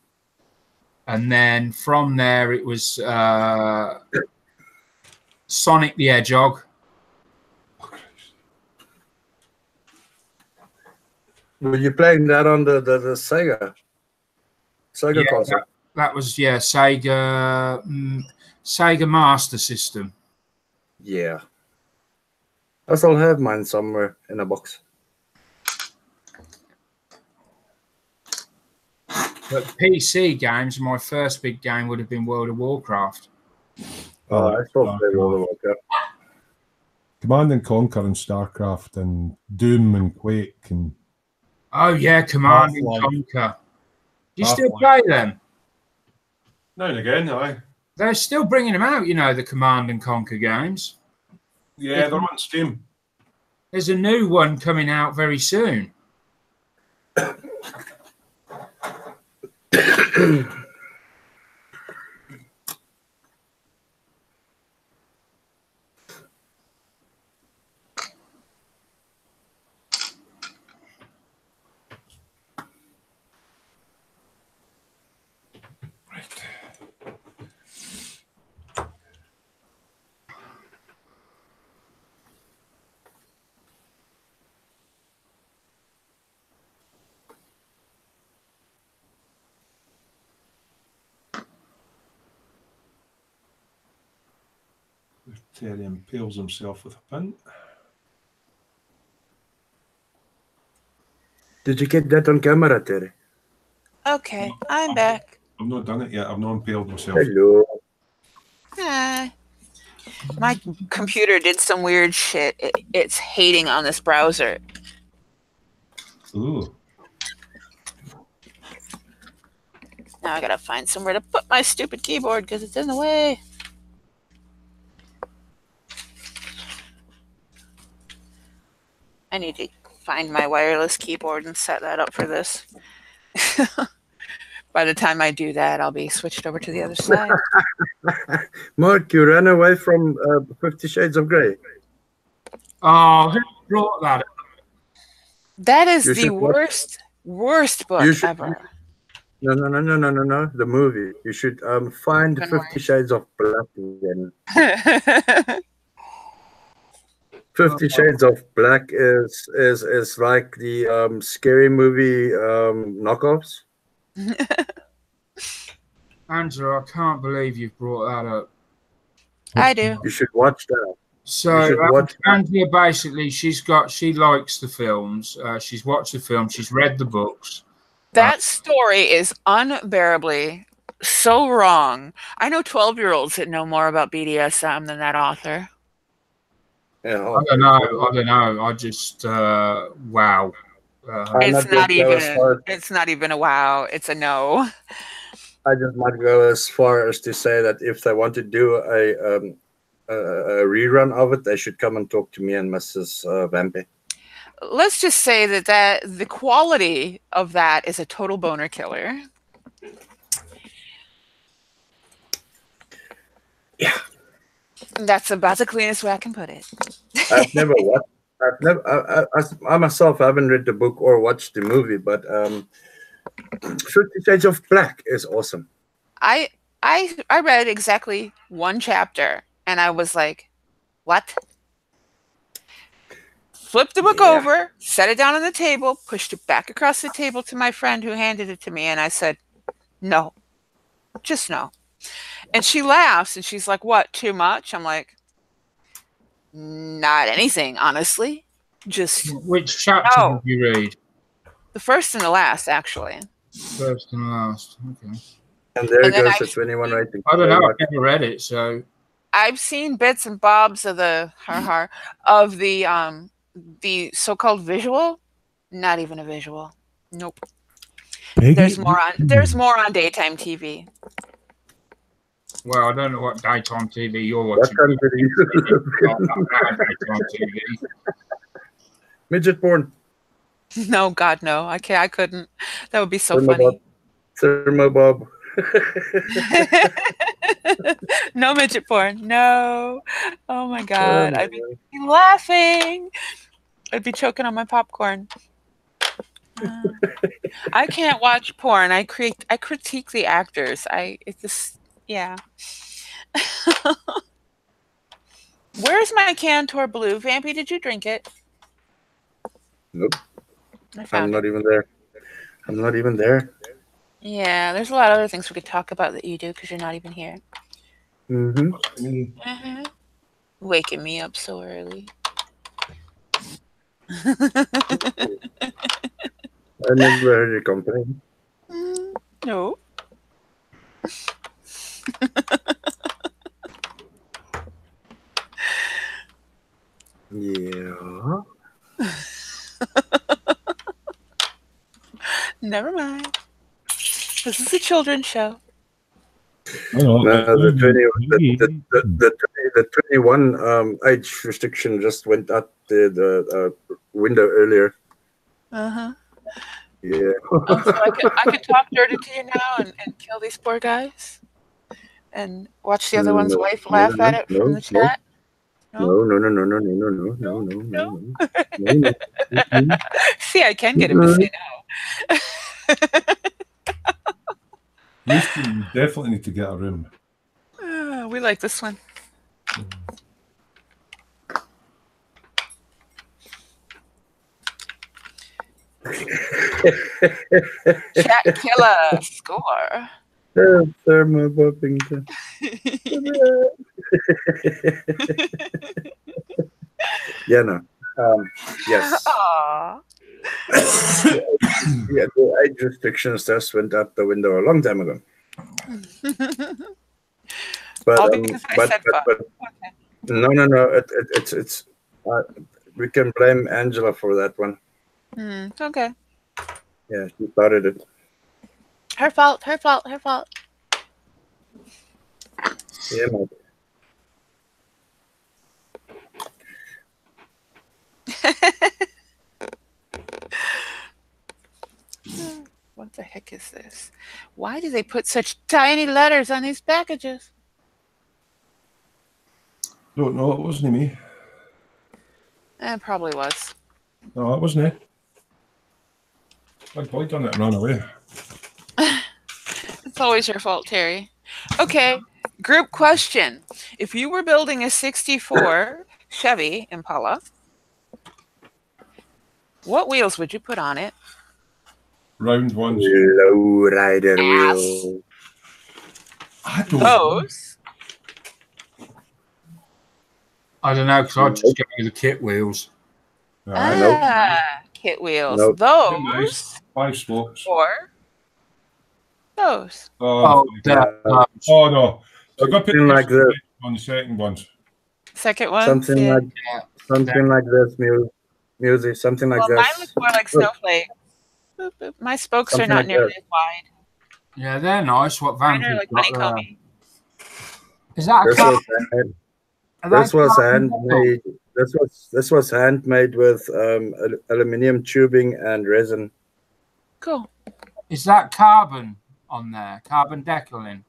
And then from there it was Sonic the Hedgehog. Were you playing that on the Sega console? That was Sega Master System. Yeah. I still have mine somewhere in a box. But PC games, my first big game would have been World of Warcraft. I still play World of Warcraft. Command and Conquer and StarCraft and Doom and Quake and oh yeah, Command and Conquer. Do you still play them? Now and again, aye. They're still bringing them out, you know, the Command and Conquer games. Yeah, they're on Steam. There's a new one coming out very soon. Terry impales himself with a pin. Did you get that on camera, Terry? Okay, I'm back. I've not done it yet. I've not impaled myself. Hello. My computer did some weird shit. It's hating on this browser. Ooh. Now I gotta find somewhere to put my stupid keyboard because it's in the way. I need to find my wireless keyboard and set that up for this. By the time I do that, I'll be switched over to the other side. Mark, you ran away from 50 Shades of Grey. Oh, who brought that up? That is the worst book ever. No. The movie. You should find 50 Shades of Black again. 50 Shades of Black is like the scary movie knockoffs. Angela, I can't believe you've brought that up. I do. You should watch that. So Angela, basically, she likes the films. She's watched the film. She's read the books. That story is unbearably so wrong. I know 12-year-olds that know more about BDSM than that author. Yeah, I don't know. I just wow. It's not even a wow. It's a no. I just might go as far as to say that if they want to do a rerun of it, they should come and talk to me and Mrs. Vampy. Let's just say that the quality of that is a total boner killer. Yeah. That's about the cleanest way I can put it. I've never watched. I myself haven't read the book or watched the movie, but 50 Shades of Black is awesome. I read exactly one chapter and I was like, what? Flipped the book over, set it down on the table, pushed it back across the table to my friend who handed it to me, and I said, no, just no. And she laughs and she's like, what, too much? I'm like, not anything, honestly. Just which chapter did you read? The first and the last, actually. First and last, okay. And there goes the 21 rating. I don't know. I've never read it, so I've seen bits and bobs of the the so-called visual. Not even a visual. Nope. There's more on daytime TV. Well, I don't know what daytime TV you're What watching. country do you live Not daytime TV. Midget porn. No, God, no. I can't. I couldn't. That would be so Thermobob. Thermobob. funny. No midget porn. No. Oh my God. I'd be laughing. I'd be choking on my popcorn. I can't watch porn. I critique the actors. It's just, yeah. Where's my Cantor Blue? Vampy, did you drink it? Nope. I'm not even there. I'm not even there. Yeah, there's a lot of other things we could talk about that you do because you're not even here. Mm-hmm. Waking me up so early. I never heard you complain. No. Yeah. Never mind. This is a children's show. No, the 21 age restriction just went out the window earlier. Uh-huh. Yeah. So I could talk dirty to you now and kill these poor guys? And watch the other one's wife laugh at it from the chat? No. See, I can get him to say no. You definitely need to get a room. We like this one. Chat killer score. Thermobobbing. Yeah, no. Yes. Aww. Yeah, the age restrictions just went out the window a long time ago. But All because I said fuck. okay. No. It's we can blame Angela for that one. Okay. Yeah, she started it. Her fault. Yeah, mate. What the heck is this? Why do they put such tiny letters on these packages? Don't know. It wasn't me. It probably was. No, it wasn't it. Big boy done it and ran away. It's always your fault, Terry. Okay, group question. If you were building a 64 Chevy Impala, what wheels would you put on it? Round ones. Low rider wheel. I don't Those. I don't know, because I'd just go with the kit wheels. Kit wheels. Nope. Those. Nice. 5 spokes. Or those. Oh no. So go pick like this. on the second ones. Second one. Something like this, music. Something like Well, this. mine looks more like snowflake. Boop, boop. My spokes Something are not like nearly that. as wide. Yeah, they're nice. What Mine Vampy's are like got honeycomby. Is that a car? This was handmade. This was handmade with aluminium tubing and resin. Cool. Is that carbon on there? Carbon decaling?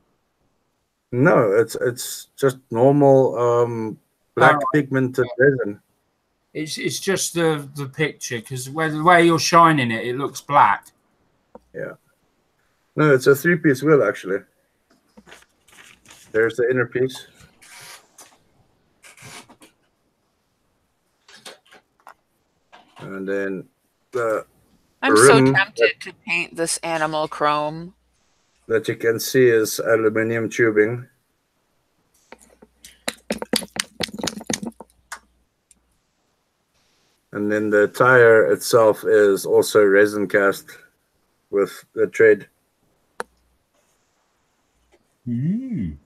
No, it's just normal black pigmented resin. It's just the picture, because the way you're shining it, it looks black. Yeah. No, it's a 3-piece wheel actually. There's the inner piece. And then I'm so tempted to paint this animal chrome. that you can see is aluminium tubing. And then the tire itself is also resin cast with the tread. Nice.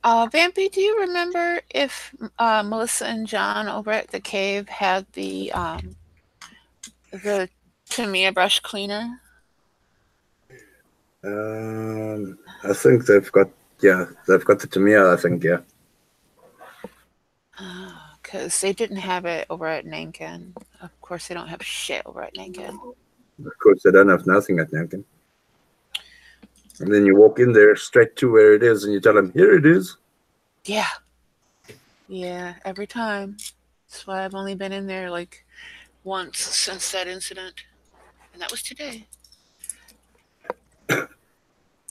Vampy, do you remember if Melissa and John over at the cave had the The Tamiya brush cleaner. I think they've got the Tamiya, I think, yeah. Because they didn't have it over at Nankin. Of course, they don't have shit over at Nankin. Of course, they don't have nothing at Nankin. And then you walk in there straight to where it is, and you tell them, "Here it is." Yeah. Yeah, every time. That's why I've only been in there like once since that incident. And that was today.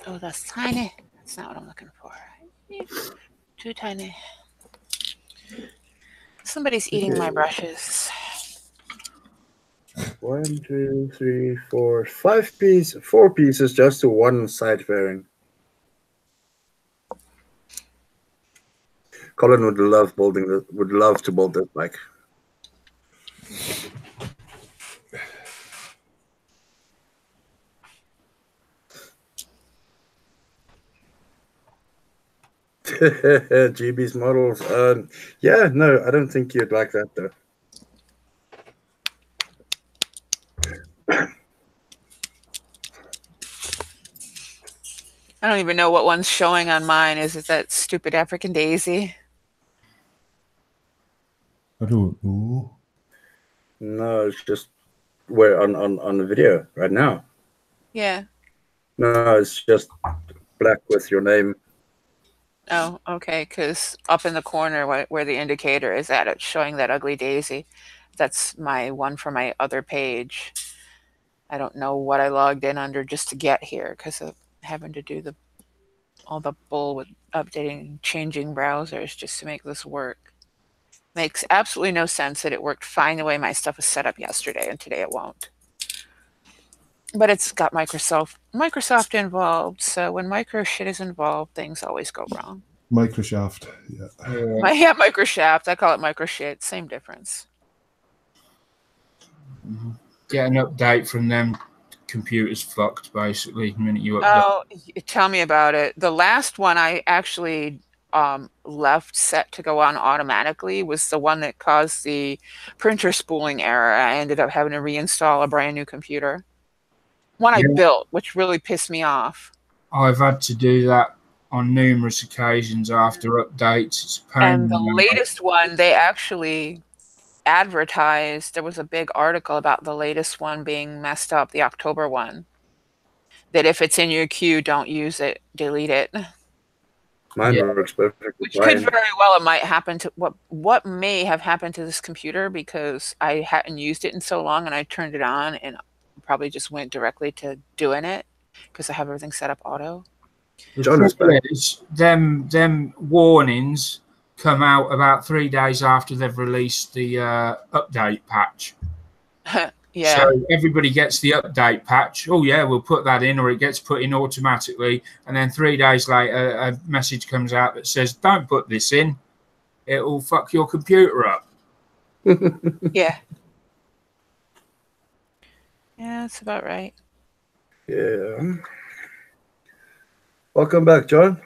Oh, that's tiny. That's not what I'm looking for. Too tiny. Somebody's eating my brushes. 1, 2, 3, 4, 5 pieces. 4 pieces just to one side fairing. Colin would love to build this bike. GB's models. Yeah, no, I don't think you'd like that though. I don't even know what one's showing on mine. Is it that stupid African daisy? I don't know. No, it's just where on the video right now. Yeah. No, it's just black with your name. Oh, okay. Because up in the corner where the indicator is at, it's showing that ugly daisy. That's my one for my other page. I don't know what I logged in under just to get here because of having to do all the bull with updating and changing browsers just to make this work. Makes absolutely no sense that it worked fine the way my stuff was set up yesterday and today it won't. But it's got Microsoft involved, so when micro shit is involved, things always go wrong. Microsoft, yeah. Yeah, Microshaft. I call it micro shit. Same difference. Get an update from them. Computer's fucked basically the minute you update. Oh, tell me about it. The last one I actually left set to go on automatically was the one that caused the printer spooling error. I ended up having to reinstall a brand new computer. One I built, which really pissed me off. I've had to do that on numerous occasions after updates. It's a pain. And the latest one, they actually advertised, there was a big article about the latest one being messed up, the October one, that if it's in your queue, don't use it, delete it. Mine works perfectly Which fine. could very well, it might happen to what may have happened to this computer because I hadn't used it in so long and I turned it on and probably just went directly to doing it because I have everything set up auto. Them warnings come out about 3 days after they've released the update patch. Yeah. So everybody gets the update patch. Oh yeah, we'll put that in, or it gets put in automatically. And then 3 days later, a message comes out that says, "Don't put this in. It will fuck your computer up." Yeah. Yeah, that's about right. Yeah. Welcome back, John.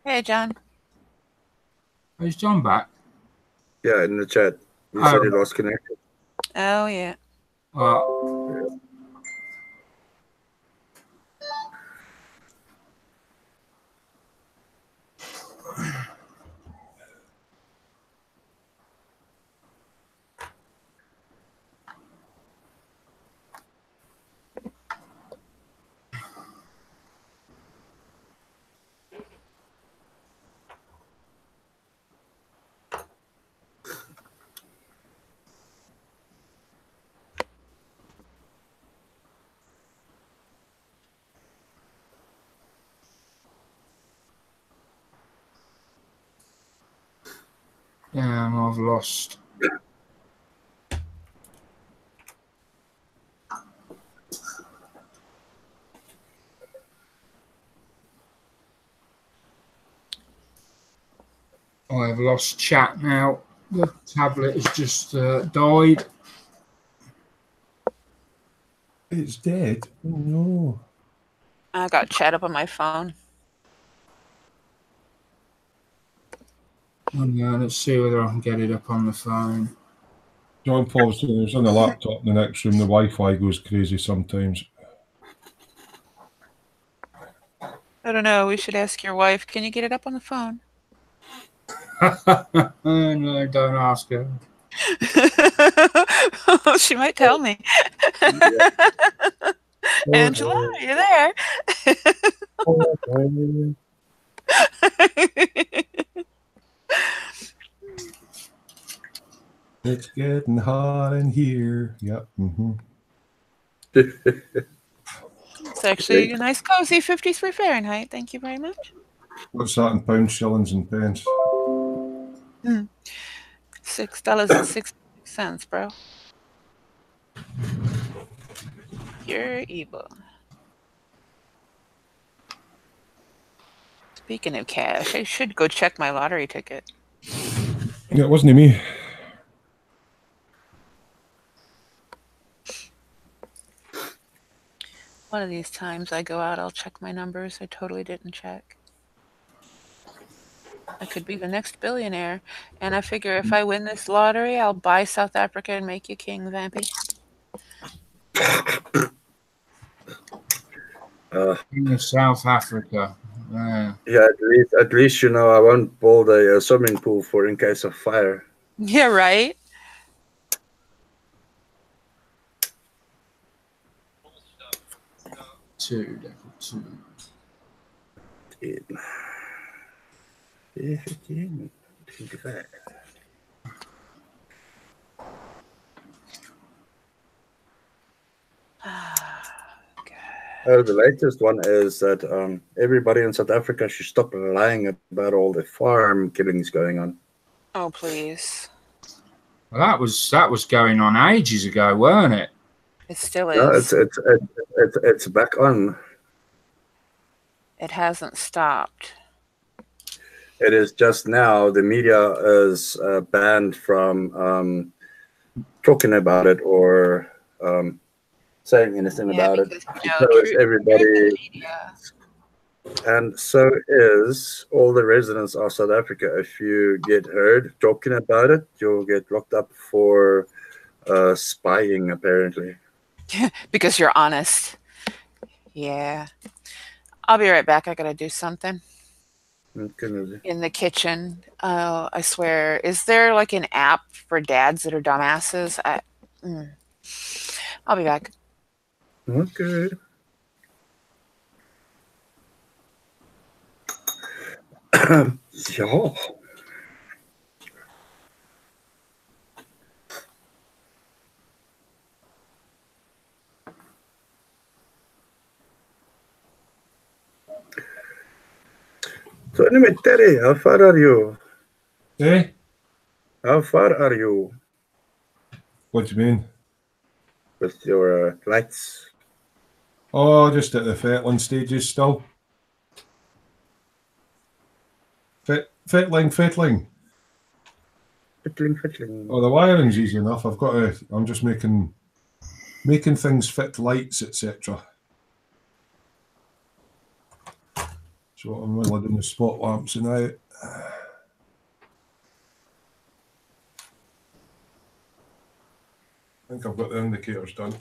Hey, John. Is John back? Yeah, in the chat. You said he lost connection. Oh, yeah. Damn, I've lost. I've lost chat now. The tablet has just died. It's dead? Oh, no. I got chat up on my phone. Oh, yeah, let's see whether I can get it up on the phone. John Paul said he was on the laptop in the next room. The Wi-Fi goes crazy sometimes. I don't know. We should ask your wife. Can you get it up on the phone? No, don't ask her. She might tell me. Angela, are you there? It's getting hot in here. Yep. It's actually a nice, cozy 53 Fahrenheit. Thank you very much. What's that in pounds, shillings, and pence? $6.66, bro. You're evil. Speaking of cash, I should go check my lottery ticket. Yeah, it wasn't me. One of these times I go out, I'll check my numbers. I totally didn't check. I could be the next billionaire. And I figure if I win this lottery, I'll buy South Africa and make you king, Vampy. In South Africa. Yeah, at least you know I won't build a swimming pool for in case of fire. Yeah, right? Level 2. 15, 25. Oh, the latest one is that everybody in South Africa should stop lying about all the farm killings going on. Oh, please. Well, that was going on ages ago, weren't it? It still No, is. it's back on. It hasn't stopped. It is just now the media is banned from talking about it or saying anything about it. Because everybody, and so is all the residents of South Africa. If you get heard talking about it, you'll get locked up for spying, apparently. Because you're honest. Yeah. I'll be right back. I gotta do something. In the kitchen. I swear. Is there like an app for dads that are dumbasses? I'll be back. Okay. Ja. So anyway, Terry, how far are you? Eh? How far are you? What do you mean? With your lights? Oh, just at the fettling stages still. Fettling. Fiddling. Oh, the wiring's easy enough. I'm just making things fit lights, etc. So I'm really doing the spot lamps now. I think I've got the indicators done.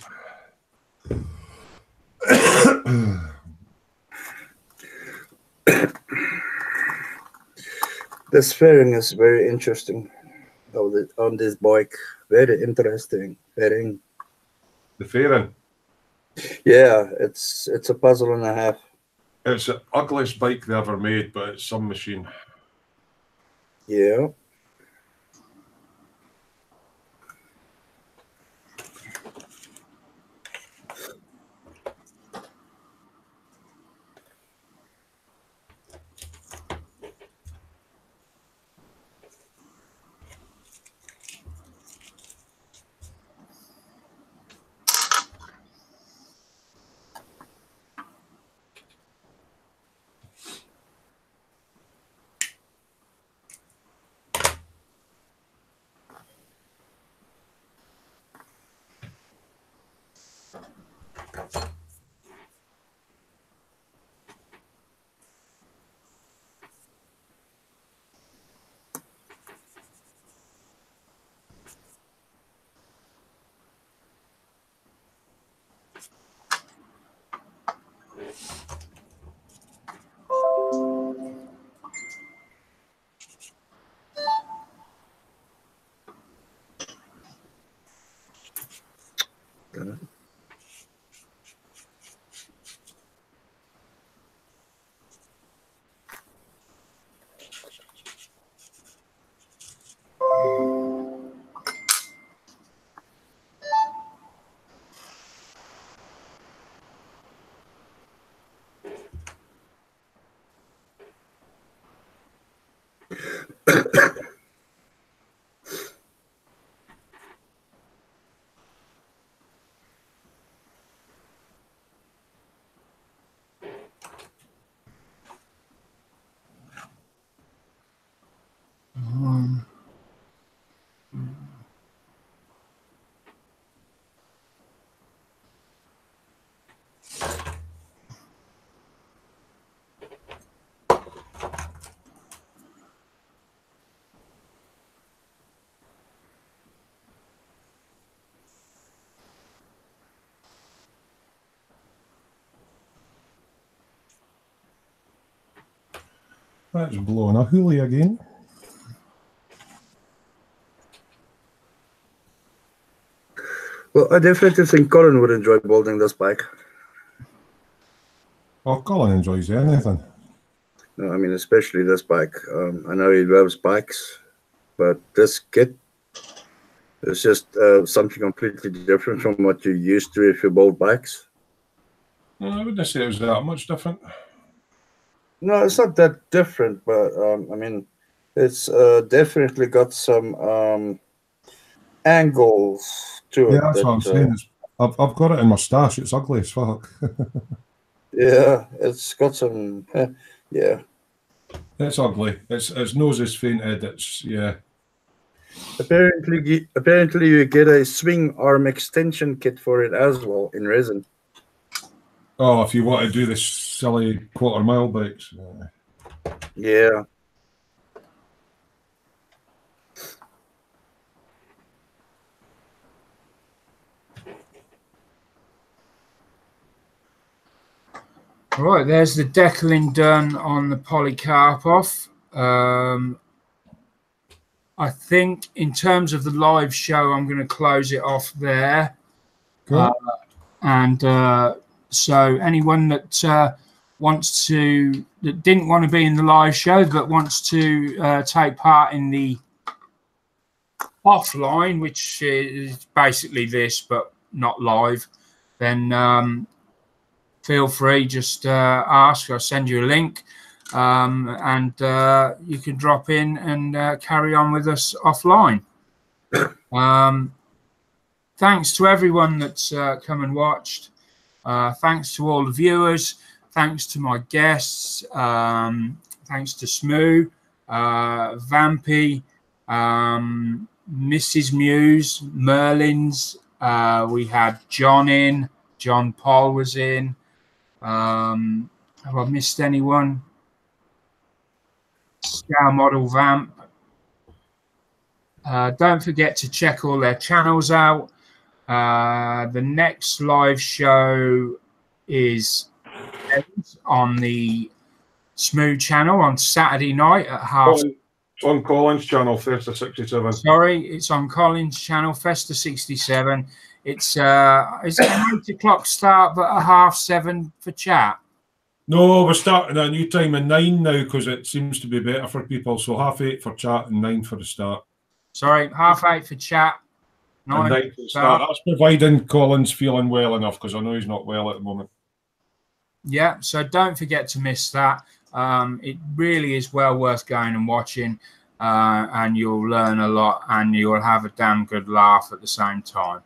This fairing is very interesting. On this bike, very interesting fairing. The fairing? Yeah, it's a puzzle and a half. It's the ugliest bike they ever made, but it's some machine. Yeah. That's blowing a hoolie again. Well, I definitely think Colin would enjoy building this bike. Well, Colin enjoys anything. No, I mean, especially this bike. I know he loves bikes, but this kit is just something completely different from what you're used to if you build bikes. No, I wouldn't say it was that much different. No, it's not that different, but I mean, it's definitely got some angles to it. Yeah, that's what I'm saying. I've got it in my stash. It's ugly as fuck. Yeah, it's got some. Yeah. It's ugly. Its nose is fainted. It's yeah. Apparently, you get a swing arm extension kit for it as well in resin. Oh, if you want to do this silly quarter-mile bikes. Yeah. Right, there's the decaling done on the Polycarpov. I think in terms of the live show, I'm going to close it off there. Cool. So anyone that didn't want to be in the live show but wants to take part in the offline, which is basically this but not live, then feel free, just ask. I'll send you a link, and you can drop in and carry on with us offline. Thanks to everyone that's come and watched. Thanks to all the viewers. Thanks to my guests. Thanks to Sprue, Vampy, Mrs. Muse, Merlin's. We had John in. John Paul was in. Have I missed anyone? Scale Model Vamp. Don't forget to check all their channels out. The next live show is on the Sprue channel on Saturday night at half. It's on Colin's channel, Festa 67. Sorry, it's on Colin's channel, Festa 67. It's an 8 o'clock start, but a 7:30 for chat. No, we're starting a new time at 9 now because it seems to be better for people. So 8:30 for chat and 9 for the start. Sorry, 8:30 for chat. 9 for the start. That's providing Colin's feeling well enough, because I know he's not well at the moment. Yeah, so don't forget to miss that. It really is well worth going and watching, and you'll learn a lot and you'll have a damn good laugh at the same time.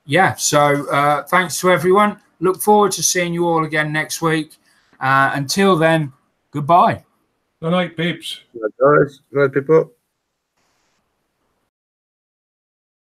Yeah, so thanks to everyone. Look forward to seeing you all again next week. Until then, goodbye. Good night, peeps. Good night, guys. Good night, people.